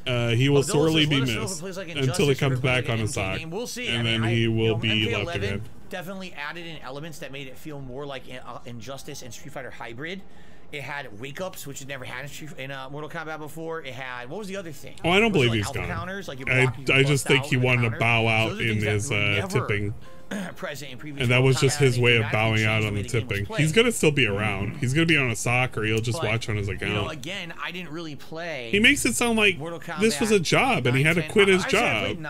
He will sorely be missed until he comes back on his side, and then he will be left again. Definitely added in elements that made it feel more like Injustice and Street Fighter Hybrid. It had wake-ups, which it never had in Mortal Kombat before. It had, what was the other thing? Oh, I don't believe he's gone. I just think he wanted to bow out in his tipping. And that was just his way of bowing out on the tipping. He's gonna still be around. He's gonna be on a sock, or he'll just watch on his account. You know, again, I didn't really play. He makes it sound like this was a job, and he had to quit his job, and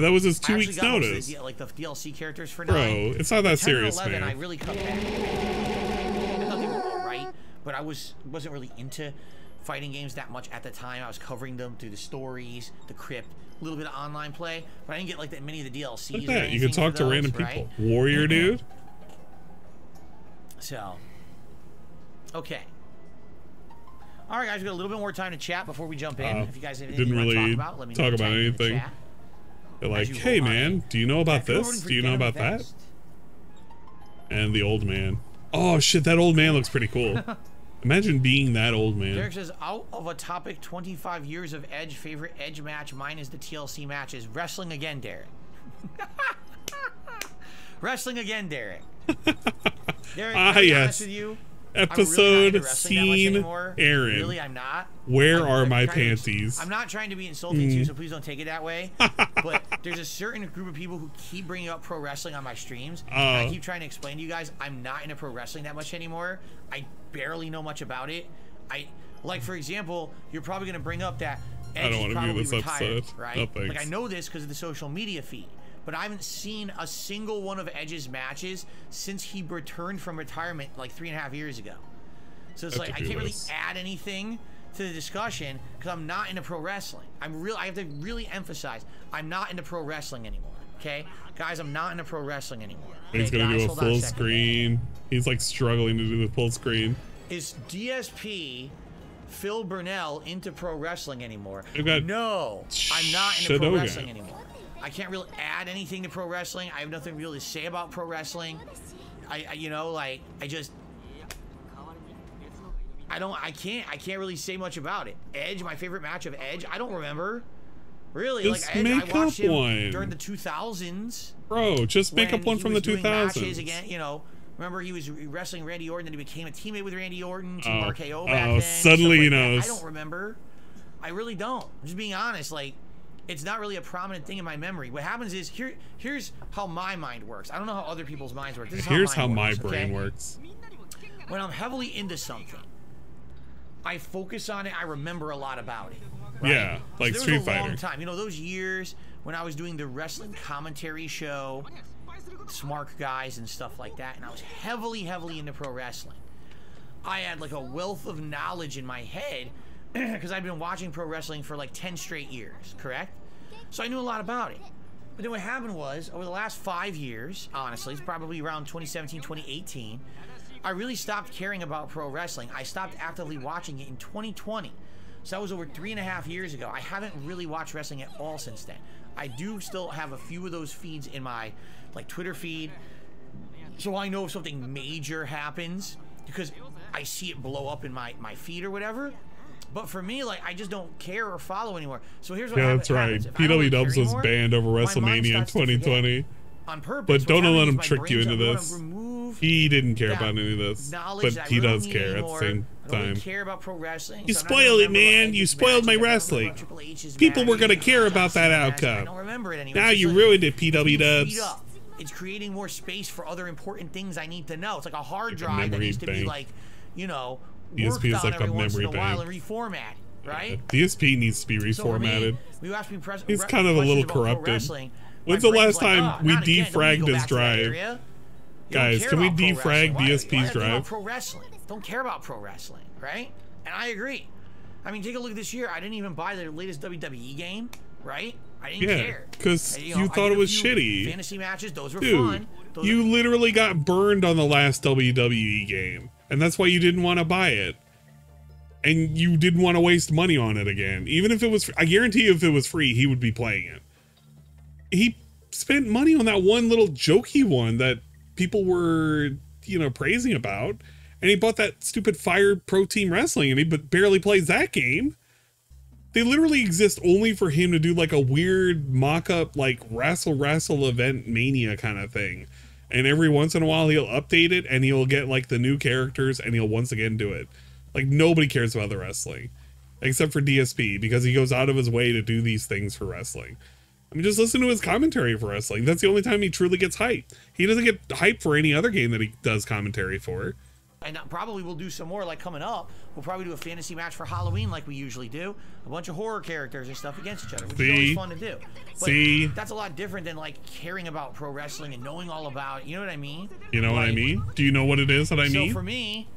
that was his 2 weeks notice. Like the DLC characters for 9. Bro, it's not that serious, man. I really cut back. I thought they were all right, but I wasn't really into fighting games that much at the time. I was covering them through the stories, the crypt, a little bit of online play, but I didn't get like that many of the DLCs. Look at that. You can talk to random people. Warrior dude. So, okay. All right, guys, we got a little bit more time to chat before we jump in. If you guys have anything you want to talk about, let me know. Talk about anything. They're like, hey man, do you know about this? Do you know about that? And the old man. Oh shit, that old man looks pretty cool. Imagine being that old man. Derek says, out of a topic, 25 years of Edge, favorite Edge match. Mine is the TLC matches. Wrestling again, Derek. Wrestling again, Derek. Derek, to be honest with you, episode really scene. Aaron, really, I'm not. Where are my panties? I'm not trying to be insulting too, so please don't take it that way. But there's a certain group of people who keep bringing up pro wrestling on my streams. And I keep trying to explain to you guys, I'm not into pro wrestling that much anymore. I barely know much about it. Like, for example, you're probably going to bring up that Edge is probably retired, right? No, like, I know this because of the social media feed, but I haven't seen a single one of Edge's matches since he returned from retirement like 3.5 years ago. So it's like I can't really add anything to the discussion because I'm not into pro wrestling. I have to really emphasize, I'm not into pro wrestling anymore. Okay, guys, I'm not into pro wrestling anymore. Okay, he's gonna do a full screen. He's like struggling to do the full screen. Is DSP Phil Burnell into pro wrestling anymore? No, I'm not into pro wrestling anymore. I can't really add anything to pro wrestling. I have nothing really to say about pro wrestling. I can't really say much about it. Edge, my favorite match of Edge, I don't remember. Really, just like Edge, make I watched up him one during the 2000s. Bro, just make up one from the 2000s. Again, you know, remember he was wrestling Randy Orton, then he became a teammate with Randy Orton, Team RKO back then. Suddenly he knows. I don't remember. I really don't. I'm just being honest. Like, it's not really a prominent thing in my memory. What happens is, here's how my mind works. I don't know how other people's minds work. Here's how my brain works. When I'm heavily into something, I focus on it. I remember a lot about it. Right? Yeah, like Street Fighter. There was a long time. You know, those years when I was doing the wrestling commentary show, Smart Guys and stuff like that, and I was heavily into pro wrestling. I had like a wealth of knowledge in my head because I'd been watching pro wrestling for like 10 straight years, correct? So I knew a lot about it. But then what happened was, over the last 5 years, honestly, it's probably around 2017, 2018, I really stopped caring about pro wrestling. I stopped actively watching it in 2020. So that was over 3.5 years ago. I haven't really watched wrestling at all since then. I do still have a few of those feeds in my like Twitter feed, so I know if something major happens because I see it blow up in my feed or whatever. But for me, like, I just don't care or follow anymore. So here's what happens. Yeah, that's right. PW Dubs was banned over WrestleMania in 2020. On purpose. But don't let him trick you into this. He didn't care about any of this, but he does care at the same time. I don't care about pro wrestling. You spoiled it, man. You spoiled my wrestling. People were gonna care about that outcome. I don't remember it anymore. Now you ruined it, PW Dubs. It's creating more space for other important things I need to know. It's like a hard drive that needs to be like, you know, worked on every once in a while and reformatted, right? Yeah, DSP needs to be reformatted. He's kind of a little corrupted. When's the last time we defragged his drive? Guys, can we defrag DSP's drive? Pro wrestling. Don't care about pro wrestling, right? And I agree. I mean, take a look at this year. I didn't even buy the latest WWE game, right? I didn't care. Because you thought it was shitty. Fantasy matches, those were fun. You literally got burned on the last WWE game. And that's why you didn't want to buy it. And you didn't want to waste money on it again. Even if it was, I guarantee you if it was free, he would be playing it. He spent money on that one little jokey one that people were, you know, praising about. And he bought that stupid Fire Pro Team Wrestling and he barely plays that game. They literally exist only for him to do like a weird mock-up, like wrestle event mania kind of thing. And every once in a while he'll update it and he'll get like the new characters and he'll once again do it. Like nobody cares about the wrestling except for DSP because he goes out of his way to do these things for wrestling. I mean, just listen to his commentary for wrestling. That's the only time he truly gets hyped. He doesn't get hyped for any other game that he does commentary for. And probably we'll do some more like coming up. We'll probably do a fantasy match for Halloween like we usually do. A bunch of horror characters and stuff against each other, which is always fun to do. But that's a lot different than like caring about pro wrestling and knowing all about it. You know what I mean? You know what I mean? Do you know what it is that I mean? So for me,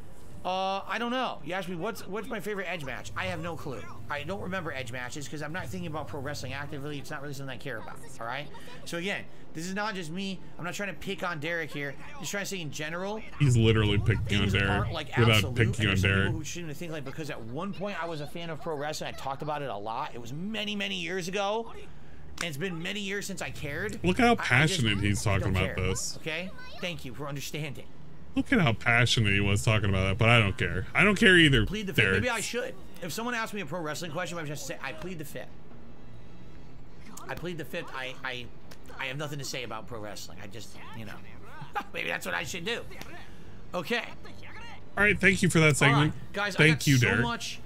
I don't know. You asked me what's my favorite Edge match. I have no clue. I don't remember Edge matches because I'm not thinking about pro wrestling actively. It's not really something I care about. All right. So again, this is not just me. I'm not trying to pick on Derek here. I'm just trying to say in general. He's literally picking on Derek without picking on Derek. Who shouldn't think like because at one point I was a fan of pro wrestling. I talked about it a lot. It was many years ago, and it's been many years since I cared. Look at how passionate he's talking about this. Okay. Thank you for understanding. Look at how passionate he was talking about that, but I don't care. I don't care either. Plead the fifth. Maybe I should. If someone asked me a pro wrestling question, I would just say, I plead the fifth. I plead the fifth. I have nothing to say about pro wrestling. I just, you know, maybe that's what I should do. Okay. All right, thank you for that segment. Guys, thank you, so Derek. much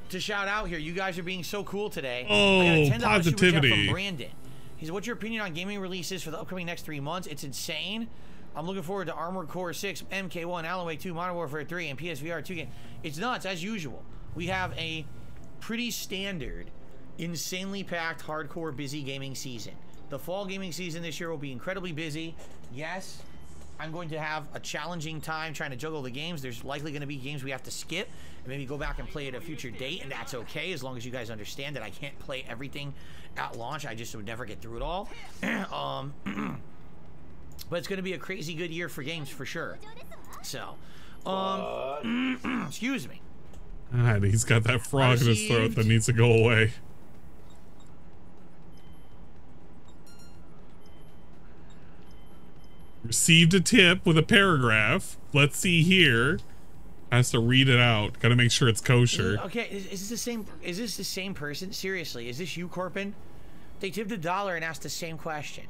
to shout out here. You guys are being so cool today. Oh, I got a $10 positivity. super chat from Brandon. He said, what's your opinion on gaming releases for the upcoming next 3 months? It's insane. I'm looking forward to Armored Core 6, MK1, Alan Wake 2, Modern Warfare 3, and PSVR 2 game. It's nuts, as usual. We have a pretty standard, insanely packed, hardcore, busy gaming season. The fall gaming season this year will be incredibly busy. Yes, I'm going to have a challenging time trying to juggle the games. There's likely going to be games we have to skip and maybe go back and play at a future date, and that's okay as long as you guys understand that I can't play everything at launch. I just would never get through it all. But it's going to be a crazy good year for games for sure. So, excuse me. God, he's got that frog in his throat that needs to go away. Received a tip with a paragraph. Let's see here. Has to read it out. Got to make sure it's kosher. Okay, is this the same? Is this the same person? Seriously, is this you, Corpin? They tipped $1 and asked the same question.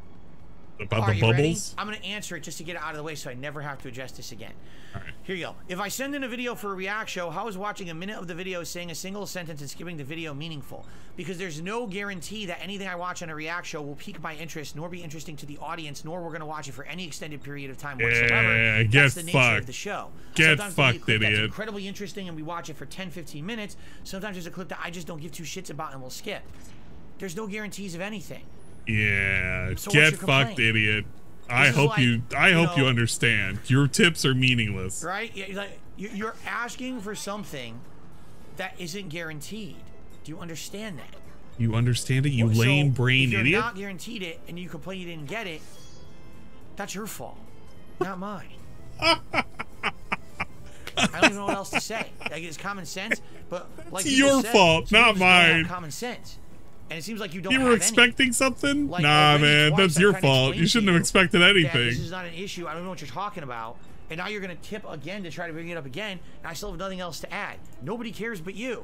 About the bubbles? Ready? I'm going to answer it just to get it out of the way so I never have to address this again. All right. Here you go. If I send in a video for a react show, how is watching a minute of the video saying a single sentence and skipping the video meaningful? Because there's no guarantee that anything I watch on a react show will pique my interest, nor be interesting to the audience, nor we're going to watch it for any extended period of time whatsoever. Yeah, that's the nature of the show. Get Sometimes fucked, idiot. That's incredibly interesting and we watch it for 10-15 minutes. Sometimes there's a clip that I just don't give two shits about and we'll skip. There's no guarantees of anything. Yeah, so get fucked, idiot. I hope you understand. Your tips are meaningless. Right? You're asking for something that isn't guaranteed. Do you understand that? You understand it, you lame brain idiot? If you're not guaranteed it and you complain you didn't get it, that's your fault, not mine. I don't even know what else to say. Like, it's common sense, but like it's your fault, not mine. Common sense. And it seems like you don't. You were expecting something? Like, nah, man, that's your fault. You shouldn't have expected anything. This is not an issue. I don't know what you're talking about. And now you're gonna tip again to try to bring it up again. And I still have nothing else to add. Nobody cares but you.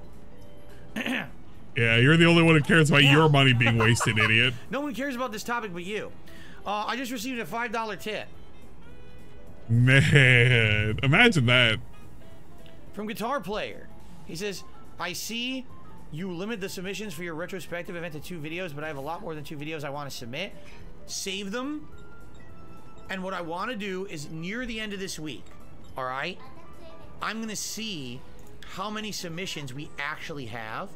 Yeah, you're the only one who cares about your money being wasted, idiot. No one cares about this topic but you. I just received a $5 tip. Man, imagine that. From Guitar Player. He says, I see you limit the submissions for your retrospective event to 2 videos, but I have a lot more than 2 videos I want to submit. Save them. And what I want to do is near the end of this week, all right, I'm going to see how many submissions we actually have.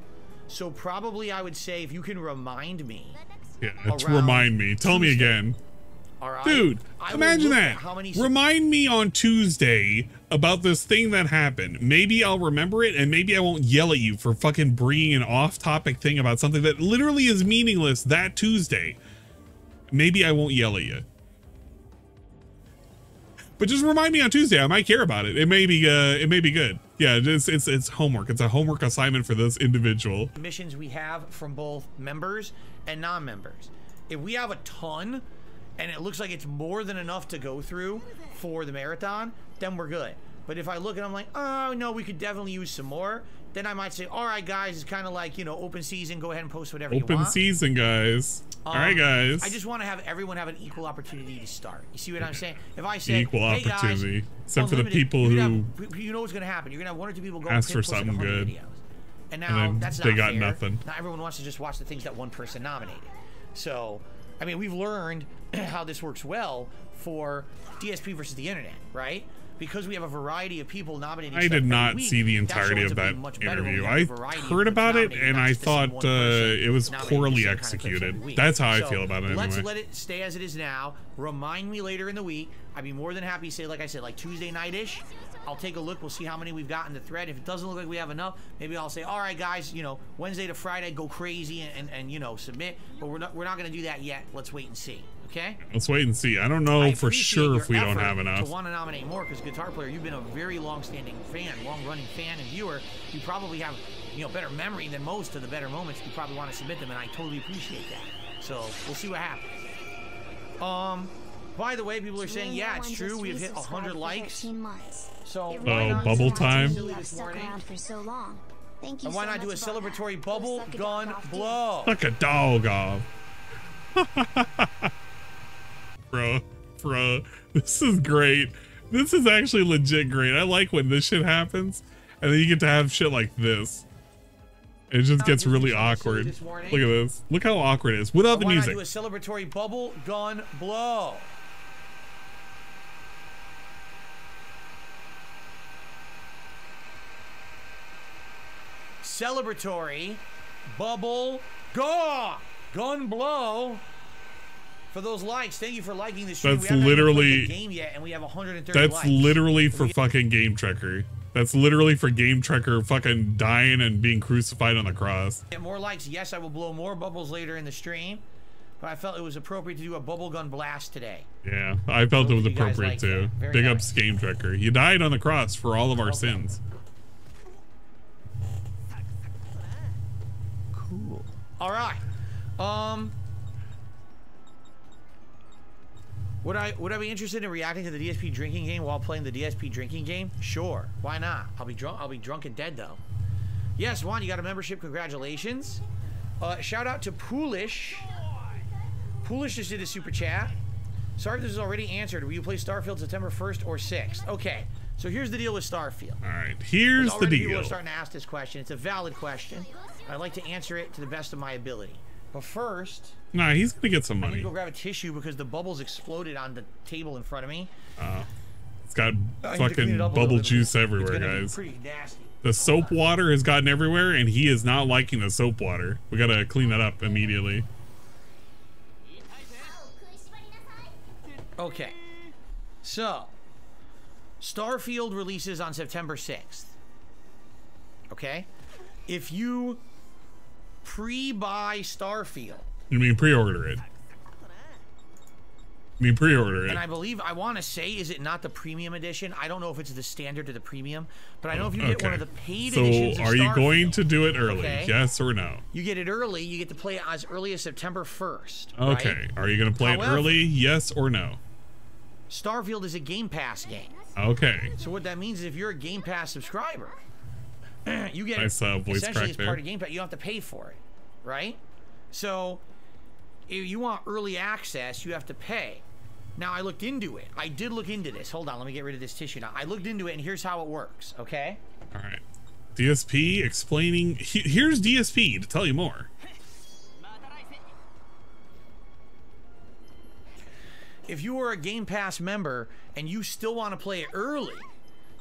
So probably I would say if you can remind me. Yeah, remind me. Tell me again. All right. Dude, imagine that. Remind me on Tuesday about this thing that happened. Maybe I'll remember it, and maybe I won't yell at you for fucking bringing an off-topic thing about something that literally is meaningless that Tuesday. Maybe I won't yell at you. But just remind me on Tuesday. I might care about it. It may be good. Yeah, it's homework. It's a homework assignment for this individual. Missions we have from both members and non-members. If we have a ton, and it looks like it's more than enough to go through for the marathon, then we're good. But if I look and I'm like, oh no, we could definitely use some more, then I might say, all right, guys, it's kind of like, you know, open season. Go ahead and post whatever you want. Open season, guys. All right, guys. I just want to have everyone have an equal opportunity to start. You see what I'm saying? If I say equal hey opportunity, guys, except for the people who you know what's going to happen. You're going to have 1 or 2 people go ask for something good, videos. And now that's not they got fair. nothing. Not everyone wants to just watch the things that one person nominated. So, I mean, we've learned how this works well for DSP versus the internet, right? Because we have a variety of people nominating. I did not see the entirety of that interview. I heard about it and I thought it was poorly executed. That's how I feel about it anyway. Let's let it stay as it is now. Remind me later in the week. I'd be more than happy to say, like I said, like Tuesday night-ish. I'll take a look. We'll see how many we've got in the thread. If it doesn't look like we have enough, maybe I'll say, all right, guys, you know, Wednesday to Friday, go crazy and you know, submit. But we're not going to do that yet. Let's wait and see. Okay? Let's wait and see. I don't know for sure if we don't have enough. To want to nominate more, because Guitar Player, you've been a very long-standing fan, long-running fan and viewer. You probably have, you know, better memory than most of the better moments. You probably want to submit them, and I totally appreciate that. So we'll see what happens. By the way, people are saying, yeah, it's true. We've hit 100 likes. So bubble time. And why not do a celebratory bubble gun blow? Like a dog off. Bro, this is great. This is actually legit great. I like when this shit happens, and then you get to have shit like this. It just gets really awkward. Look at this. Look how awkward it is without the music. Why not do a celebratory bubble gun blow? Celebratory bubble gun blow. For those likes, thank you for liking the stream. That's literally the game yet, and we have 130 that's likes. literally for fucking Game Tracker. That's literally for Game Tracker fucking dying and being crucified on the cross. Get more likes. Yes, I will blow more bubbles later in the stream, but I felt it was appropriate to do a bubble gun blast today. Yeah, I felt it was appropriate too. Big ups Game Tracker. You died on the cross for all of our sins. Cool. All right. Would I be interested in reacting to the DSP drinking game while playing the DSP drinking game? Sure. Why not? I'll be drunk and dead though. Yes, Juan, you got a membership. Congratulations. Shout out to Poolish. Poolish just did a super chat. Sorry if this is already answered. Will you play Starfield September 1st or 6th? Okay. So here's the deal with Starfield. All right. Here's the deal. People are starting to ask this question. It's a valid question. I'd like to answer it to the best of my ability. But first, nah, he's gonna get some money. I need to go grab a tissue because the bubbles exploded on the table in front of me. It's got fucking bubble juice everywhere, guys. Pretty nasty. The soap water has gotten everywhere, and he is not liking the soap water. We gotta clean that up immediately. Okay, so Starfield releases on September 6th. Okay, if you pre-buy Starfield. You mean pre-order it? Pre-order it. And I believe, I want to say, is it not the premium edition? I don't know if it's the standard or the premium, but I know if you get one of the paid editions of Starfield, are you going to do it early? Okay? Yes or no? You get it early. You get to play it as early as September 1st. Okay. Right? Are you going to play it early? Yes or no? Starfield is a Game Pass game. Okay. So what that means is if you're a Game Pass subscriber, you get nice, voice essentially as part of Game Pass. You don't have to pay for it, right? So if you want early access, you have to pay. Now I looked into it. I did look into this. Hold on, let me get rid of this tissue now. I looked into it, and here's how it works. Okay. All right. DSP explaining. Here's DSP to tell you more. If you are a Game Pass member and you still want to play it early,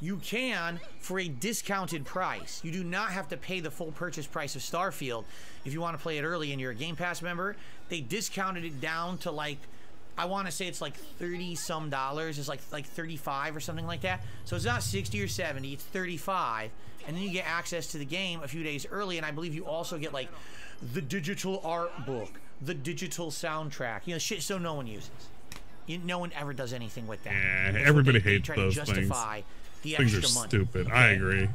you can for a discounted price. You do not have to pay the full purchase price of Starfield if you want to play it early and you're a Game Pass member. They discounted it down to like, I want to say it's like $30 some. It's like 35 or something like that. So it's not 60 or 70, it's 35. And then you get access to the game a few days early, and I believe you also get like the digital art book, the digital soundtrack, you know, shit so no one uses. No one ever does anything with that. Yeah, everybody hates those things. The things are money. Stupid. Okay. I agree.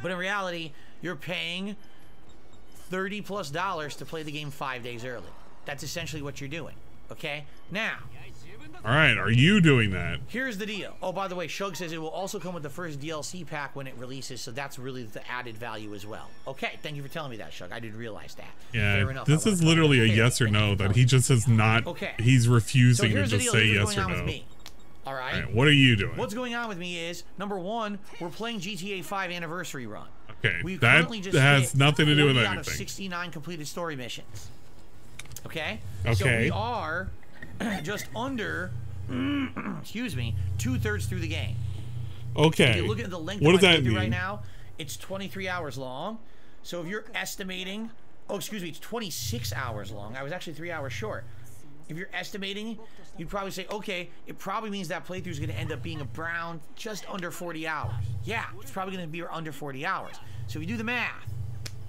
But in reality, you're paying $30+ to play the game 5 days early. That's essentially what you're doing. Okay? Now. All right, are you doing that? Here's the deal. Oh, by the way, Shug says it will also come with the first DLC pack when it releases, so that's really the added value as well. Okay, thank you for telling me that, Shug. I didn't realize that. Yeah, fair enough. This is literally a yes or no that he just has not. Okay. He's refusing to just say yes or no. All right. All right. What are you doing? What's going on with me is, number one, we're playing GTA 5 Anniversary Run. Okay, that has nothing to do with anything. Out of 69 completed story missions. Okay? Okay. So we are just under, excuse me, 2/3 through the game. Okay. If you look at the length what of does my that mean? right now, it's 23 hours long. So if you're estimating, oh, excuse me, it's 26 hours long. I was actually 3 hours short. If you're estimating, you'd probably say, okay, it probably means that playthrough is going to end up being around just under 40 hours. Yeah, it's probably going to be under 40 hours. So if you do the math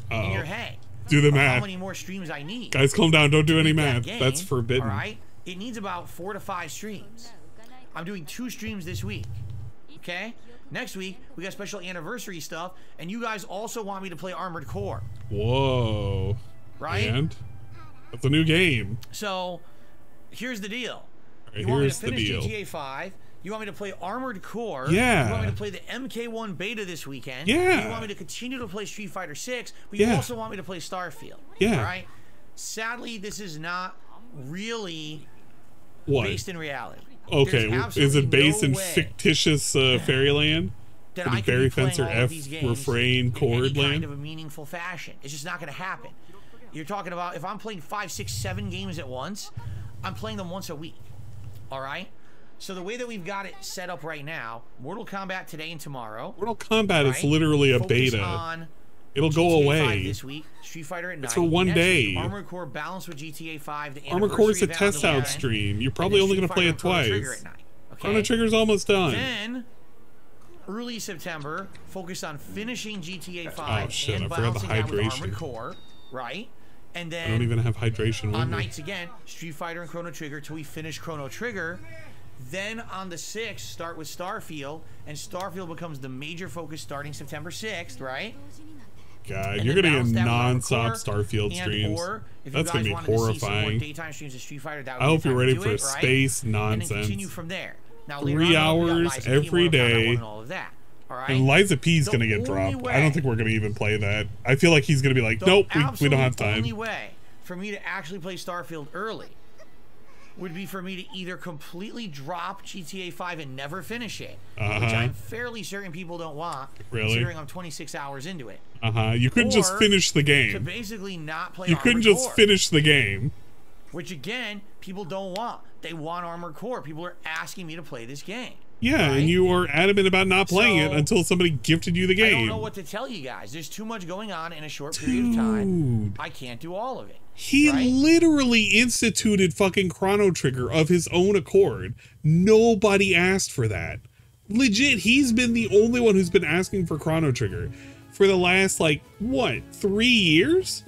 in your head, do the math. How many more streams I need? Guys, calm down. Don't do any math. That's forbidden. All right, it needs about 4 to 5 streams. I'm doing 2 streams this week. Okay. Next week we got special anniversary stuff, and you guys also want me to play Armored Core. Whoa. Right. And that's a new game. So here's the deal. Right, you want me to finish GTA 5? You want me to play Armored Core? Yeah. You want me to play the MK1 beta this weekend? Yeah. You want me to continue to play Street Fighter 6? But you also want me to play Starfield? Yeah. All right. Sadly, this is not really based in reality. Okay, is it based in fictitious fairyland? That I Fairy can be Fencer playing all F of these games Refrain Chord in any land? kind of a meaningful fashion. It's just not going to happen. You're talking about if I'm playing 5, 6, 7 games at once, I'm playing them once a week. All right? So the way that we've got it set up right now, Mortal Kombat today and tomorrow. Mortal Kombat is literally a beta. It'll go away. This week, Street Fighter at night. It's for one day. Armored Core balanced with GTA 5. Armored Core is a test out stream. You're probably only going to play it twice. Chrono Trigger's almost done. Then, early September, focus on finishing GTA 5 oh shit! and I forgot the hydration. Armored Core, right? And then I don't even have hydration on nights again, Street Fighter and Chrono Trigger till we finish Chrono Trigger. Then on the 6th, start with Starfield, and Starfield becomes the major focus starting September 6th, right? God, and you're gonna get non-stop Starfield streams. That's gonna be horrifying. Daytime streams of Street Fighter, I hope you're ready for space nonsense. And then continue from there. Now, 3 hours every day. And all of that. All right? And Liza P's gonna get dropped. I don't think we're gonna even play that. I feel like he's gonna be like, nope, we don't have time. The only way for me to actually play Starfield early would be for me to either completely drop GTA 5 and never finish it, which I'm fairly certain people don't want, considering I'm 26 hours into it. You couldn't just finish the game. To basically not play You couldn't just finish the game. Which, again, people don't want. They want Armored Core. People are asking me to play this game. Yeah, right? And you were adamant about not playing it until somebody gifted you the game. I don't know what to tell you guys. There's too much going on in a short period of time. I can't do all of it. He literally instituted fucking Chrono Trigger of his own accord. Nobody asked for that. Legit, he's been the only one who's been asking for Chrono Trigger for the last, like, what, 3 years?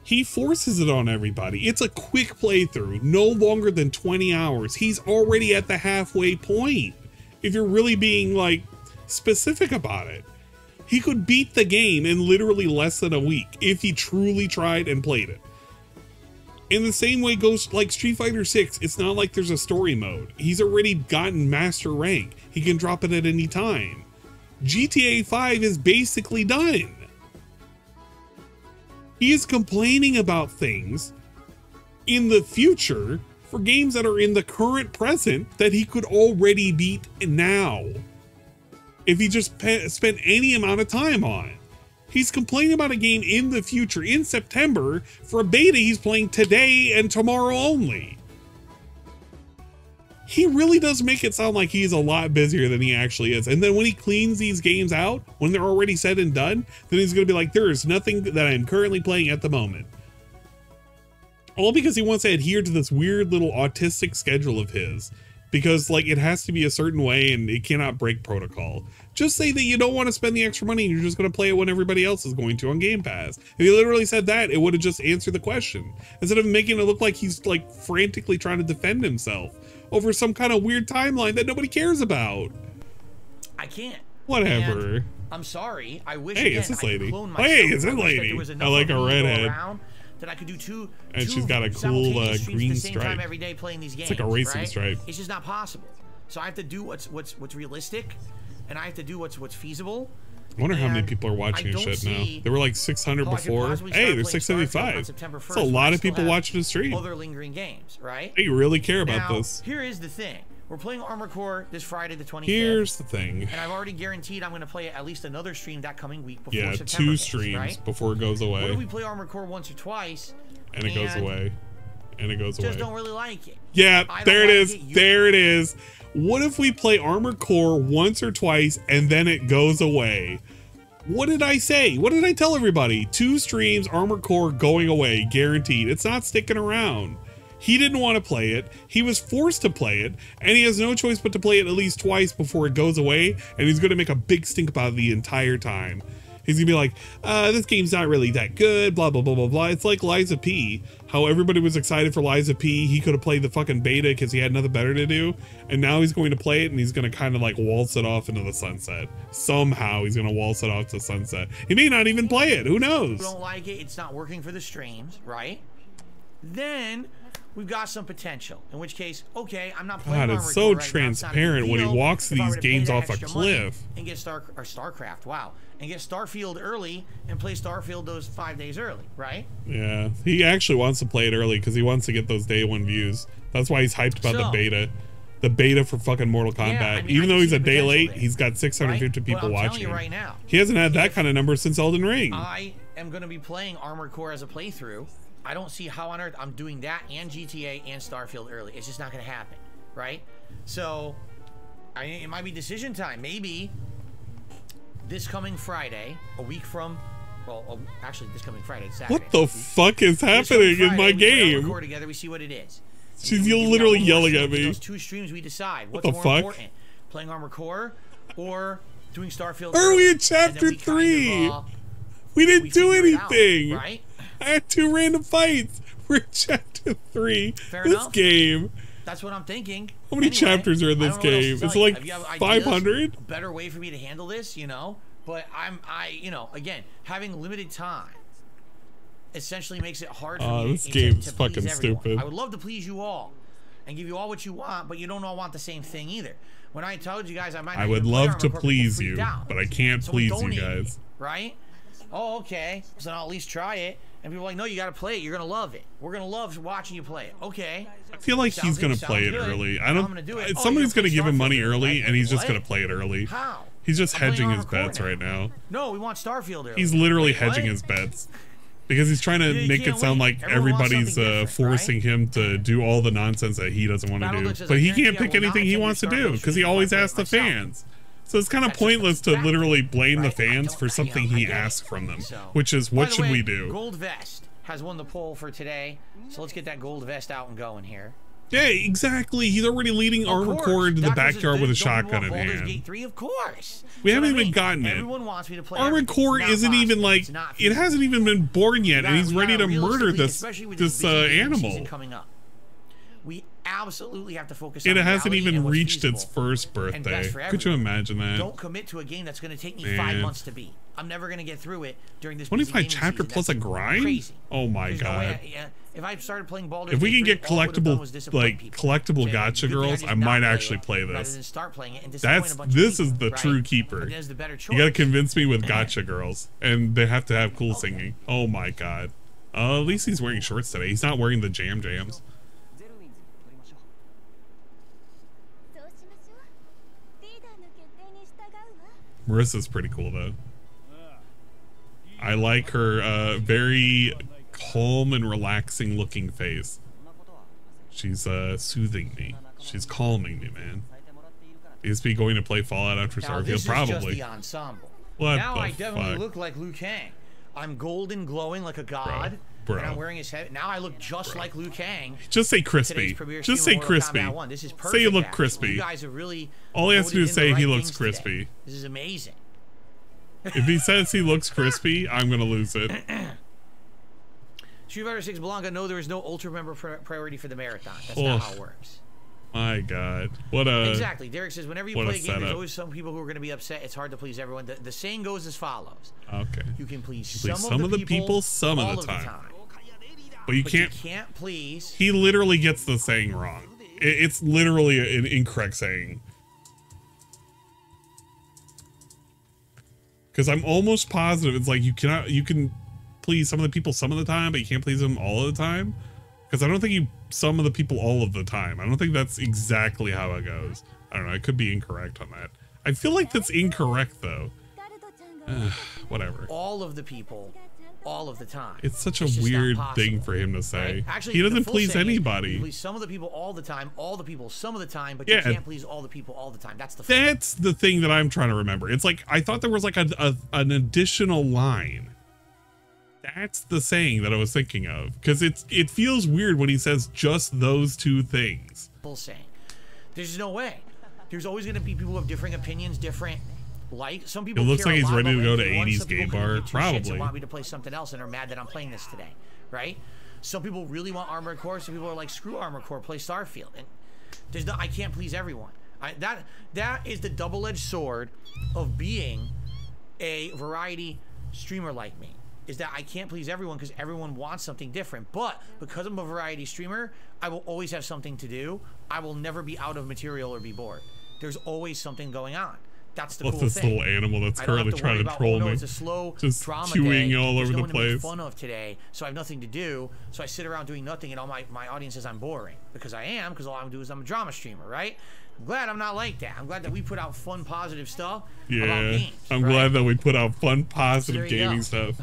He forces it on everybody. It's a quick playthrough, no longer than 20 hours. He's already at the halfway point. If you're really being, like, specific about it. He could beat the game in literally less than a week if he truly tried and played it. In the same way goes like Street Fighter 6, it's not like there's a story mode. He's already gotten master rank. He can drop it at any time. GTA 5 is basically done. He is complaining about things in the future for games that are in the current present that he could already beat now if he just spent any amount of time on. He's complaining about a game in the future, in September, for a beta he's playing today and tomorrow only. He really does make it sound like he's a lot busier than he actually is. And then when he cleans these games out, when they're already said and done, then he's going to be like, there is nothing that I'm currently playing at the moment. All because he wants to adhere to this weird little autistic schedule of his. Because, like, it has to be a certain way and it cannot break protocol. Just say that you don't want to spend the extra money and you're just going to play it when everybody else is going to on Game Pass. If he literally said that, it would have just answered the question. Instead of making it look like he's, like, frantically trying to defend himself over some kind of weird timeline that nobody cares about. I can't. Whatever. And I'm sorry. I wish hey, it's this lady. Hey, it's this lady. I like a redhead. That I could do two she's got a cool green stripe every day playing these games. It's like a racing stripe. It's just not possible. So I have to do what's realistic, and I have to do what's feasible. I wonder how many people are watching this shit now. There were like 600 before. Hey, there's 675. That's a lot of people watching the stream. Other lingering games, right? Hey, you really care about this. Here is the thing. We're playing Armored Core this Friday the 25th. Here's the thing. And I've already guaranteed I'm going to play at least another stream that coming week before September. 2 streams before it goes away. What if we play Armored Core once or twice? And it goes away. And it goes away. Just don't really like it. Yeah, there it is. There it is. What if we play Armored Core once or twice and then it goes away? What did I say? What did I tell everybody? 2 streams, Armored Core going away, guaranteed. It's not sticking around. He didn't want to play it. He was forced to play it, and he has no choice but to play it at least twice before it goes away, and he's going to make a big stink about it the entire time. He's going to be like, this game's not really that good, blah, blah, blah, blah, blah. It's like Liza P. How everybody was excited for Liza P. He could have played the fucking beta because he had nothing better to do, and now he's going to play it, and he's going to kind of like waltz it off into the sunset. Somehow he's going to waltz it off to sunset. He may not even play it. Who knows? If you don't like it, it's not working for the streams, right? Then we've got some potential. In which case, okay, I'm not playing. God, it's so transparent when he walks these games off a cliff. And get StarCraft, wow, and get Starfield early and play Starfield those 5 days early, right? Yeah, he actually wants to play it early because he wants to get those day 1 views. That's why he's hyped about the beta. the beta for fucking Mortal Kombat. Yeah, I mean, even though he's a day late, there, he's got 650 right? people I'm watching. telling you right now, he hasn't had that kind of number since Elden Ring. I am going to be playing Armored Core as a playthrough. I don't see how on earth I'm doing that and GTA and Starfield early. It's just not going to happen, right? So, it might be decision time. Maybe this coming Friday, a week from, well, actually this coming Friday, it's Saturday. What the fuck is happening in my game? We record together, we see what it is. She's literally yelling at me. Those 2 streams, we decide what's more important: playing Armored Core or doing Starfield. Are we in chapter 3? We didn't do anything. Right? I had 2 random fights. We're in chapter 3. Fair this enough. Game. That's what I'm thinking. How many chapters are in this game? It's like 500. A better way for me to handle this, you know. But you know, again, having limited time essentially makes it hard for me this to game's please fucking everyone. stupid. I would love to please you all and give you all what you want, but you don't all want the same thing either. When I told you guys I might not would even love play to please you, but I can't please you guys. Right? Oh, okay. So I'll at least try it. And people are like, no, you got to play it. You're going to love it. We're going to love watching you play it. Okay. I feel like he's going to play it early. I don't. Somebody's going to give him money early, and he's just going to play it early. How? He's just hedging his bets right now. No, we want Starfield early. He's literally hedging his bets. Because he's trying to make it sound like everybody's forcing him to do all the nonsense that he doesn't want to do. But he can't pick anything he wants to do because he always asks the fans. So it's kind of pointless to literally blame the fans for something he asks from them, which is, what should we do? Gold Vest has won the poll for today, so let's get that Gold Vest out and going here. Yeah, exactly. He's already leading Armored Core into the backyard with a shotgun in hand. Gate 3, of course. We haven't even gotten it. Everyone wants me to play Armored Core isn't even like, it hasn't even been born yet, and he's ready to murder this animal. Coming up. We absolutely have to focus on it. It hasn't even reached its first birthday. Could you imagine that? Don't commit to a game that's going to take me 5 months to beat. I'm never going to get through it during this 25 chapter plus a grind? Crazy. Oh my god. If I started playing Baldur's If we can Gate get collectible gotcha girls, I might actually play this. This is the true keeper. You gotta convince me with gotcha girls, and they have to have cool singing. Oh my god. At least he's wearing shorts today. He's not wearing the jams. Marissa's pretty cool though. I like her very calm and relaxing looking face. She's soothing me. She's calming me, man. DSP going to play Fallout after Starfield? Probably. Just the ensemble. What now the I definitely fuck? look like Liu Kang. I'm golden glowing like a god. Bro. And I'm wearing his head. Now I look just like Liu Kang. Just say crispy. Just say crispy. Say you look crispy. You guys have really all he has to do is say he looks crispy. Today. This is amazing. If he says he looks crispy, I'm gonna lose it. Street Fighter 6 Blanca, no, there is no ultra member priority for the marathon. That's not how it works. My god. What a Exactly. Derek says whenever you play a game, there's always some people who are going to be upset. It's hard to please everyone. The saying goes as follows. Okay. You can please some of the people some of the time. But you can't please. He literally gets the saying wrong. It's literally an incorrect saying. Because I'm almost positive it's like you can please some of the people some of the time, but you can't please them all of the time. Because I don't think some of the people all of the time. I don't think that's exactly how it goes. I don't know. I could be incorrect on that. I feel like that's incorrect though. Whatever. All of the people, all of the time. It's such a weird thing for him to say. Right? Actually, he doesn't please anybody. You please some of the people all the time, all the people some of the time, but you can't please all the people all the time. That's the thing that I'm trying to remember. It's like I thought there was like an additional line. That's the saying that I was thinking of, because it feels weird when he says just those two things. Saying. There's no way. There's always going to be people who have differing opinions, different some people. It looks like he's ready to go to 80s gay bar. Probably. Want me to play something else and are mad that I'm playing this today, right? Some people really want Armored Core. Some people are like, screw Armored Core, play Starfield. And I can't please everyone. That is the double-edged sword of being a variety streamer like me. Is that I can't please everyone because everyone wants something different. But because I'm a variety streamer, I will always have something to do. I will never be out of material or be bored. There's always something going on. That's the What's cool this thing. little animal that's currently trying to troll me? It's a slow just drama chewing day. all over There's no the one to make place. fun of today, so I have nothing to do. So I sit around doing nothing, and all my audience says I'm boring because I am. Because all I'm doing is I'm a drama streamer, right? I'm glad I'm not like that. I'm glad that we put out fun, positive stuff about games. I'm glad that we put out fun, positive gaming stuff.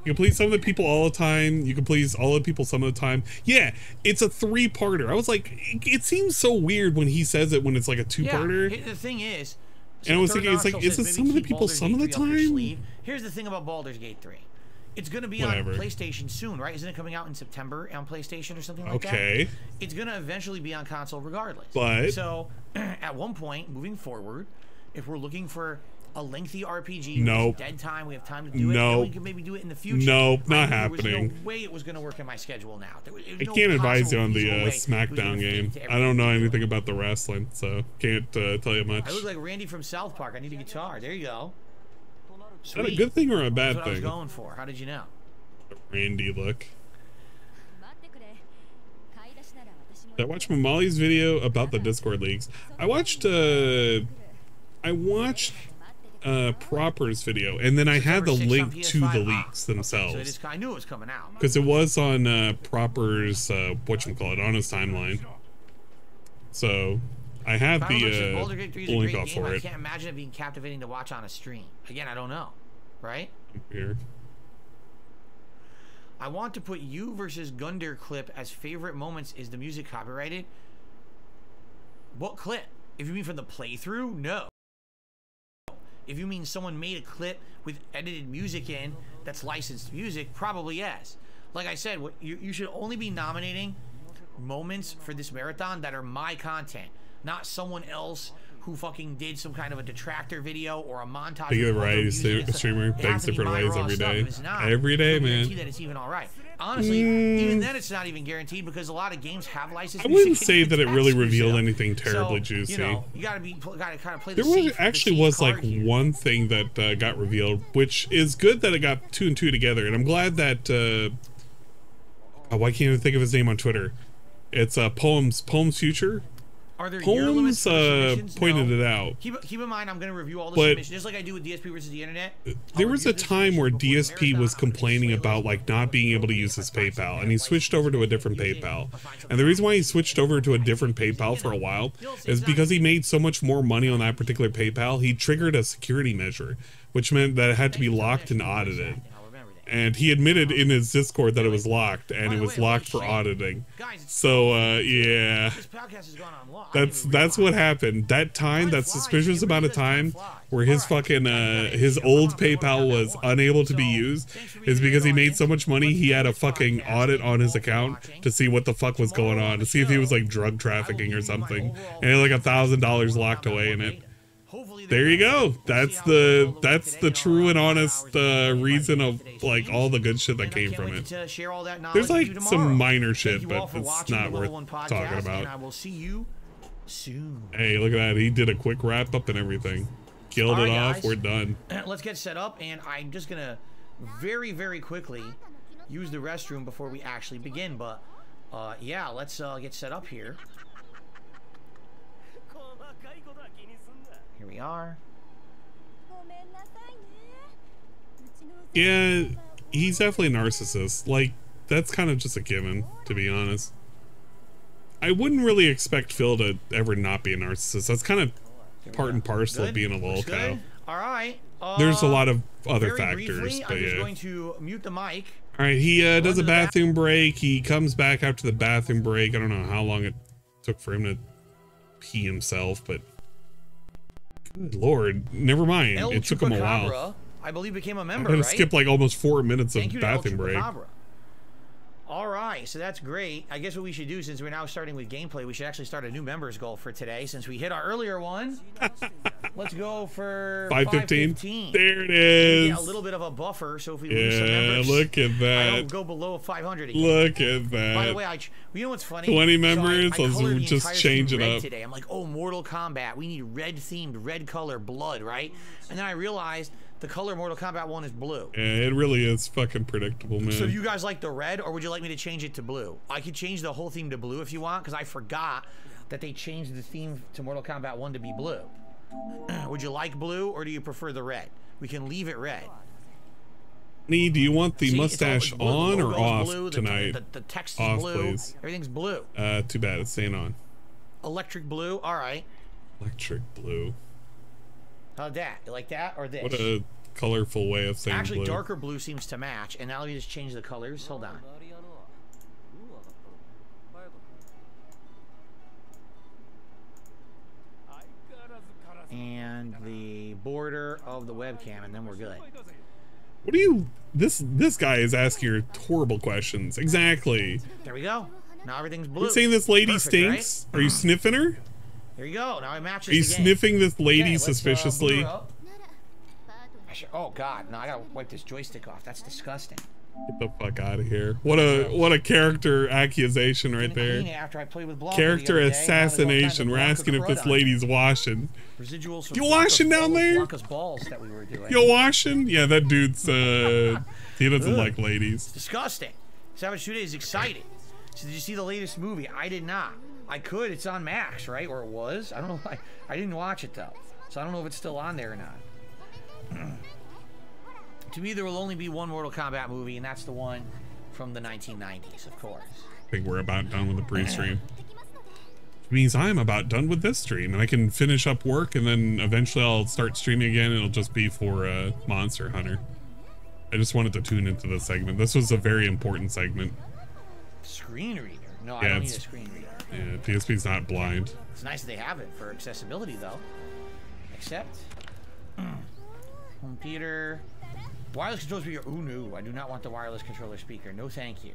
You can please some of the people all the time. You can please all the people some of the time. Yeah, it's a 3-parter. I was like, it seems so weird when he says it when it's like a 2-parter. Yeah, the thing is, and I was thinking, it's like, is this some of the people some of the time? Here's the thing about Baldur's Gate 3. It's going to be on PlayStation soon, right? Isn't it coming out in September on PlayStation or something like that? Okay. It's going to eventually be on console regardless. But so, at one point, moving forward, if we're looking for a lengthy RPG, dead time, we have time to do it, and we can maybe do it in the future. Nope, not happening. There was no way it was going to work in my schedule now. I can't advise you on the SmackDown game. I don't know anything about the wrestling, so can't tell you much. I look like Randy from South Park. I need a guitar. There you go. Is that a good thing or a bad That's what thing? I was going for. How did you know? The Randy look. I watched Mamali's video about the Discord leaks. I watched Proper's video, and then I had the link to the leaks themselves. So I knew it was coming out because it was on Proper's whatchamacallit on his timeline. So I have the link off for it. I can't imagine it being captivating to watch on a stream. Again, I don't know, right? Here. I want to put you versus Gunder clip as favorite moments. Is the music copyrighted? What clip? If you mean from the playthrough, no. If you mean someone made a clip with edited music in that's licensed music, probably yes. Like I said, you should only be nominating moments for this marathon that are my content, not someone else who fucking did some kind of a detractor video or a montage. You're right, streamer thanks different ways every day. Every day, man. That it's even all right. Honestly, even then it's not even guaranteed because a lot of games have licensed music. I wouldn't say that it really revealed anything terribly juicy. You know, you gotta kind of play the safe. There actually was like one thing that got revealed, which is good that it got 2 and 2 together, and I'm glad that. Why can't I think of his name on Twitter? It's Poems Future. Are there Poems pointed it out. Keep in mind, I'm going to review all the submissions, just like I do with DSP versus the internet. There was a time where DSP was complaining about like not being able to use his PayPal, and he switched over to a different PayPal. And the reason why he switched over to a different PayPal for a while is because he made so much more money on that particular PayPal, he triggered a security measure, which meant that it had to be locked and audited. And he admitted in his Discord that it was locked, and it was locked for auditing. So, yeah. That's what happened. That time, that suspicious amount of time where his fucking, his old PayPal was unable to be used is because he made so much money, he had a fucking audit on his account to see what the fuck was going on, to see if he was, like, drug trafficking or something. And he had, like, $1,000 locked away in it. There you go. That's the true and honest reason of like all the good shit that came from it. There's like some minor shit, but it's not worth talking about. I will see you soon. Hey, look at that. He did a quick wrap up and everything. Killed it off. We're done. Let's get set up, and I'm just gonna very, very quickly use the restroom before we actually begin. But yeah, let's get set up here. Here we are. Yeah, he's definitely a narcissist. Like, that's kind of just a given, to be honest. I wouldn't really expect Phil to ever not be a narcissist. That's kind of part and parcel of being a lolcow. All right. There's a lot of other factors, briefly, but I'm just yeah. going to mute the mic. All right, he does a bathroom break. He comes back after the bathroom break. I don't know how long it took for him to pee himself, but good lord, never mind. It took him a while. I believe became a member, I had to skip like almost 4 minutes of bathroom break. All right, so that's great. I guess what we should do, since we're now starting with gameplay, we should actually start a new members goal for today, since we hit our earlier one. Let's go for 515. There it is. A little bit of a buffer, so if we lose some members, look at that. I don't go below 500 again. Look at that. By the way, you know what's funny? 20 members. So Let's just change it up today. I'm like, oh, Mortal Kombat. We need red-themed, red color blood, right? And then I realized the color Mortal Kombat 1 is blue. Yeah, it really is fucking predictable, man. So do you guys like the red, or would you like me to change it to blue? I could change the whole theme to blue if you want, because I forgot that they changed the theme to Mortal Kombat 1 to be blue. Would you like blue or do you prefer the red? We can leave it red. Nee, do you want the mustache blue, on or off blue, tonight? The text is off, blue. please. Everything's blue. Too bad. It's staying on. Electric blue. All right. Electric blue. How'd that? You like that or this? What a colorful way of saying Actually, blue. darker blue seems to match. And now let me just change the colors. Hold on. And the border of the webcam, and then we're good. What do you... This guy is asking your horrible questions. Exactly. There we go. Now everything's blue. You're saying this lady Perfect, stinks? right? Are you sniffing her? There you go. Now it matches. Are you the game. sniffing this lady Okay, suspiciously? Oh God! No, I gotta wipe this joystick off. That's disgusting. Get the fuck out of here! What a character accusation right there. After I played with Blooper Character assassination. We're asking if this lady's washing. Residuals. You washing down there? Balls that we were doing. You washing? Yeah, that dude's he doesn't like ladies. It's disgusting. Savage Shoot is excited. So did you see the latest movie? I did not. I could. It's on Max, right? Or it was. I don't know. I didn't watch it though, so I don't know if it's still on there or not. To me, there will only be one Mortal Kombat movie, and that's the one from the 1990s, of course. I think we're about done with the pre-stream. Which means I'm about done with this stream, and I can finish up work, and then eventually I'll start streaming again, and it'll just be for Monster Hunter. I just wanted to tune into this segment. This was a very important segment. Screen reader? No, I don't need a screen reader. Yeah, DSP's not blind. It's nice that they have it for accessibility, though. Except... home theater... Wireless control speaker. Ooh, no. I do not want the wireless controller speaker. No, thank you.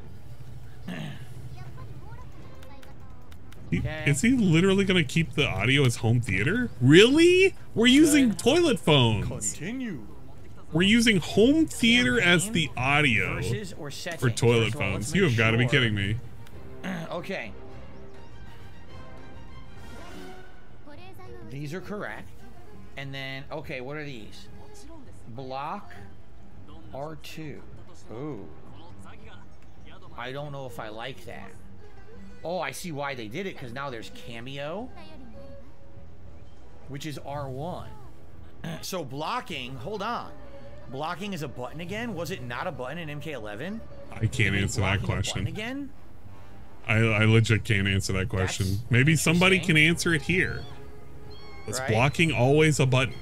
Okay. Is he literally going to keep the audio as home theater? Really? We're using toilet phones. Continue. We're using home theater as the audio for toilet phones. You have got to be kidding me. Okay. These are correct. And then, okay, what are these? Block R2. Ooh. I don't know if I like that. Oh, I see why they did it, because now there's Cameo, which is R1. So blocking, hold on. Blocking is a button again? Was it not a button in MK11? I can't answer that question. Again? I legit can't answer that question. Maybe somebody can answer it here. Was blocking always a button?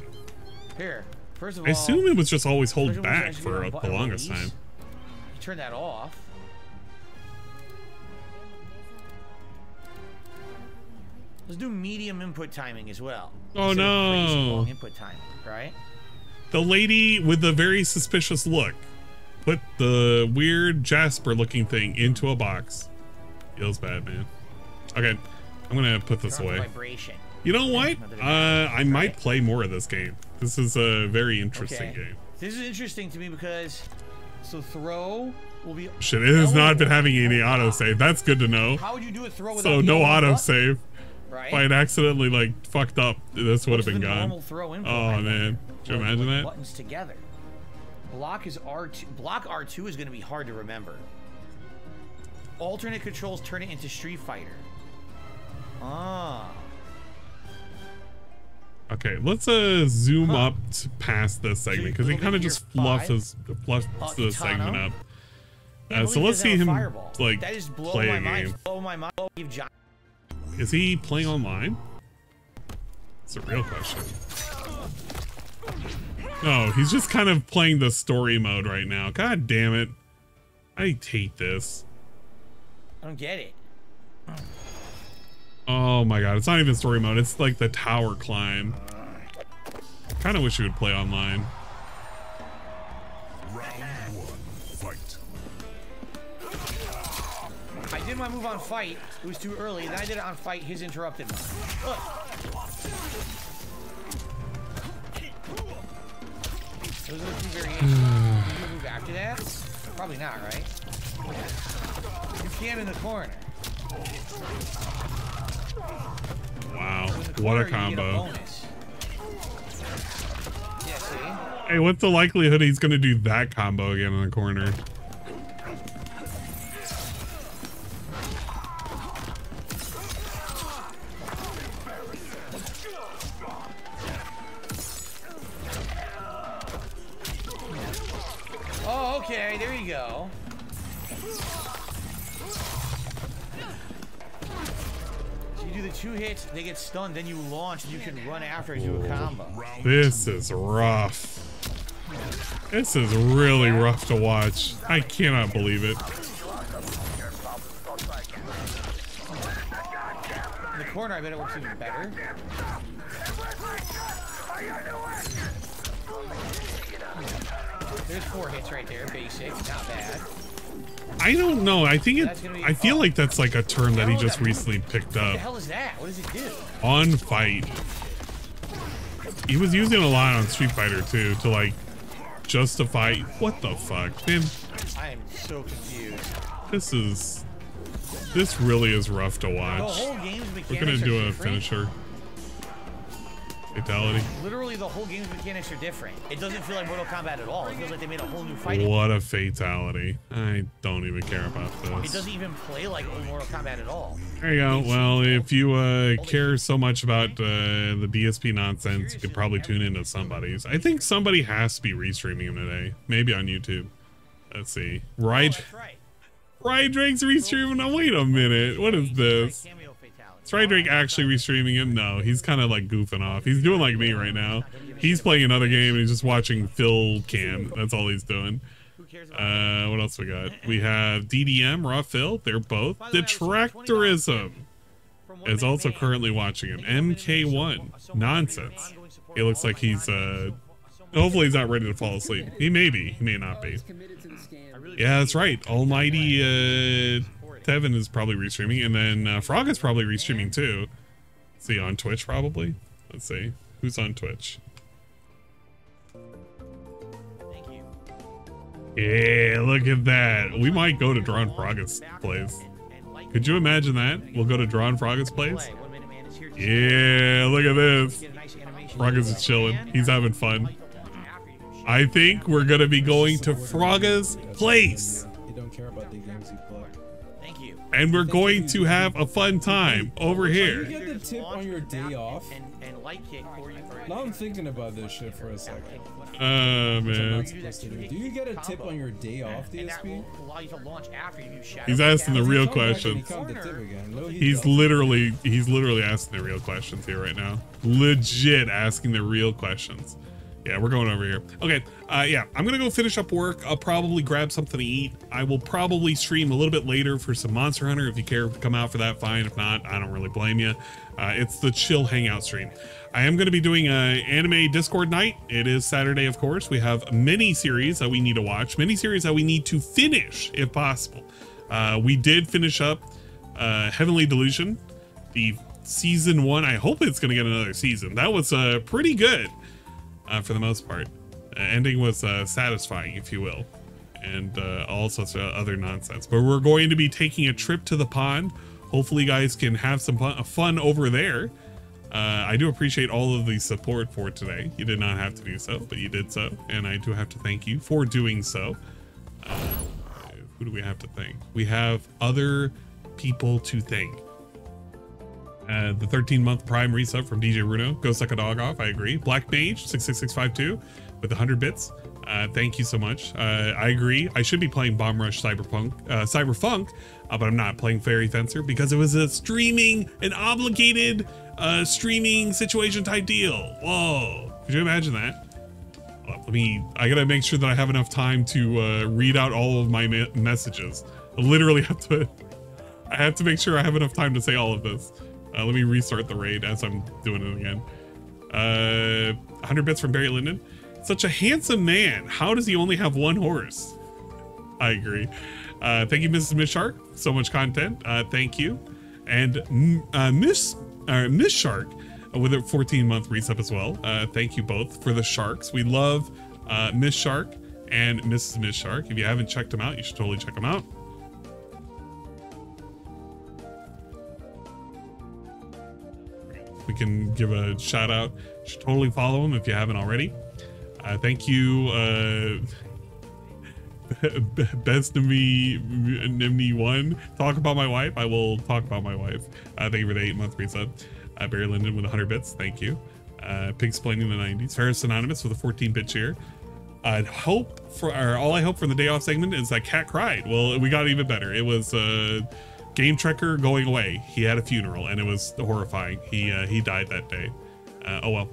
Here. First of all, I assume it was just always hold back for the longest time. Turn that off. Let's do medium input timing as well. Oh no! Long input timing, right? The lady with the very suspicious look put the weird Jasper-looking thing into a box. Feels bad, man. Okay, I'm gonna put this away. Vibration. You know what? I might play more of this game. This is a very interesting game. This is interesting to me because throw will be. Shit, it has not been having any autosave. That's good to know. How would you do a throw without so no autosave? Right. If I had accidentally like fucked up, this would have been gone. Oh man, could you imagine that? Buttons together. Block is R2. Block R2 is going to be hard to remember. Alternate controls turn it into Street Fighter. Ah. Okay, let's zoom up past this segment because he kind of just fluffs the segment up. So let's see him like play a game. Is he playing online? It's a real question. No, he's just kind of playing the story mode right now. God damn it! I hate this. I don't get it. Oh my god, it's not even story mode, it's like the tower climb. Kind of wish you would play online. Round one, fight. I did my move on fight, it was too early, then I did it on fight, his interrupted me. Look. Those are the two variations. Can you move after that? Probably not, right? You can in the corner. Wow, what a combo. Yeah, see? Hey, what's the likelihood he's gonna do that combo again in the corner? Okay, there you go. So you do the 2 hits, they get stunned, then you launch, and you can run after and do a combo. This is rough. This is really rough to watch. I cannot believe it. In the corner, I bet it works even better. There's 4 hits right there, basic, not bad. I don't know. I think I feel like that's like a term that he just recently picked up. What the hell is that? What does it do? On fight. He was using a lot on Street Fighter too to like justify. What the fuck, man? I am so confused. This really is rough to watch. The whole game's mechanics We're gonna do a different. finisher. Fatality. Literally, the whole game's mechanics are different. It doesn't feel like Mortal Kombat at all. It feels like they made a whole new fighting. What a fatality. I don't even care about this. It doesn't even play like old Mortal Kombat at all. There you go. Well, if you care so much about the DSP nonsense, you could probably tune into somebody's. I think somebody has to be restreaming him today. Maybe on YouTube. Let's see. Right. Oh, that's right. Ryan Drake's restreaming. Now, wait a minute. What is this? Is Ryan Drake actually restreaming him? No, he's kind of like goofing off. He's doing like me right now. He's playing another game and he's just watching Phil Cam. That's all he's doing. What else we got? We have DDM, Raw Phil. They're both. Detractorism is also currently watching him. MK1. Nonsense. It looks like he's, hopefully he's not ready to fall asleep. He may be. He may not be. Yeah, that's right. Almighty, Tevin is probably restreaming, and then Frog is probably restreaming too. Let's see, on Twitch probably. Let's see who's on Twitch. Thank you. Yeah, look at that. We might go to Drawn Frog's place. Could you imagine that? We'll go to Drawn Frog's place. Yeah, look at this. Frog's is chilling. He's having fun. I think we're gonna be going to Frog's place. You don't care about the games you play. Thank you. And we're going to have a fun time over here. Do you get the tip on your day off? And light kick for you. Now I'm thinking about this shit for a second. Man. Do you get a tip on your day off, DSP? He's asking the real questions. He's literally asking the real questions here right now. Legit asking the real questions. Yeah, we're going over here. Okay, yeah, I'm gonna go finish up work. I'll probably grab something to eat. I will probably stream a little bit later for some Monster Hunter. If you care to come out for that, fine. If not, I don't really blame you. It's the chill hangout stream. I am gonna be doing an anime Discord night. It is Saturday, of course. We have mini series that we need to watch, mini series that we need to finish, if possible. We did finish up Heavenly Delusion, the season 1. I hope it's gonna get another season. That was pretty good. For the most part. Ending was satisfying, if you will, and all sorts of other nonsense. But we're going to be taking a trip to the pond. Hopefully you guys can have some fun over there. I do appreciate all of the support for today. You did not have to do so, but you did so, and I do have to thank you for doing so. Who do we have to thank? We have other people to thank. The 13-month Prime resub from DJ Bruno. Go suck a dog off. I agree. Black Mage 66652 with 100 bits. Thank you so much. I agree. I should be playing Bomb Rush Cyberfunk, but I'm not playing Fairy Fencer because it was an obligated streaming situation type deal. Whoa! Could you imagine that? I gotta make sure that I have enough time to read out all of my messages. I literally have to make sure I have enough time to say all of this. Let me restart the raid as I'm doing it again. 100 bits from Barry Linden. Such a handsome man. How does he only have 1 horse? I agree. Thank you, Mrs. Miss Shark. So much content. Thank you. And Miss Shark with a 14-month resub as well. Thank you both for the sharks. We love Miss Shark and Mrs. Miss Shark. If you haven't checked them out, you should totally check them out. We can give a shout out. You should totally follow him if you haven't already. Thank you, Best of me one. Talk about my wife. I will talk about my wife. Thank you for the 8-month resub. Barry Linden with 100 bits. Thank you. Pig explaining the 90s. Ferris Anonymous with a 14-bit cheer. all I hope from the day off segment is that Cat cried. Well, we got even better. It was Game Trekker going away. He had a funeral, and it was horrifying. He died that day. Oh well.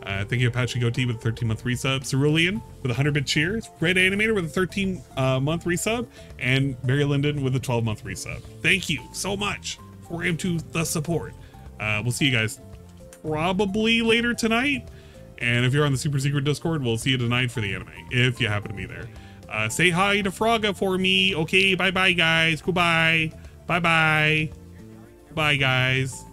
Thank you, Apache Goatee with a 13-month resub. Cerulean with a 100-bit cheers. Red Animator with a 13-month resub. And Barry Linden with a 12-month resub. Thank you so much for into the support. We'll see you guys probably later tonight. And if you're on the super secret Discord, we'll see you tonight for the anime, if you happen to be there. Say hi to Frogga for me. Okay, bye-bye, guys. Goodbye. Bye-bye. Bye, guys.